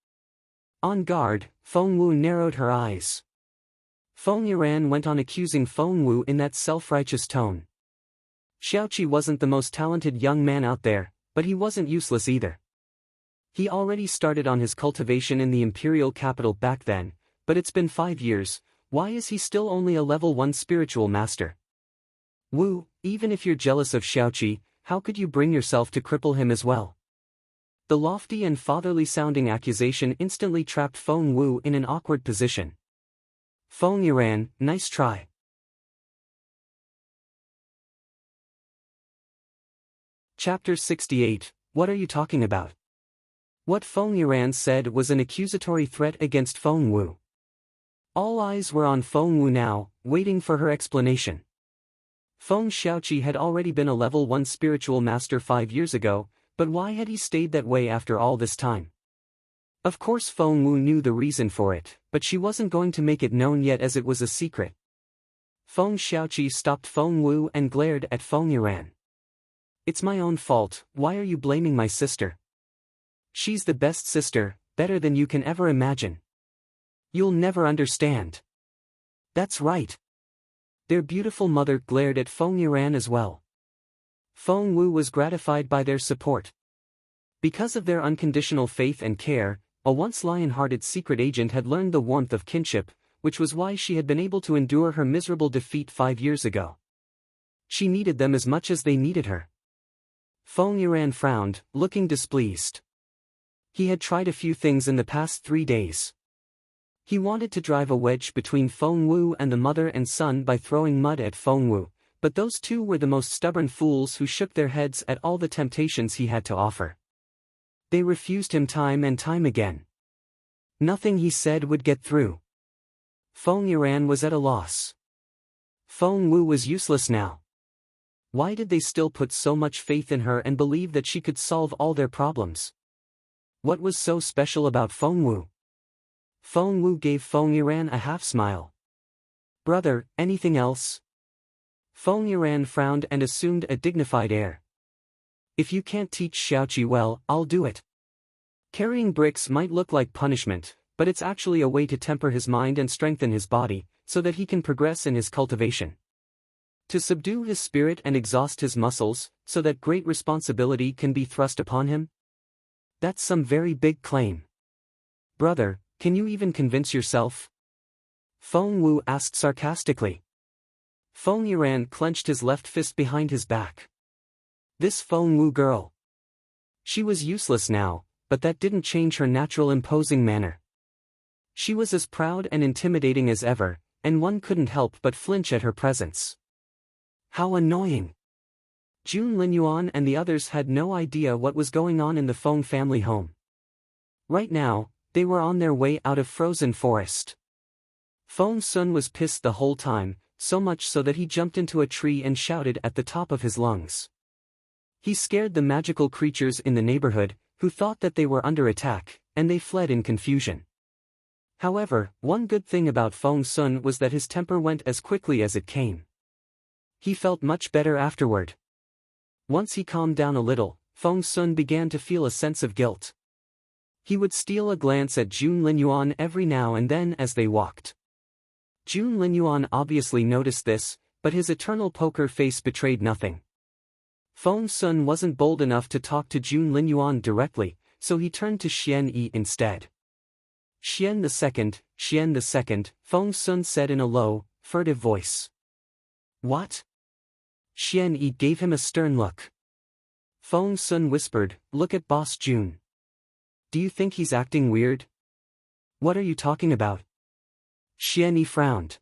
S1: On guard, Feng Wu narrowed her eyes. Feng Yuan went on accusing Feng Wu in that self-righteous tone. Xiaoqi wasn't the most talented young man out there, but he wasn't useless either. He already started on his cultivation in the imperial capital back then, but it's been 5 years, why is he still only a level 1 spiritual master? Wu, even if you're jealous of Xiaoqi, how could you bring yourself to cripple him as well? The lofty and fatherly-sounding accusation instantly trapped Feng Wu in an awkward position. Feng Yuan, nice try. Chapter 68, What are you talking about? What Feng Yuan said was an accusatory threat against Feng Wu. All eyes were on Feng Wu now, waiting for her explanation. Feng Xiaoqi had already been a level 1 spiritual master 5 years ago, but why had he stayed that way after all this time? Of course Feng Wu knew the reason for it, but she wasn't going to make it known yet as it was a secret. Feng Xiaoqi stopped Feng Wu and glared at Feng Yuan. It's my own fault, why are you blaming my sister? She's the best sister, better than you can ever imagine. You'll never understand. That's right. Their beautiful mother glared at Feng Yuan as well. Feng Wu was gratified by their support. Because of their unconditional faith and care, a once lion-hearted secret agent had learned the warmth of kinship, which was why she had been able to endure her miserable defeat 5 years ago. She needed them as much as they needed her. Feng Yuan frowned, looking displeased. He had tried a few things in the past 3 days. He wanted to drive a wedge between Feng Wu and the mother and son by throwing mud at Feng Wu, but those two were the most stubborn fools who shook their heads at all the temptations he had to offer. They refused him time and time again. Nothing he said would get through. Feng Yuan was at a loss. Feng Wu was useless now. Why did they still put so much faith in her and believe that she could solve all their problems? What was so special about Feng Wu? Feng Wu gave Feng Yuan a half-smile. Brother, anything else? Feng Yuan frowned and assumed a dignified air. If you can't teach Xiaoqi well, I'll do it. Carrying bricks might look like punishment, but it's actually a way to temper his mind and strengthen his body, so that he can progress in his cultivation. To subdue his spirit and exhaust his muscles, so that great responsibility can be thrust upon him? That's some very big claim. Brother, can you even convince yourself? Feng Wu asked sarcastically. Feng Yuan clenched his left fist behind his back. This Feng Wu girl. She was useless now, but that didn't change her natural imposing manner. She was as proud and intimidating as ever, and one couldn't help but flinch at her presence. How annoying! Jun Linyuan and the others had no idea what was going on in the Feng family home. Right now, they were on their way out of Frozen Forest. Feng Sun was pissed the whole time, so much so that he jumped into a tree and shouted at the top of his lungs. He scared the magical creatures in the neighborhood, who thought that they were under attack, and they fled in confusion. However, one good thing about Feng Sun was that his temper went as quickly as it came. He felt much better afterward. Once he calmed down a little, Feng Sun began to feel a sense of guilt. He would steal a glance at Jun Linyuan every now and then as they walked. Jun Linyuan obviously noticed this, but his eternal poker face betrayed nothing. Feng Sun wasn't bold enough to talk to Jun Linyuan directly, so he turned to Xian Yi instead. Xian the second, Feng Sun said in a low, furtive voice. What? Xian Yi gave him a stern look. Feng Sun whispered, look at Boss Jun. Do you think he's acting weird? What are you talking about? Xian Yi frowned.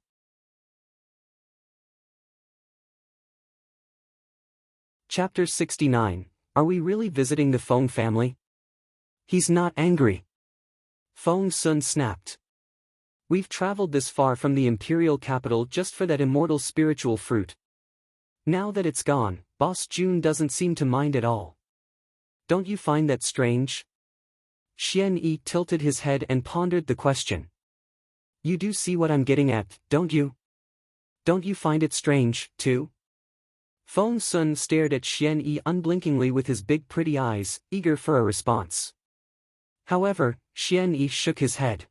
S1: Chapter 69, Are we really visiting the Feng family? He's not angry. Feng Sun snapped. We've traveled this far from the imperial capital just for that immortal spiritual fruit. Now that it's gone, Boss Jun doesn't seem to mind at all. Don't you find that strange? Xian Yi tilted his head and pondered the question. You do see what I'm getting at, don't you? Don't you find it strange, too? Feng Sun stared at Xian Yi unblinkingly with his big pretty eyes, eager for a response. However, Xian Yi shook his head.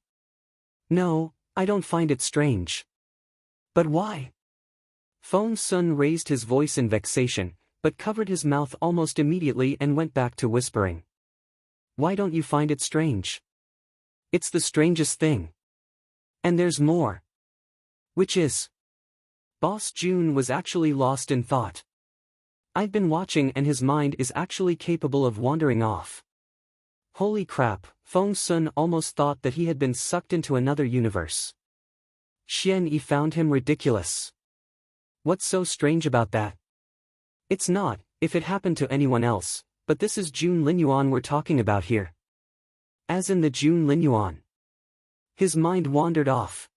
S1: No, I don't find it strange. But why? Feng Sun raised his voice in vexation, but covered his mouth almost immediately and went back to whispering. Why don't you find it strange? It's the strangest thing. And there's more. Which is? Boss Jun was actually lost in thought. I've been watching and his mind is actually capable of wandering off. Holy crap, Feng Sun almost thought that he had been sucked into another universe. Xian Yi found him ridiculous. What's so strange about that? It's not, if it happened to anyone else, but this is Jun Linyuan we're talking about here. As in the Jun Linyuan. His mind wandered off.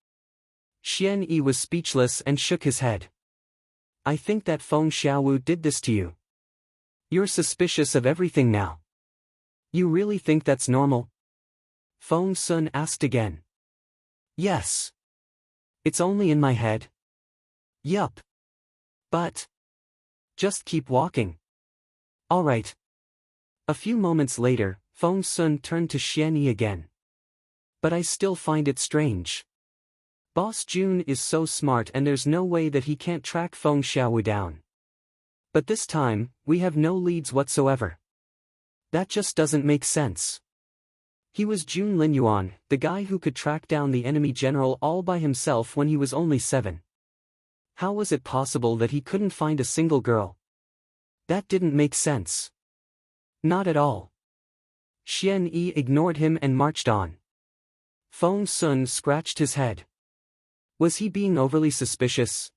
S1: Xian Yi was speechless and shook his head. I think that Feng Xiaowu did this to you. You're suspicious of everything now. You really think that's normal? Feng Sun asked again. Yes. It's only in my head. Yup. But. Just keep walking. Alright. A few moments later, Feng Sun turned to Xian Yi again. But I still find it strange. Boss Jun is so smart and there's no way that he can't track Feng Xiaowu down. But this time, we have no leads whatsoever. That just doesn't make sense. He was Jun Linyuan, the guy who could track down the enemy general all by himself when he was only 7. How was it possible that he couldn't find a single girl? That didn't make sense. Not at all. Xian Yi ignored him and marched on. Feng Sun scratched his head. Was he being overly suspicious?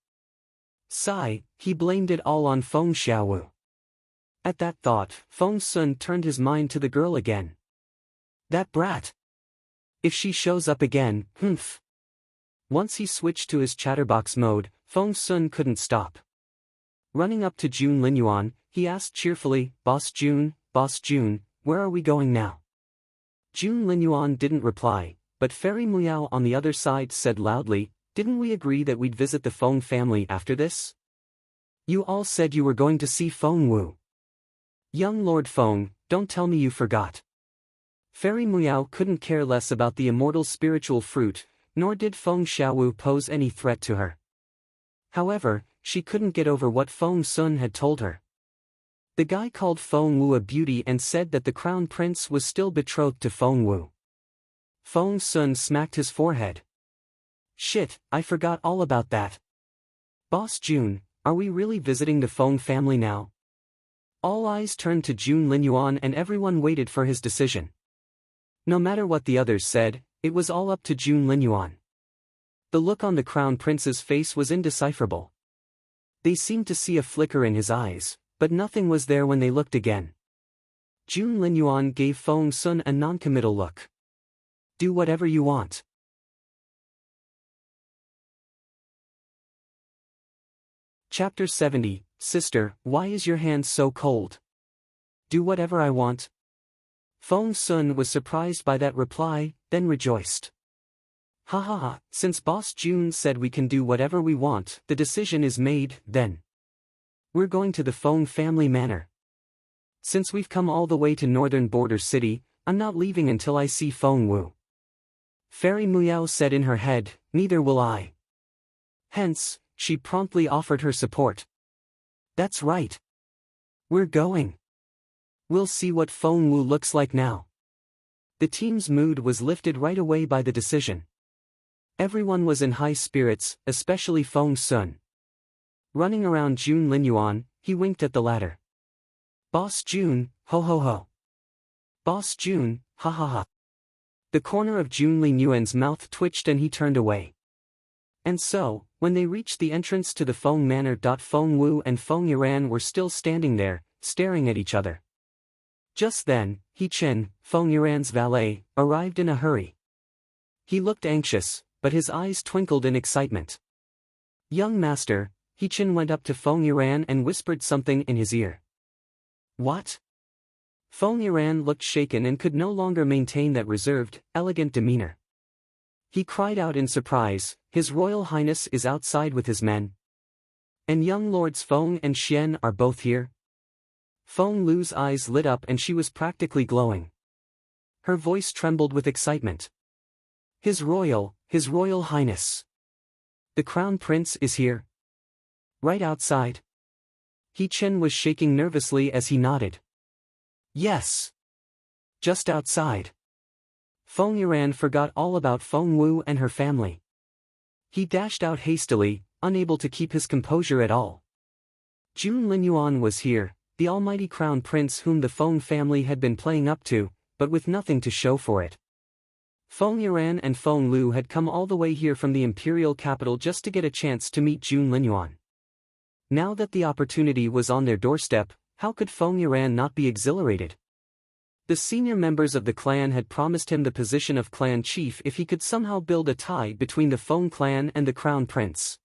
S1: Sigh, he blamed it all on Feng Xiaowu. At that thought, Feng Sun turned his mind to the girl again. That brat. If she shows up again, humph. Once he switched to his chatterbox mode, Feng Sun couldn't stop. Running up to Jun Linyuan, he asked cheerfully, Boss Jun, where are we going now? Jun Linyuan didn't reply, but Fairy Miao on the other side said loudly, didn't we agree that we'd visit the Feng family after this? You all said you were going to see Feng Wu. Young Lord Feng, don't tell me you forgot. Fairy Miao couldn't care less about the immortal spiritual fruit, nor did Feng Xiaowu pose any threat to her. However, she couldn't get over what Feng Sun had told her. The guy called Feng Wu a beauty and said that the crown prince was still betrothed to Feng Wu. Feng Sun smacked his forehead. Shit, I forgot all about that. Boss Jun, are we really visiting the Feng family now? All eyes turned to Jun Linyuan and everyone waited for his decision. No matter what the others said, it was all up to Jun Linyuan. The look on the crown prince's face was indecipherable. They seemed to see a flicker in his eyes, but nothing was there when they looked again. Jun Linyuan gave Feng Sun a non-committal look. Do whatever you want. Chapter 70, Sister, why is your hand so cold? Do whatever I want. Feng Sun was surprised by that reply, then rejoiced. Ha ha ha, since Boss Jun said we can do whatever we want, the decision is made, then. We're going to the Feng family manor. Since we've come all the way to northern border city, I'm not leaving until I see Feng Wu. Fairy Miao said in her head, neither will I. Hence, she promptly offered her support. That's right. We're going. We'll see what Feng Wu looks like now. The team's mood was lifted right away by the decision. Everyone was in high spirits, especially Feng Sun. Running around Jun Linyuan, he winked at the latter. Boss Jun, ho ho ho. Boss Jun, ha ha ha. The corner of Jun Linyuan's mouth twitched and he turned away. And so, when they reached the entrance to the Feng Manor. Feng Wu and Feng Yuan were still standing there, staring at each other. Just then, He Chen, Feng Yuan's valet, arrived in a hurry. He looked anxious, but his eyes twinkled in excitement. Young master, He Chen went up to Feng Yuan and whispered something in his ear. What? Feng Yuan looked shaken and could no longer maintain that reserved, elegant demeanor. He cried out in surprise, His Royal Highness is outside with his men. And young lords Feng and Xian are both here? Feng Lu's eyes lit up and she was practically glowing. Her voice trembled with excitement. His Royal Highness. The Crown Prince is here. Right outside. He Chen was shaking nervously as he nodded. Yes. Just outside. Feng Yuan forgot all about Feng Wu and her family. He dashed out hastily, unable to keep his composure at all. Jun Linyuan was here, the almighty crown prince whom the Feng family had been playing up to, but with nothing to show for it. Feng Yuan and Feng Lu had come all the way here from the imperial capital just to get a chance to meet Jun Linyuan. Now that the opportunity was on their doorstep, how could Feng Yuan not be exhilarated? The senior members of the clan had promised him the position of clan chief if he could somehow build a tie between the Feng clan and the crown prince.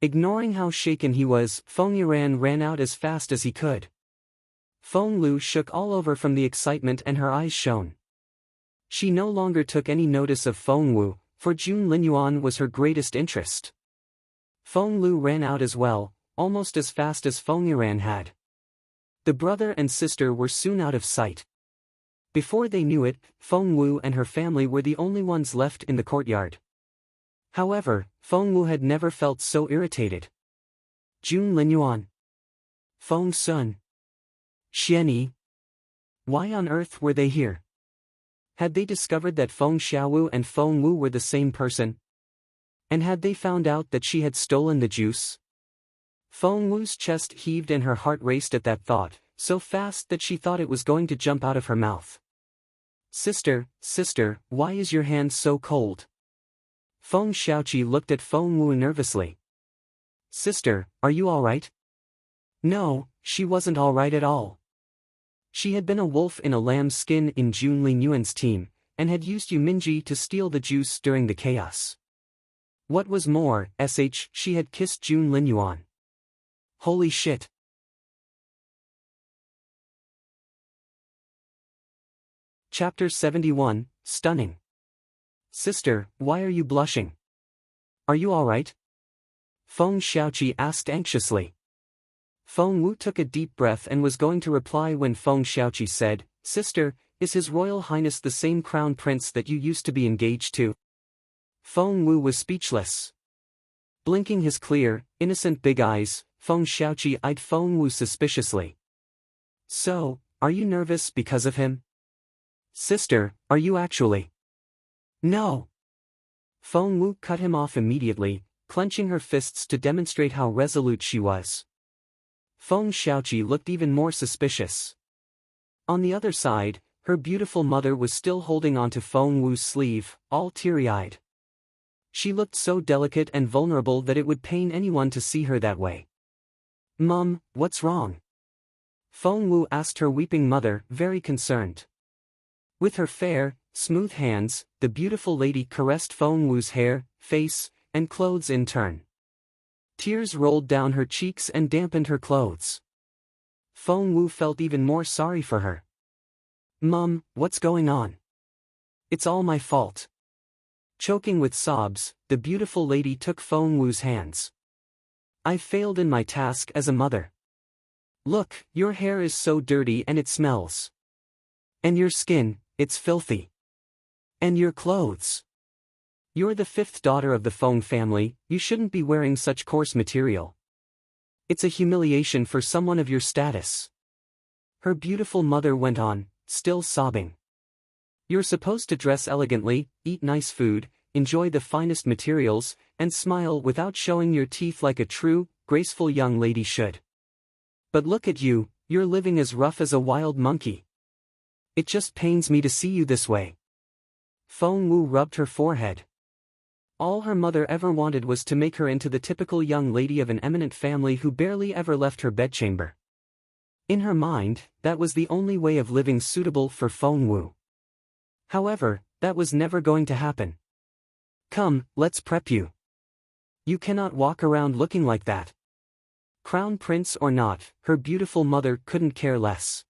S1: Ignoring how shaken he was, Feng Yuan ran out as fast as he could. Feng Lu shook all over from the excitement and her eyes shone. She no longer took any notice of Feng Wu, for Jun Linyuan was her greatest interest. Feng Lu ran out as well, almost as fast as Feng Yuan had. The brother and sister were soon out of sight. Before they knew it, Feng Wu and her family were the only ones left in the courtyard. However, Feng Wu had never felt so irritated. Jun Linyuan. Feng Sun. Xianyi. Why on earth were they here? Had they discovered that Feng Xiaowu and Feng Wu were the same person? And had they found out that she had stolen the juice? Feng Wu's chest heaved and her heart raced at that thought, so fast that she thought it was going to jump out of her mouth. Sister, why is your hand so cold? Feng Xiaoqi looked at Feng Wu nervously. Sister, are you alright? No, she wasn't alright at all. She had been a wolf in a lamb's skin in Jun Linyuan's team, and had used Yuminji to steal the juice during the chaos. What was more, she had kissed Jun Linyuan. Holy shit. Chapter 71, Stunning. Sister, why are you blushing? Are you alright? Feng Xiaoqi asked anxiously. Feng Wu took a deep breath and was going to reply when Feng Xiaoqi said, Sister, is His Royal Highness the same crown prince that you used to be engaged to? Feng Wu was speechless. Blinking his clear, innocent big eyes, Feng Xiaoqi eyed Feng Wu suspiciously. So, are you nervous because of him? Sister, are you actually? No. Feng Wu cut him off immediately, clenching her fists to demonstrate how resolute she was. Feng Xiaoqi looked even more suspicious. On the other side, her beautiful mother was still holding onto Feng Wu's sleeve, all teary-eyed. She looked so delicate and vulnerable that it would pain anyone to see her that way. Mum, what's wrong? Feng Wu asked her weeping mother, very concerned. With her fair, smooth hands, the beautiful lady caressed Feng Wu's hair, face, and clothes in turn. Tears rolled down her cheeks and dampened her clothes. Feng Wu felt even more sorry for her. Mum, what's going on? It's all my fault. Choking with sobs, the beautiful lady took Feng Wu's hands. I failed in my task as a mother. Look, your hair is so dirty and it smells. And your skin, it's filthy. And your clothes. You're the fifth daughter of the Feng family, you shouldn't be wearing such coarse material. It's a humiliation for someone of your status. Her beautiful mother went on, still sobbing. You're supposed to dress elegantly, eat nice food, enjoy the finest materials, and smile without showing your teeth like a true, graceful young lady should. But look at you, you're living as rough as a wild monkey. It just pains me to see you this way. Feng Wu rubbed her forehead. All her mother ever wanted was to make her into the typical young lady of an eminent family who barely ever left her bedchamber. In her mind, that was the only way of living suitable for Feng Wu. However, that was never going to happen. Come, let's prep you. You cannot walk around looking like that. Crown prince or not, her beautiful mother couldn't care less.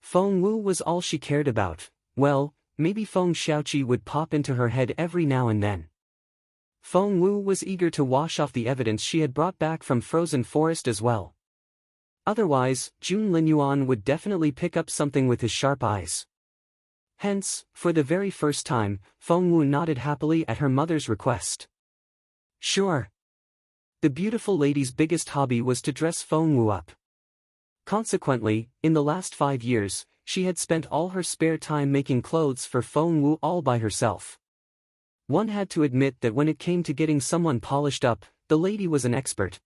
S1: Feng Wu was all she cared about. Well, maybe Feng Xiaoqi would pop into her head every now and then. Feng Wu was eager to wash off the evidence she had brought back from Frozen Forest as well. Otherwise, Jun Linyuan would definitely pick up something with his sharp eyes. Hence, for the very first time, Feng Wu nodded happily at her mother's request. Sure. The beautiful lady's biggest hobby was to dress Feng Wu up. Consequently, in the last 5 years, she had spent all her spare time making clothes for Feng Wu all by herself. One had to admit that when it came to getting someone polished up, the lady was an expert.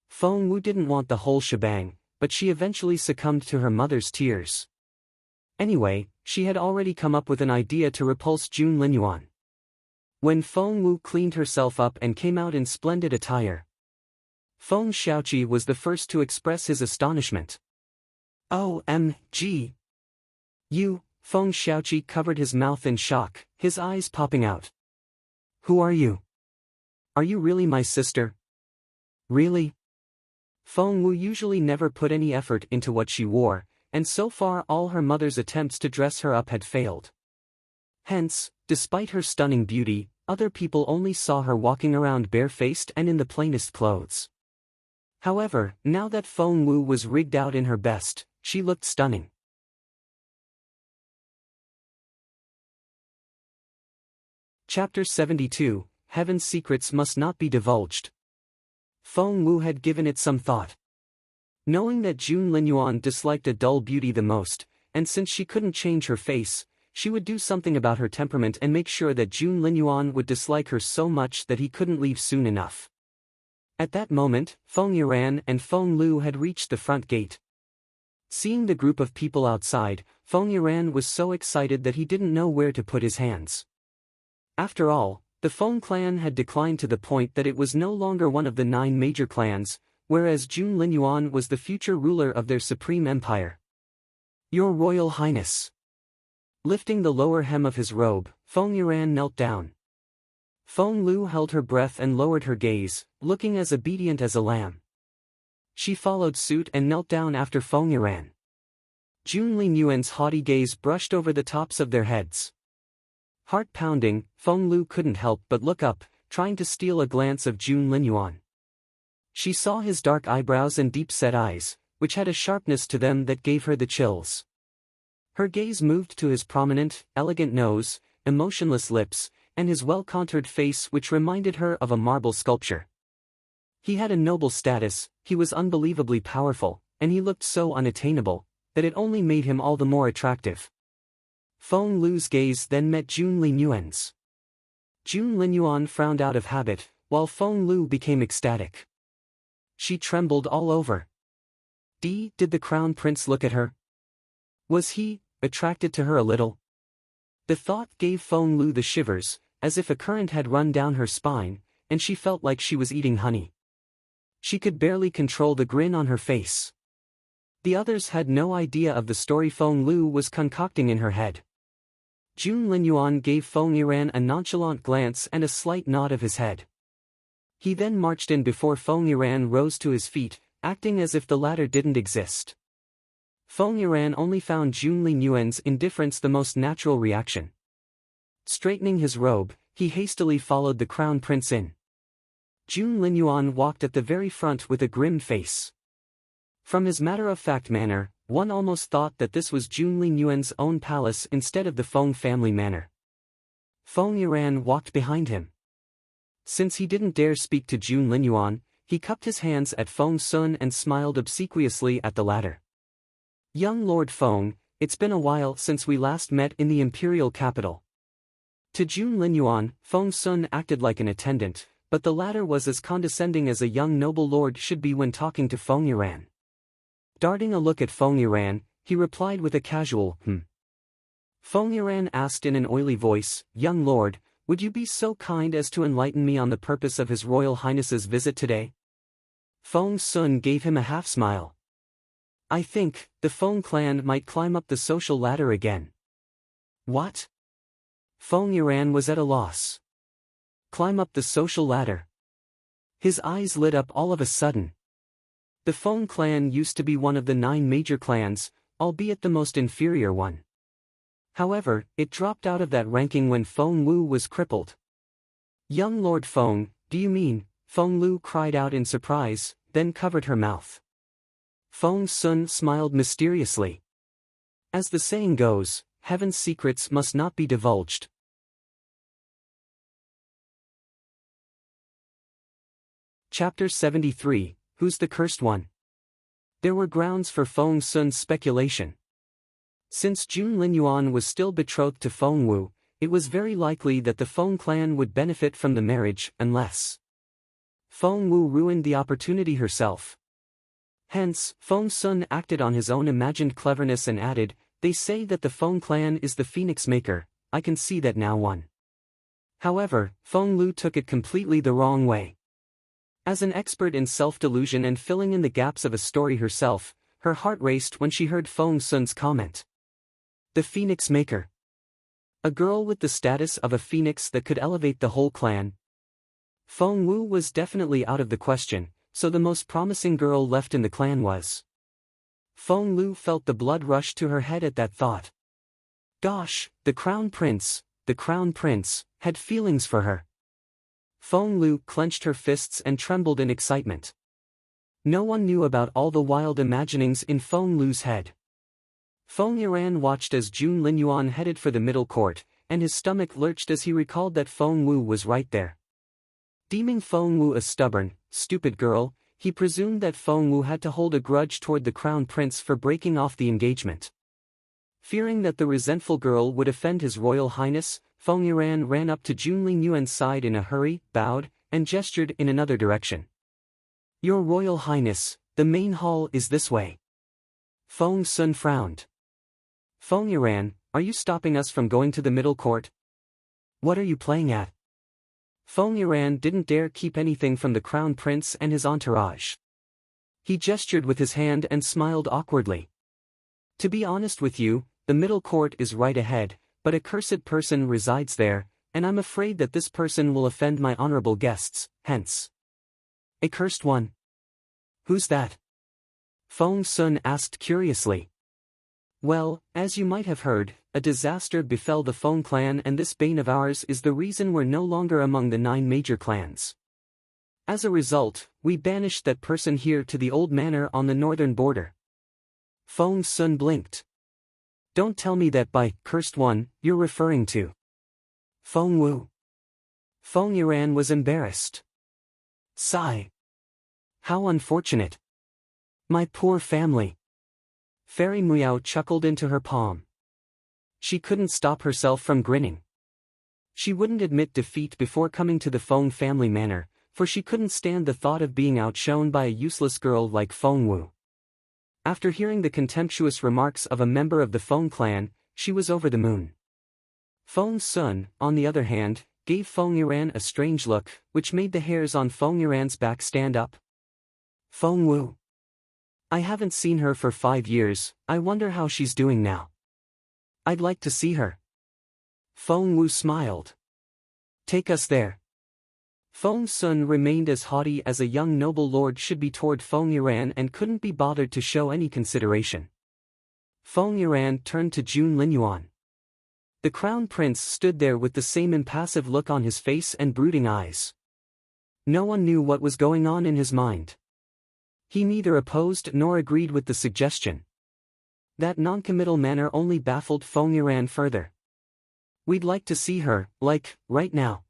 S1: Feng Wu didn't want the whole shebang, but she eventually succumbed to her mother's tears. Anyway, she had already come up with an idea to repulse Jun Linyuan. When Feng Wu cleaned herself up and came out in splendid attire, Feng Xiaoqi was the first to express his astonishment. OMG! You, Feng Xiaoqi covered his mouth in shock, his eyes popping out. Who are you? Are you really my sister? Really? Feng Wu usually never put any effort into what she wore, and so far all her mother's attempts to dress her up had failed. Hence, despite her stunning beauty, other people only saw her walking around barefaced and in the plainest clothes. However, now that Feng Wu was rigged out in her best, she looked stunning. Chapter 72, Heaven's Secrets Must Not Be Divulged. Feng Wu had given it some thought. Knowing that Jun Linyuan disliked a dull beauty the most, and since she couldn't change her face, she would do something about her temperament and make sure that Jun Linyuan would dislike her so much that he couldn't leave soon enough. At that moment, Feng Yuran and Feng Lu had reached the front gate. Seeing the group of people outside, Feng Yuran was so excited that he didn't know where to put his hands. After all, the Feng clan had declined to the point that it was no longer one of the 9 major clans, whereas Jun Linyuan was the future ruler of their supreme empire. Your Royal Highness. Lifting the lower hem of his robe, Feng Yuran knelt down. Feng Lu held her breath and lowered her gaze, looking as obedient as a lamb. She followed suit and knelt down after Feng Yuran. Jun Linyuan's haughty gaze brushed over the tops of their heads. Heart pounding, Feng Lu couldn't help but look up, trying to steal a glance of Jun Linyuan. She saw his dark eyebrows and deep-set eyes, which had a sharpness to them that gave her the chills. Her gaze moved to his prominent, elegant nose, emotionless lips, and his well-contoured face which reminded her of a marble sculpture. He had a noble status, he was unbelievably powerful, and he looked so unattainable, that it only made him all the more attractive. Feng Lu's gaze then met Jun Linyuan's. Jun Linyuan frowned out of habit, while Feng Lu became ecstatic. She trembled all over. Did the crown prince look at her? Was he attracted to her a little? The thought gave Feng Lu the shivers, as if a current had run down her spine, and she felt like she was eating honey. She could barely control the grin on her face. The others had no idea of the story Feng Lu was concocting in her head. Jun Linyuan gave Feng Yuran a nonchalant glance and a slight nod of his head. He then marched in before Feng Yuran rose to his feet, acting as if the latter didn't exist. Feng Yuran only found Jun Linyuan's indifference the most natural reaction. Straightening his robe, he hastily followed the crown prince in. Jun Linyuan walked at the very front with a grim face. From his matter-of-fact manner, one almost thought that this was Jun Linyuan's own palace instead of the Feng family manor. Feng Yuan walked behind him. Since he didn't dare speak to Jun Linyuan, he cupped his hands at Feng Sun and smiled obsequiously at the latter. Young Lord Feng, it's been a while since we last met in the imperial capital. To Jun Linyuan, Feng Sun acted like an attendant, but the latter was as condescending as a young noble lord should be when talking to Feng Yuan. Darting a look at Feng Yuan, he replied with a casual, Feng Yuan asked in an oily voice, "Young lord, would you be so kind as to enlighten me on the purpose of His Royal Highness's visit today?" Feng Sun gave him a half-smile. "I think, the Feng clan might climb up the social ladder again." "What?" Feng Yuan was at a loss. "Climb up the social ladder?" His eyes lit up all of a sudden. The Feng clan used to be one of the 9 major clans, albeit the most inferior one. However, it dropped out of that ranking when Feng Wu was crippled. "Young Lord Feng, do you mean?" Feng Lu cried out in surprise, then covered her mouth. Feng Sun smiled mysteriously. As the saying goes, heaven's secrets must not be divulged. Chapter 73, Who's the Cursed One? There were grounds for Feng Sun's speculation. Since Jun Linyuan was still betrothed to Feng Wu, it was very likely that the Feng clan would benefit from the marriage unless Feng Wu ruined the opportunity herself. Hence, Feng Sun acted on his own imagined cleverness and added, "They say that the Feng clan is the phoenix maker, I can see that now one." However, Feng Lu took it completely the wrong way. As an expert in self-delusion and filling in the gaps of a story herself, her heart raced when she heard Feng Sun's comment. The phoenix maker. A girl with the status of a phoenix that could elevate the whole clan. Feng Wu was definitely out of the question, so the most promising girl left in the clan was. Feng Lu felt the blood rush to her head at that thought. Gosh, the crown prince, had feelings for her. Feng Lu clenched her fists and trembled in excitement. No one knew about all the wild imaginings in Feng Lu's head. Feng Yuan watched as Jun Linyuan headed for the middle court, and his stomach lurched as he recalled that Feng Wu was right there. Deeming Feng Wu a stubborn, stupid girl, he presumed that Feng Wu had to hold a grudge toward the crown prince for breaking off the engagement. Fearing that the resentful girl would offend His Royal Highness, Feng Yuan ran up to Jun Linyuan's side in a hurry, bowed, and gestured in another direction. "Your Royal Highness, the main hall is this way." Feng Sun frowned. "Feng Yuan, are you stopping us from going to the middle court? What are you playing at?" Feng Yuan didn't dare keep anything from the crown prince and his entourage. He gestured with his hand and smiled awkwardly. "To be honest with you, the middle court is right ahead, but a cursed person resides there, and I'm afraid that this person will offend my honorable guests, hence." "A cursed one? Who's that?" Feng Sun asked curiously. "Well, as you might have heard, a disaster befell the Feng clan, and this bane of ours is the reason we're no longer among the 9 major clans. As a result, we banished that person here to the old manor on the northern border." Feng Sun blinked. "Don't tell me that by cursed one you're referring to Feng Wu." Feng Yuan was embarrassed. Sigh. "How unfortunate. My poor family." Fairy Miao chuckled into her palm. She couldn't stop herself from grinning. She wouldn't admit defeat before coming to the Feng family manor, for she couldn't stand the thought of being outshone by a useless girl like Feng Wu. After hearing the contemptuous remarks of a member of the Feng clan, she was over the moon. Feng Sun, on the other hand, gave Feng Yuan a strange look, which made the hairs on Feng Yuan's back stand up. "Feng Wu. I haven't seen her for 5 years, I wonder how she's doing now. I'd like to see her." Feng Wu smiled. "Take us there." Feng Sun remained as haughty as a young noble lord should be toward Feng Yuan and couldn't be bothered to show any consideration. Feng Yuan turned to Jun Linyuan. The crown prince stood there with the same impassive look on his face and brooding eyes. No one knew what was going on in his mind. He neither opposed nor agreed with the suggestion. That non-committal manner only baffled Feng Yuan further. We'd like to see her, like, right now.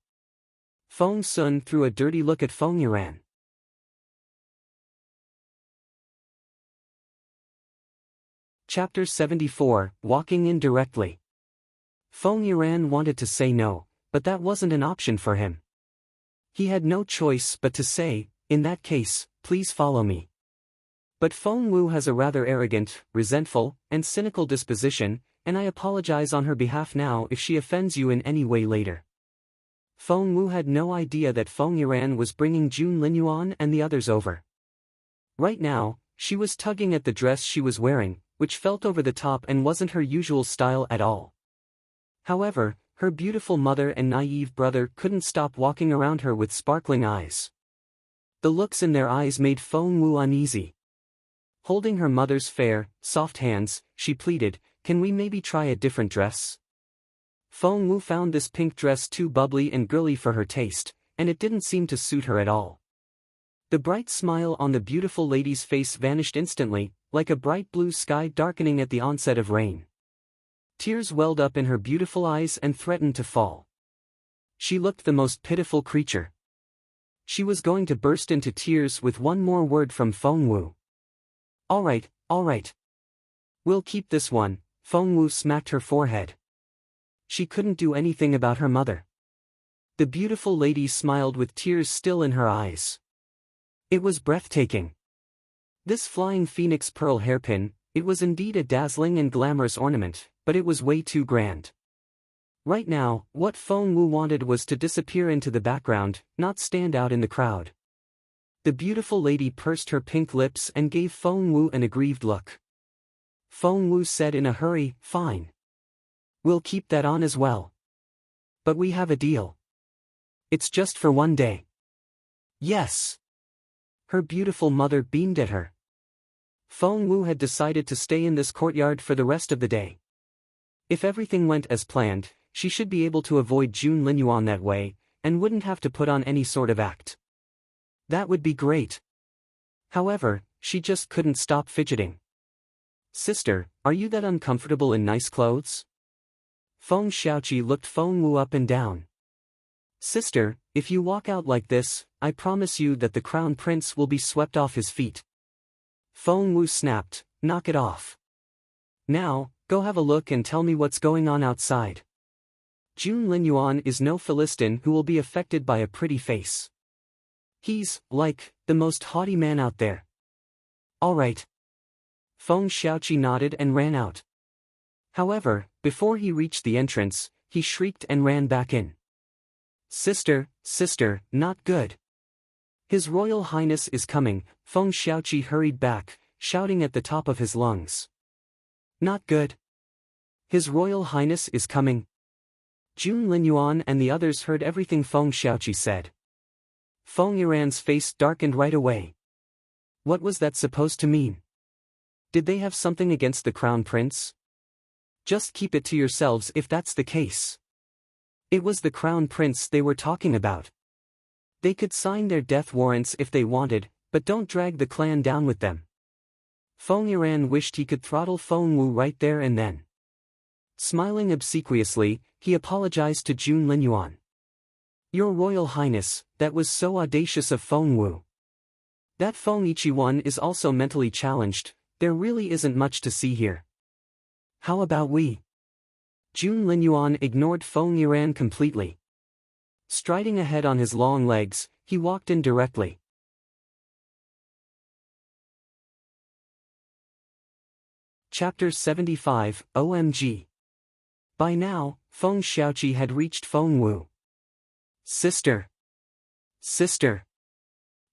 S1: Feng Sun threw a dirty look at Feng Yuan. Chapter 74, Walking in Directly. Feng Yuan wanted to say no, but that wasn't an option for him. He had no choice but to say, in that case, please follow me. But Feng Wu has a rather arrogant, resentful, and cynical disposition, and I apologize on her behalf now if she offends you in any way later. Feng Wu had no idea that Feng Yuan was bringing Jun Linyuan and the others over. Right now, she was tugging at the dress she was wearing, which felt over the top and wasn't her usual style at all. However, her beautiful mother and naive brother couldn't stop walking around her with sparkling eyes. The looks in their eyes made Feng Wu uneasy. Holding her mother's fair, soft hands, she pleaded, "Can we maybe try a different dress?" Feng Wu found this pink dress too bubbly and girly for her taste, and it didn't seem to suit her at all. The bright smile on the beautiful lady's face vanished instantly, like a bright blue sky darkening at the onset of rain. Tears welled up in her beautiful eyes and threatened to fall. She looked the most pitiful creature. She was going to burst into tears with one more word from Feng Wu. All right. We'll keep this one." Feng Wu smacked her forehead. She couldn't do anything about her mother. The beautiful lady smiled with tears still in her eyes. It was breathtaking. This flying phoenix pearl hairpin, it was indeed a dazzling and glamorous ornament, but it was way too grand. Right now, what Feng Wu wanted was to disappear into the background, not stand out in the crowd. The beautiful lady pursed her pink lips and gave Feng Wu an aggrieved look. Feng Wu said in a hurry, "Fine. We'll keep that on as well. But we have a deal. It's just for one day." "Yes." Her beautiful mother beamed at her. Feng Wu had decided to stay in this courtyard for the rest of the day. If everything went as planned, she should be able to avoid Jun Linyuan that way, and wouldn't have to put on any sort of act. That would be great. However, she just couldn't stop fidgeting. "Sister, are you that uncomfortable in nice clothes?" Feng Xiaoqi looked Feng Wu up and down. "Sister, if you walk out like this, I promise you that the crown prince will be swept off his feet." Feng Wu snapped, "Knock it off. Now, go have a look and tell me what's going on outside. Jun Linyuan is no Philistine who will be affected by a pretty face. He's, like, the most haughty man out there." "All right." Feng Xiaoqi nodded and ran out. However, before he reached the entrance, he shrieked and ran back in. Sister, not good. His Royal Highness is coming." Feng Xiaoqi hurried back, shouting at the top of his lungs. "Not good? His Royal Highness is coming?" Jun Linyuan and the others heard everything Feng Xiaoqi said. Feng Yuan's face darkened right away. What was that supposed to mean? Did they have something against the crown prince? Just keep it to yourselves if that's the case. It was the crown prince they were talking about. They could sign their death warrants if they wanted, but don't drag the clan down with them. Feng Yuan wished he could throttle Feng Wu right there and then. Smiling obsequiously, he apologized to Jun Linyuan. "Your Royal Highness, that was so audacious of Feng Wu. That Feng Ichiwan is also mentally challenged, there really isn't much to see here. How about we?" Jun Linyuan ignored Feng Yuan completely. Striding ahead on his long legs, he walked in directly. Chapter 75, OMG. By now, Feng Xiaoqi had reached Feng Wu. Sister.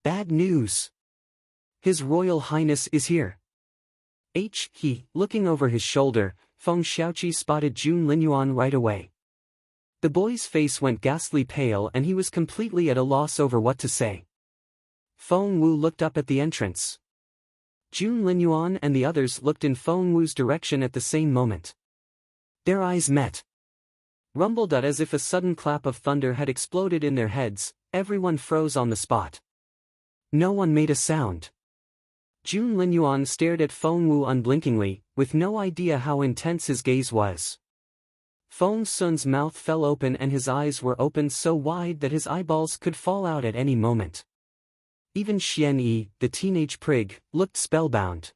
S1: Bad news. His Royal Highness is here." Looking over his shoulder, Feng Xiaoqi spotted Jun Linyuan right away. The boy's face went ghastly pale and he was completely at a loss over what to say. Feng Wu looked up at the entrance. Jun Linyuan and the others looked in Feng Wu's direction at the same moment. Their eyes met. Rumbled as if a sudden clap of thunder had exploded in their heads, everyone froze on the spot. No one made a sound. Jun Linyuan stared at Feng Wu unblinkingly, with no idea how intense his gaze was. Feng Sun's mouth fell open and his eyes were opened so wide that his eyeballs could fall out at any moment. Even Xian Yi, the teenage prig, looked spellbound.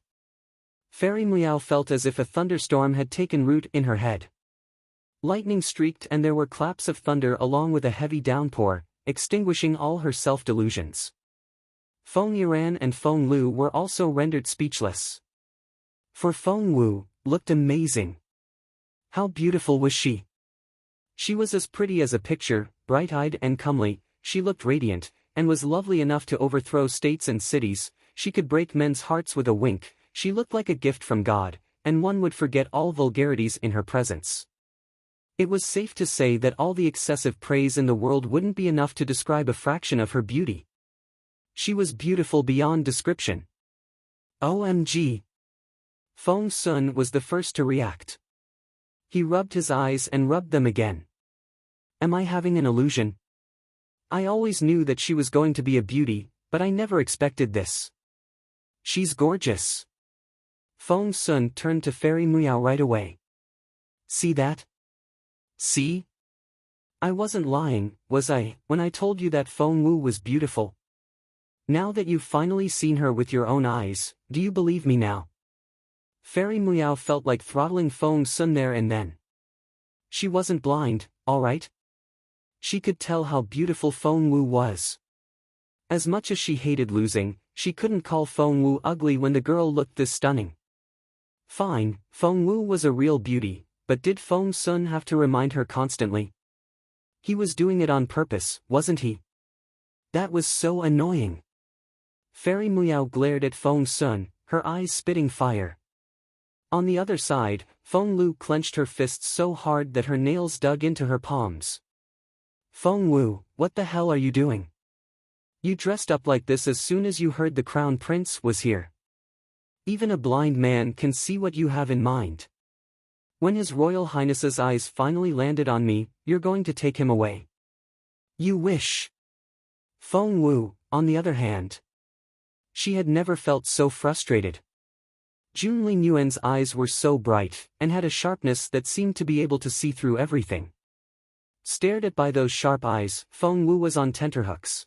S1: Fairy Miao felt as if a thunderstorm had taken root in her head. Lightning streaked and there were claps of thunder along with a heavy downpour, extinguishing all her self-delusions. Feng Yiran and Feng Lu were also rendered speechless. For Feng Wu, looked amazing. How beautiful was she? She was as pretty as a picture, bright-eyed and comely, she looked radiant, and was lovely enough to overthrow states and cities, she could break men's hearts with a wink, she looked like a gift from God, and one would forget all vulgarities in her presence. It was safe to say that all the excessive praise in the world wouldn't be enough to describe a fraction of her beauty. She was beautiful beyond description. OMG! Feng Sun was the first to react. He rubbed his eyes and rubbed them again. Am I having an illusion? I always knew that she was going to be a beauty, but I never expected this. She's gorgeous. Feng Sun turned to Fairy Miao right away. See that? See? I wasn't lying, was I, when I told you that Feng Wu was beautiful? Now that you've finally seen her with your own eyes, do you believe me now? Fairy Miao felt like throttling Feng Sun there and then. She wasn't blind, all right? She could tell how beautiful Feng Wu was. As much as she hated losing, she couldn't call Feng Wu ugly when the girl looked this stunning. Fine, Feng Wu was a real beauty, but did Feng Sun have to remind her constantly? He was doing it on purpose, wasn't he? That was so annoying. Fairy Miao glared at Feng Sun, her eyes spitting fire. On the other side, Feng Lu clenched her fists so hard that her nails dug into her palms. Feng Wu, what the hell are you doing? You dressed up like this as soon as you heard the crown prince was here. Even a blind man can see what you have in mind. When His Royal Highness's eyes finally landed on me, you're going to take him away. You wish. Feng Wu, on the other hand. She had never felt so frustrated. Jun Lingyuan's eyes were so bright, and had a sharpness that seemed to be able to see through everything. Stared at by those sharp eyes, Feng Wu was on tenterhooks.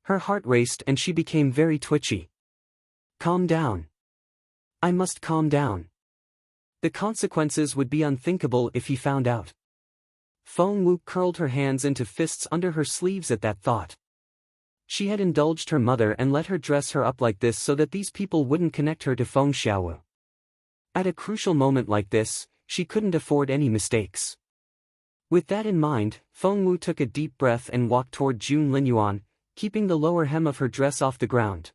S1: Her heart raced and she became very twitchy. Calm down. I must calm down. The consequences would be unthinkable if he found out. Feng Wu curled her hands into fists under her sleeves at that thought. She had indulged her mother and let her dress her up like this so that these people wouldn't connect her to Feng Xiaowu. At a crucial moment like this, she couldn't afford any mistakes. With that in mind, Feng Wu took a deep breath and walked toward Jun Linyuan, keeping the lower hem of her dress off the ground.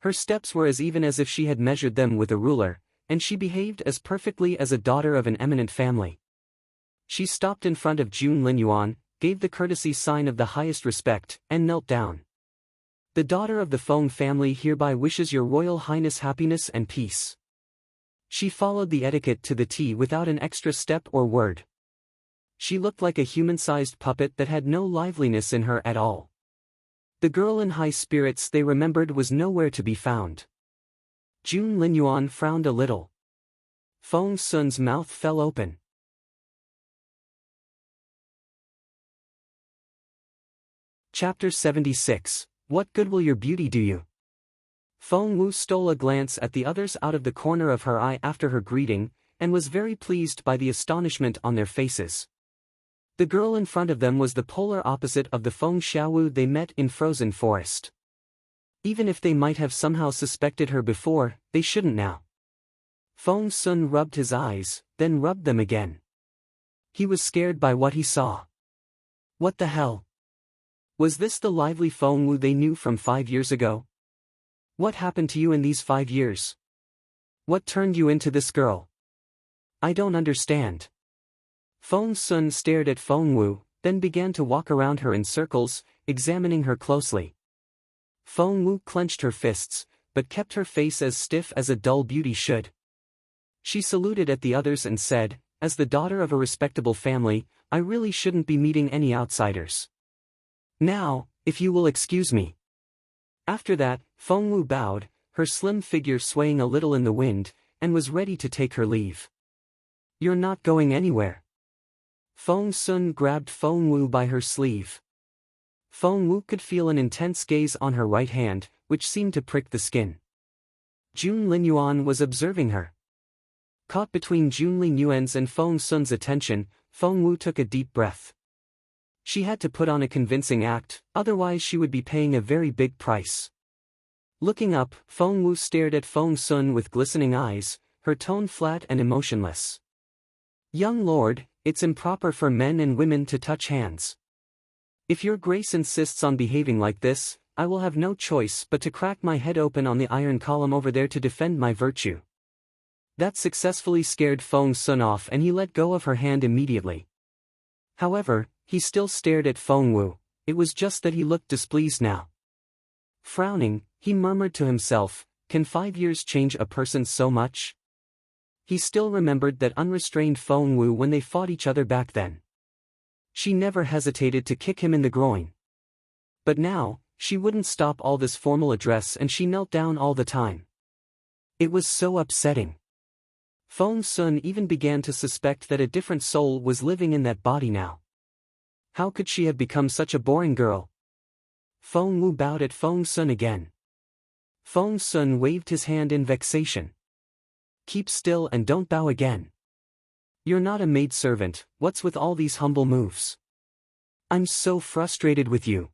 S1: Her steps were as even as if she had measured them with a ruler, and she behaved as perfectly as a daughter of an eminent family. She stopped in front of Jun Linyuan, gave the courtesy sign of the highest respect, and knelt down. The daughter of the Feng family hereby wishes your Royal Highness happiness and peace. She followed the etiquette to the T without an extra step or word. She looked like a human-sized puppet that had no liveliness in her at all. The girl in high spirits they remembered was nowhere to be found. Jun Linyuan frowned a little. Feng Sun's mouth fell open. Chapter 76, What good will your beauty do you? Feng Wu stole a glance at the others out of the corner of her eye after her greeting, and was very pleased by the astonishment on their faces. The girl in front of them was the polar opposite of the Feng Xiaowu they met in Frozen Forest. Even if they might have somehow suspected her before, they shouldn't now. Feng Sun rubbed his eyes, then rubbed them again. He was scared by what he saw. What the hell? Was this the lively Feng Wu they knew from 5 years ago? What happened to you in these 5 years? What turned you into this girl? I don't understand. Feng Sun stared at Feng Wu, then began to walk around her in circles, examining her closely. Feng Wu clenched her fists, but kept her face as stiff as a dull beauty should. She saluted at the others and said, as the daughter of a respectable family, I really shouldn't be meeting any outsiders. Now, if you will excuse me. After that, Feng Wu bowed, her slim figure swaying a little in the wind, and was ready to take her leave. You're not going anywhere. Feng Sun grabbed Feng Wu by her sleeve. Feng Wu could feel an intense gaze on her right hand, which seemed to prick the skin. Jun Linyuan was observing her. Caught between Jun Linyuan's and Feng Sun's attention, Feng Wu took a deep breath. She had to put on a convincing act, otherwise she would be paying a very big price. Looking up, Feng Wu stared at Feng Sun with glistening eyes, her tone flat and emotionless. "Young lord, it's improper for men and women to touch hands. If your grace insists on behaving like this, I will have no choice but to crack my head open on the iron column over there to defend my virtue." That successfully scared Feng Sun off and he let go of her hand immediately. However, he still stared at Feng Wu, it was just that he looked displeased now. Frowning, he murmured to himself, "Can 5 years change a person so much?" He still remembered that unrestrained Feng Wu when they fought each other back then. She never hesitated to kick him in the groin. But now, she wouldn't stop all this formal address and she knelt down all the time. It was so upsetting. Feng Sun even began to suspect that a different soul was living in that body now. How could she have become such a boring girl? Feng Wu bowed at Feng Sun again. Feng Sun waved his hand in vexation. "Keep still and don't bow again. You're not a maidservant, what's with all these humble moves? I'm so frustrated with you."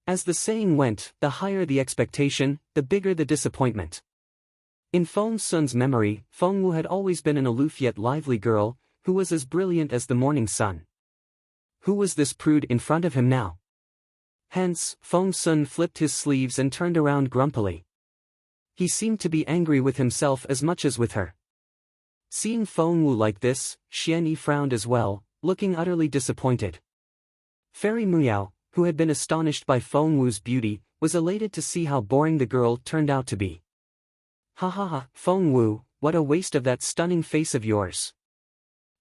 S1: As the saying went, the higher the expectation, the bigger the disappointment. In Feng Sun's memory, Feng Wu had always been an aloof yet lively girl, who was as brilliant as the morning sun. Who was this prude in front of him now? Hence, Feng Sun flipped his sleeves and turned around grumpily. He seemed to be angry with himself as much as with her. Seeing Feng Wu like this, Xian Yi frowned as well, looking utterly disappointed. Fairy Muyao, who had been astonished by Feng Wu's beauty, was elated to see how boring the girl turned out to be. "Ha ha ha, Feng Wu, what a waste of that stunning face of yours.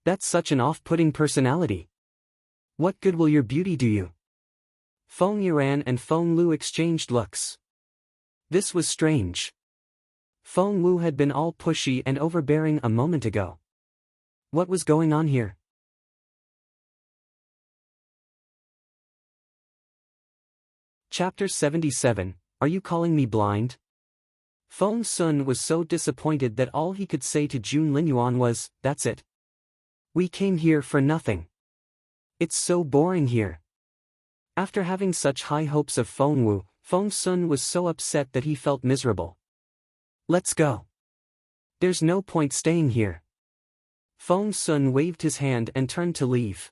S1: That's such an off-putting personality. What good will your beauty do you?" Feng Yuan and Feng Lu exchanged looks. This was strange. Feng Wu had been all pushy and overbearing a moment ago. What was going on here? Chapter 77, Are You Calling Me Blind? Feng Sun was so disappointed that all he could say to Jun Linyuan was, "That's it. We came here for nothing. It's so boring here." After having such high hopes of Feng Wu, Feng Sun was so upset that he felt miserable. "Let's go. There's no point staying here." Feng Sun waved his hand and turned to leave.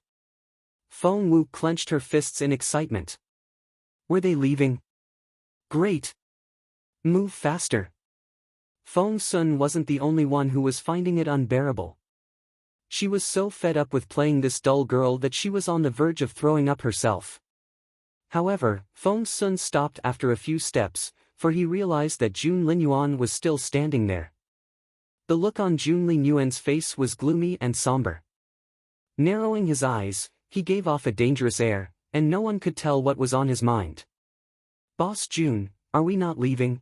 S1: Feng Wu clenched her fists in excitement. Were they leaving? Great. Move faster. Feng Sun wasn't the only one who was finding it unbearable. She was so fed up with playing this dull girl that she was on the verge of throwing up herself. However, Feng Sun stopped after a few steps, for he realized that Jun Linyuan was still standing there. The look on Jun Linyuan's face was gloomy and somber. Narrowing his eyes, he gave off a dangerous air, and no one could tell what was on his mind. "Boss Jun, are we not leaving?"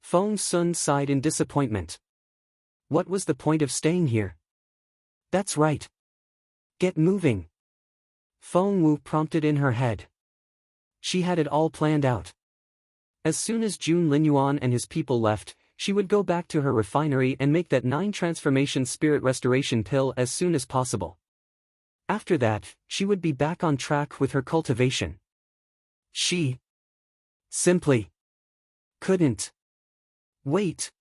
S1: Feng Sun sighed in disappointment. What was the point of staying here? That's right. Get moving. Feng Wu prompted in her head. She had it all planned out. As soon as Jun Linyuan and his people left, she would go back to her refinery and make that 9 transformation spirit restoration pill as soon as possible. After that, she would be back on track with her cultivation. She simply couldn't wait.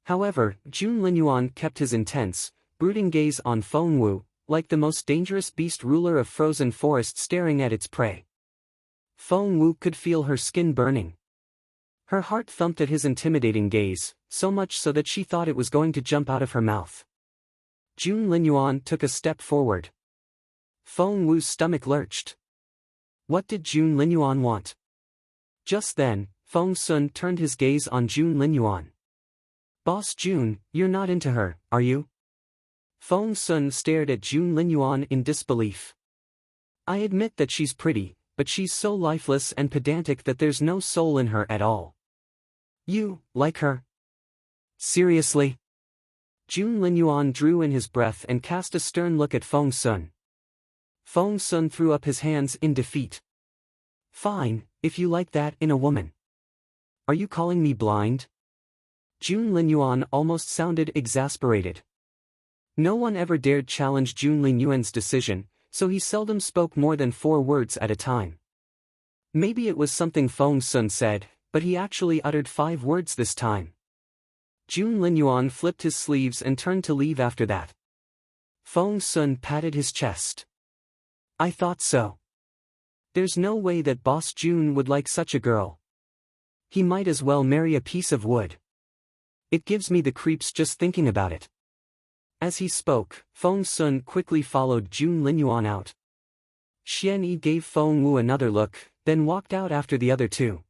S1: However, Jun Linyuan kept his intense, brooding gaze on Feng Wu, like the most dangerous beast ruler of frozen forest staring at its prey. Feng Wu could feel her skin burning. Her heart thumped at his intimidating gaze, so much so that she thought it was going to jump out of her mouth. Jun Linyuan took a step forward. Feng Wu's stomach lurched. What did Jun Linyuan want? Just then, Feng Sun turned his gaze on Jun Linyuan. "Boss Jun, you're not into her, are you?" Feng Sun stared at Jun Linyuan in disbelief. "I admit that she's pretty, but she's so lifeless and pedantic that there's no soul in her at all." "You like her? Seriously?" Jun Linyuan drew in his breath and cast a stern look at Feng Sun. Feng Sun threw up his hands in defeat. Fine, if you like that in a woman. Are you calling me blind? Jun Linyuan almost sounded exasperated. No one ever dared challenge Jun Linyuan's decision, so he seldom spoke more than 4 words at a time. Maybe it was something Feng Sun said, but he actually uttered 5 words this time. Jun Linyuan flipped his sleeves and turned to leave after that. Feng Sun patted his chest. I thought so. There's no way that Boss Jun would like such a girl. He might as well marry a piece of wood. It gives me the creeps just thinking about it. As he spoke, Feng Sun quickly followed Jun Linyuan out. Xian Yi gave Feng Wu another look, then walked out after the other 2.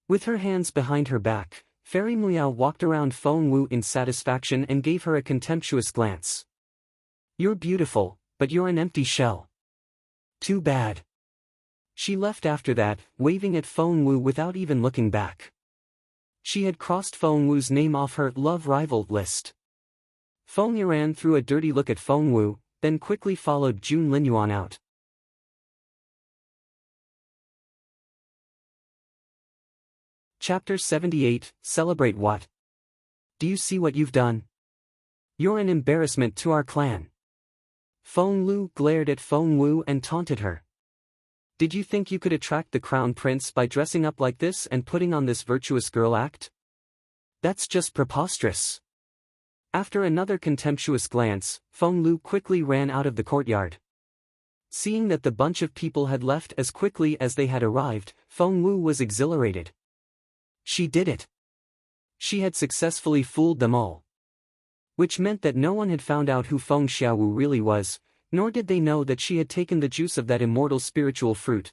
S1: With her hands behind her back, Fairy Miao walked around Feng Wu in satisfaction and gave her a contemptuous glance. You're beautiful, but you're an empty shell. Too bad. She left after that, waving at Feng Wu without even looking back. She had crossed Feng Wu's name off her love rival list. Feng Yuan threw a dirty look at Feng Wu, then quickly followed Jun Linyuan out. Chapter 78, Celebrate what? Do you see what you've done? You're an embarrassment to our clan. Feng Lu glared at Feng Wu and taunted her. Did you think you could attract the crown prince by dressing up like this and putting on this virtuous girl act? That's just preposterous. After another contemptuous glance, Feng Lu quickly ran out of the courtyard. Seeing that the bunch of people had left as quickly as they had arrived, Feng Wu was exhilarated. She did it. She had successfully fooled them all. Which meant that no one had found out who Feng Xiaowu really was, nor did they know that she had taken the juice of that immortal spiritual fruit.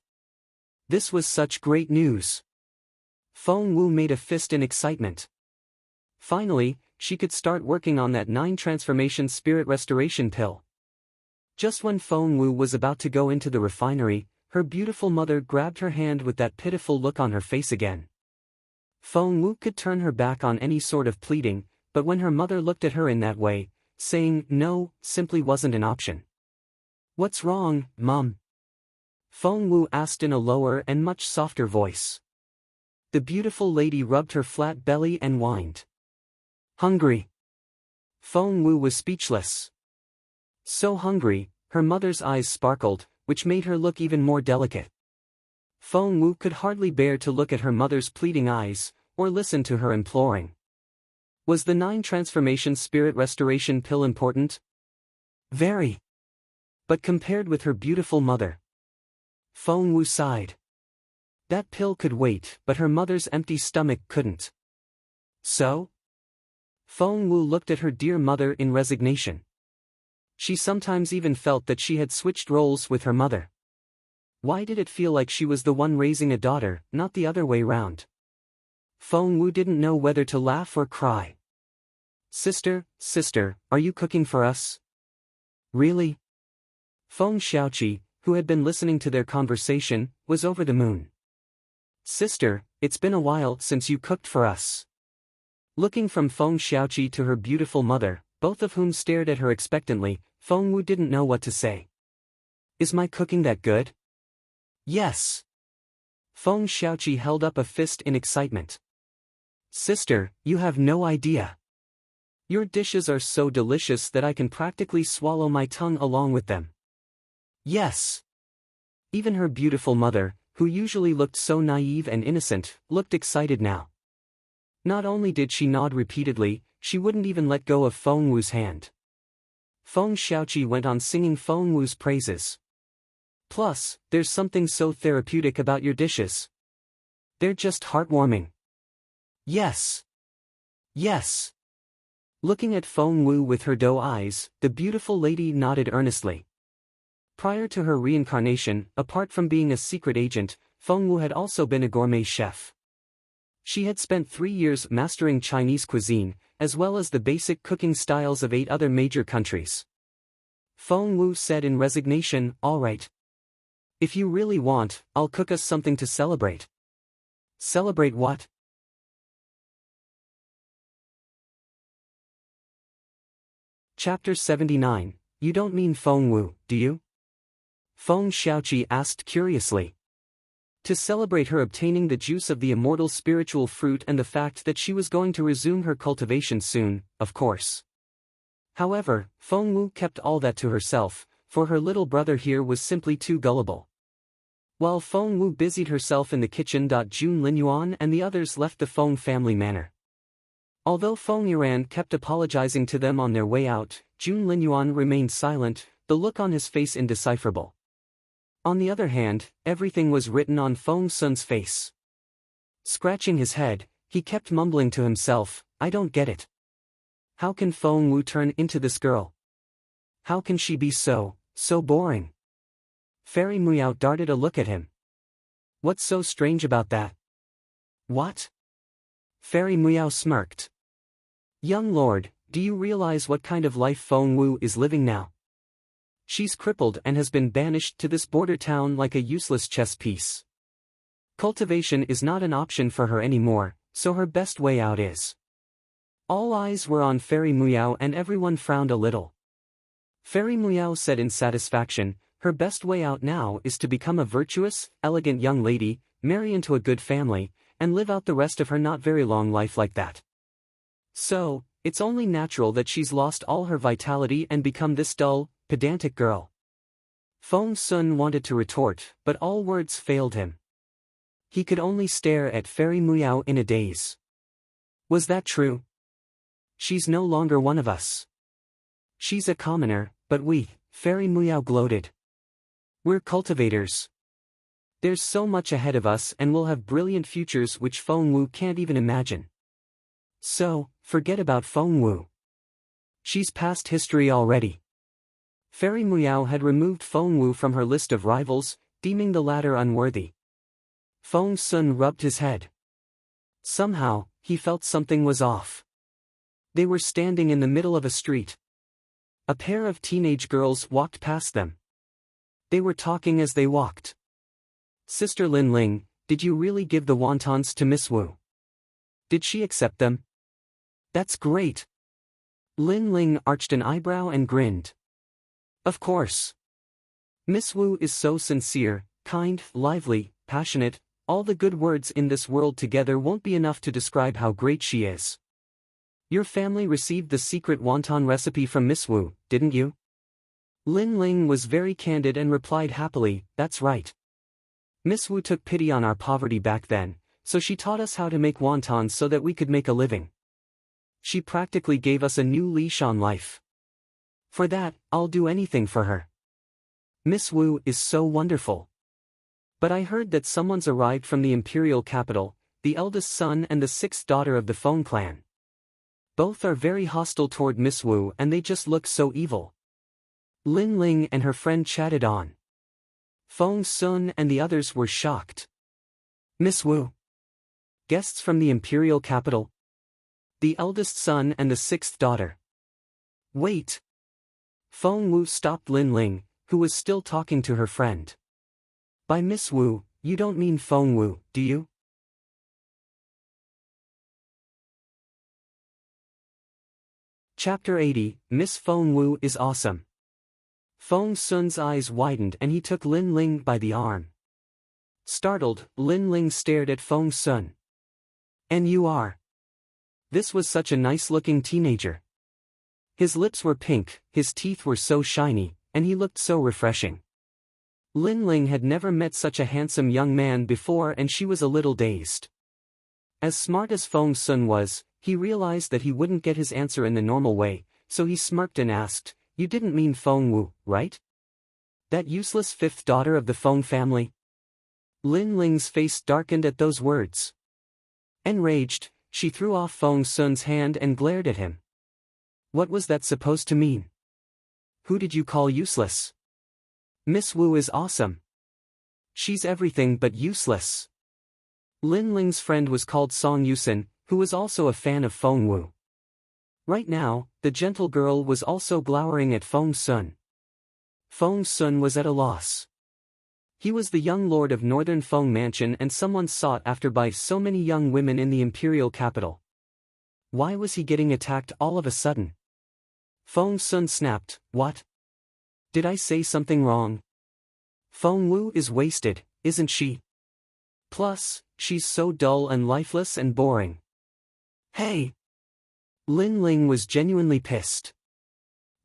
S1: This was such great news. Feng Wu made a fist in excitement. Finally, she could start working on that 9 transformation spirit restoration pill. Just when Feng Wu was about to go into the refinery, her beautiful mother grabbed her hand with that pitiful look on her face again. Feng Wu could turn her back on any sort of pleading, but when her mother looked at her in that way, saying no simply wasn't an option. What's wrong, Mom? Feng Wu asked in a lower and much softer voice. The beautiful lady rubbed her flat belly and whined. Hungry. Feng Wu was speechless. So hungry, her mother's eyes sparkled, which made her look even more delicate. Feng Wu could hardly bear to look at her mother's pleading eyes, or listen to her imploring. Was the 9 transformation spirit restoration pill important? Very. But compared with her beautiful mother. Feng Wu sighed. That pill could wait, but her mother's empty stomach couldn't. So? Feng Wu looked at her dear mother in resignation. She sometimes even felt that she had switched roles with her mother. Why did it feel like she was the one raising a daughter, not the other way round? Feng Wu didn't know whether to laugh or cry. Sister, are you cooking for us? Really? Feng Xiaoqi, who had been listening to their conversation, was over the moon. Sister, it's been a while since you cooked for us. Looking from Feng Xiaoqi to her beautiful mother, both of whom stared at her expectantly, Feng Wu didn't know what to say. Is my cooking that good? Yes. Feng Xiaoqi held up a fist in excitement. Sister, you have no idea. Your dishes are so delicious that I can practically swallow my tongue along with them. Yes. Even her beautiful mother, who usually looked so naive and innocent, looked excited now. Not only did she nod repeatedly, she wouldn't even let go of Feng Wu's hand. Feng Xiaoqi went on singing Feng Wu's praises. Plus, there's something so therapeutic about your dishes. They're just heartwarming. Yes. Yes. Looking at Feng Wu with her doe eyes, the beautiful lady nodded earnestly. Prior to her reincarnation, apart from being a secret agent, Feng Wu had also been a gourmet chef. She had spent 3 years mastering Chinese cuisine, as well as the basic cooking styles of 8 other major countries. Feng Wu said in resignation, "All right. If you really want, I'll cook us something to celebrate." Celebrate what? Chapter 79, You don't mean Feng Wu, do you? Feng Xiaoqi asked curiously. To celebrate her obtaining the juice of the immortal spiritual fruit and the fact that she was going to resume her cultivation soon, of course. However, Feng Wu kept all that to herself, for her little brother here was simply too gullible. While Feng Wu busied herself in the kitchen, Jun Linyuan and the others left the Feng family manor. Although Feng Yuan kept apologizing to them on their way out, Jun Linyuan remained silent, the look on his face indecipherable. On the other hand, everything was written on Feng Sun's face. Scratching his head, he kept mumbling to himself, "I don't get it. How can Feng Wu turn into this girl? How can she be so boring?" Fairy Muyao darted a look at him. "What's so strange about that?" "What?" Fairy Muyao smirked. "Young lord, do you realize what kind of life Feng Wu is living now? She's crippled and has been banished to this border town like a useless chess piece. Cultivation is not an option for her anymore, so her best way out is." All eyes were on Fairy Muyao and everyone frowned a little. Fairy Muyao said in satisfaction, "Her best way out now is to become a virtuous, elegant young lady, marry into a good family, and live out the rest of her not very long life like that. So, it's only natural that she's lost all her vitality and become this dull, pedantic girl." Feng Sun wanted to retort, but all words failed him. He could only stare at Fairy Muyao in a daze. Was that true? She's no longer one of us. She's a commoner, but we, Fairy Muyao gloated. We're cultivators. There's so much ahead of us and we'll have brilliant futures which Feng Wu can't even imagine. So, forget about Feng Wu. She's past history already. Fairy Muyao had removed Feng Wu from her list of rivals, deeming the latter unworthy. Feng Sun rubbed his head. Somehow, he felt something was off. They were standing in the middle of a street. A pair of teenage girls walked past them. They were talking as they walked. "Sister Lin Ling, did you really give the wontons to Miss Wu? Did she accept them?" "That's great." Lin Ling arched an eyebrow and grinned. "Of course. Miss Wu is so sincere, kind, lively, passionate, all the good words in this world together won't be enough to describe how great she is. Your family received the secret wonton recipe from Miss Wu, didn't you?" Lin Ling was very candid and replied happily, "That's right. Miss Wu took pity on our poverty back then, so she taught us how to make wontons so that we could make a living. She practically gave us a new leash on life. For that, I'll do anything for her. Miss Wu is so wonderful. But I heard that someone's arrived from the imperial capital, the eldest son and the sixth daughter of the Feng clan. Both are very hostile toward Miss Wu and they just look so evil." Lin Ling and her friend chatted on. Feng Sun and the others were shocked. "Miss Wu? Guests from the imperial capital? The eldest son and the sixth daughter? Wait." Feng Wu stopped Lin Ling, who was still talking to her friend. "By Miss Wu, you don't mean Feng Wu, do you?" Chapter 80, Miss Feng Wu is awesome. Feng Sun's eyes widened and he took Lin Ling by the arm. Startled, Lin Ling stared at Feng Sun. "And you are?" This was such a nice-looking teenager. His lips were pink, his teeth were so shiny, and he looked so refreshing. Lin Ling had never met such a handsome young man before and she was a little dazed. As smart as Feng Sun was, he realized that he wouldn't get his answer in the normal way, so he smirked and asked, "You didn't mean Feng Wu, right? That useless fifth daughter of the Feng family?" Lin Ling's face darkened at those words. Enraged, she threw off Feng Sun's hand and glared at him. What was that supposed to mean? Who did you call useless? Miss Wu is awesome. She's everything but useless. Lin Ling's friend was called Song Yusin, who was also a fan of Feng Wu. Right now, the gentle girl was also glowering at Feng Sun. Feng Sun was at a loss. He was the young lord of Northern Feng Mansion and someone sought after by so many young women in the imperial capital. Why was he getting attacked all of a sudden? Feng Sun snapped, "What? Did I say something wrong?" Feng Wu is wasted, isn't she? Plus, she's so dull and lifeless and boring. Hey! Lin Ling was genuinely pissed.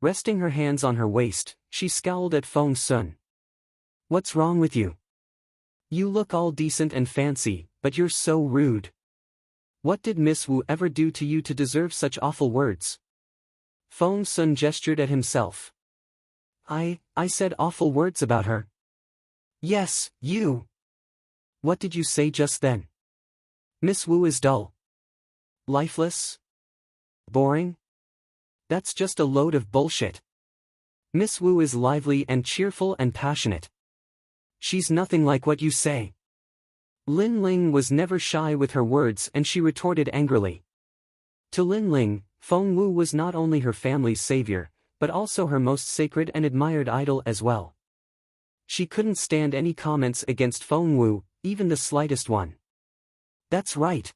S1: Resting her hands on her waist, she scowled at Feng Sun. What's wrong with you? You look all decent and fancy, but you're so rude. What did Miss Wu ever do to you to deserve such awful words? Feng Sun gestured at himself. I said awful words about her. Yes, you. What did you say just then? Miss Wu is dull. Lifeless? Boring? That's just a load of bullshit. Miss Wu is lively and cheerful and passionate. She's nothing like what you say. Lin Ling was never shy with her words and she retorted angrily. To Lin Ling, Feng Wu was not only her family's savior, but also her most sacred and admired idol as well. She couldn't stand any comments against Feng Wu, even the slightest one. That's right.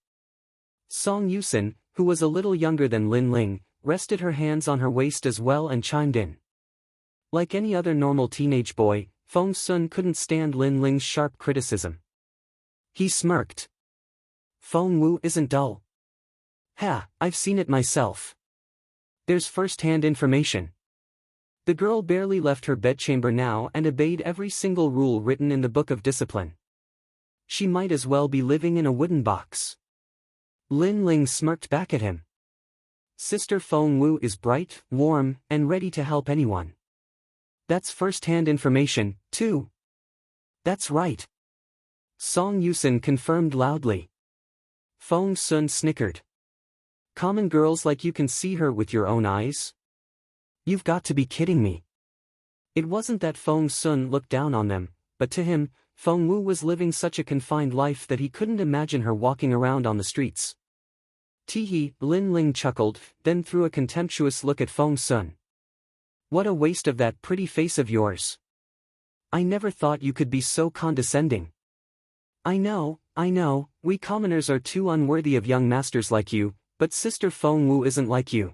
S1: Song Yusin, who was a little younger than Lin Ling, rested her hands on her waist as well and chimed in. Like any other normal teenage boy, Feng Sun couldn't stand Lin Ling's sharp criticism. He smirked. Feng Wu isn't dull. Ha, I've seen it myself. There's first-hand information. The girl barely left her bedchamber now and obeyed every single rule written in the Book of Discipline. She might as well be living in a wooden box. Lin Ling smirked back at him. Sister Feng Wu is bright, warm, and ready to help anyone. That's first-hand information, too. That's right. Song Yusin confirmed loudly. Feng Sun snickered. Common girls like you can see her with your own eyes? You've got to be kidding me. It wasn't that Feng Sun looked down on them, but to him, Feng Wu was living such a confined life that he couldn't imagine her walking around on the streets. Teehee, Lin Ling chuckled, then threw a contemptuous look at Feng Sun. What a waste of that pretty face of yours. I never thought you could be so condescending. I know, we commoners are too unworthy of young masters like you, but Sister Feng Wu isn't like you.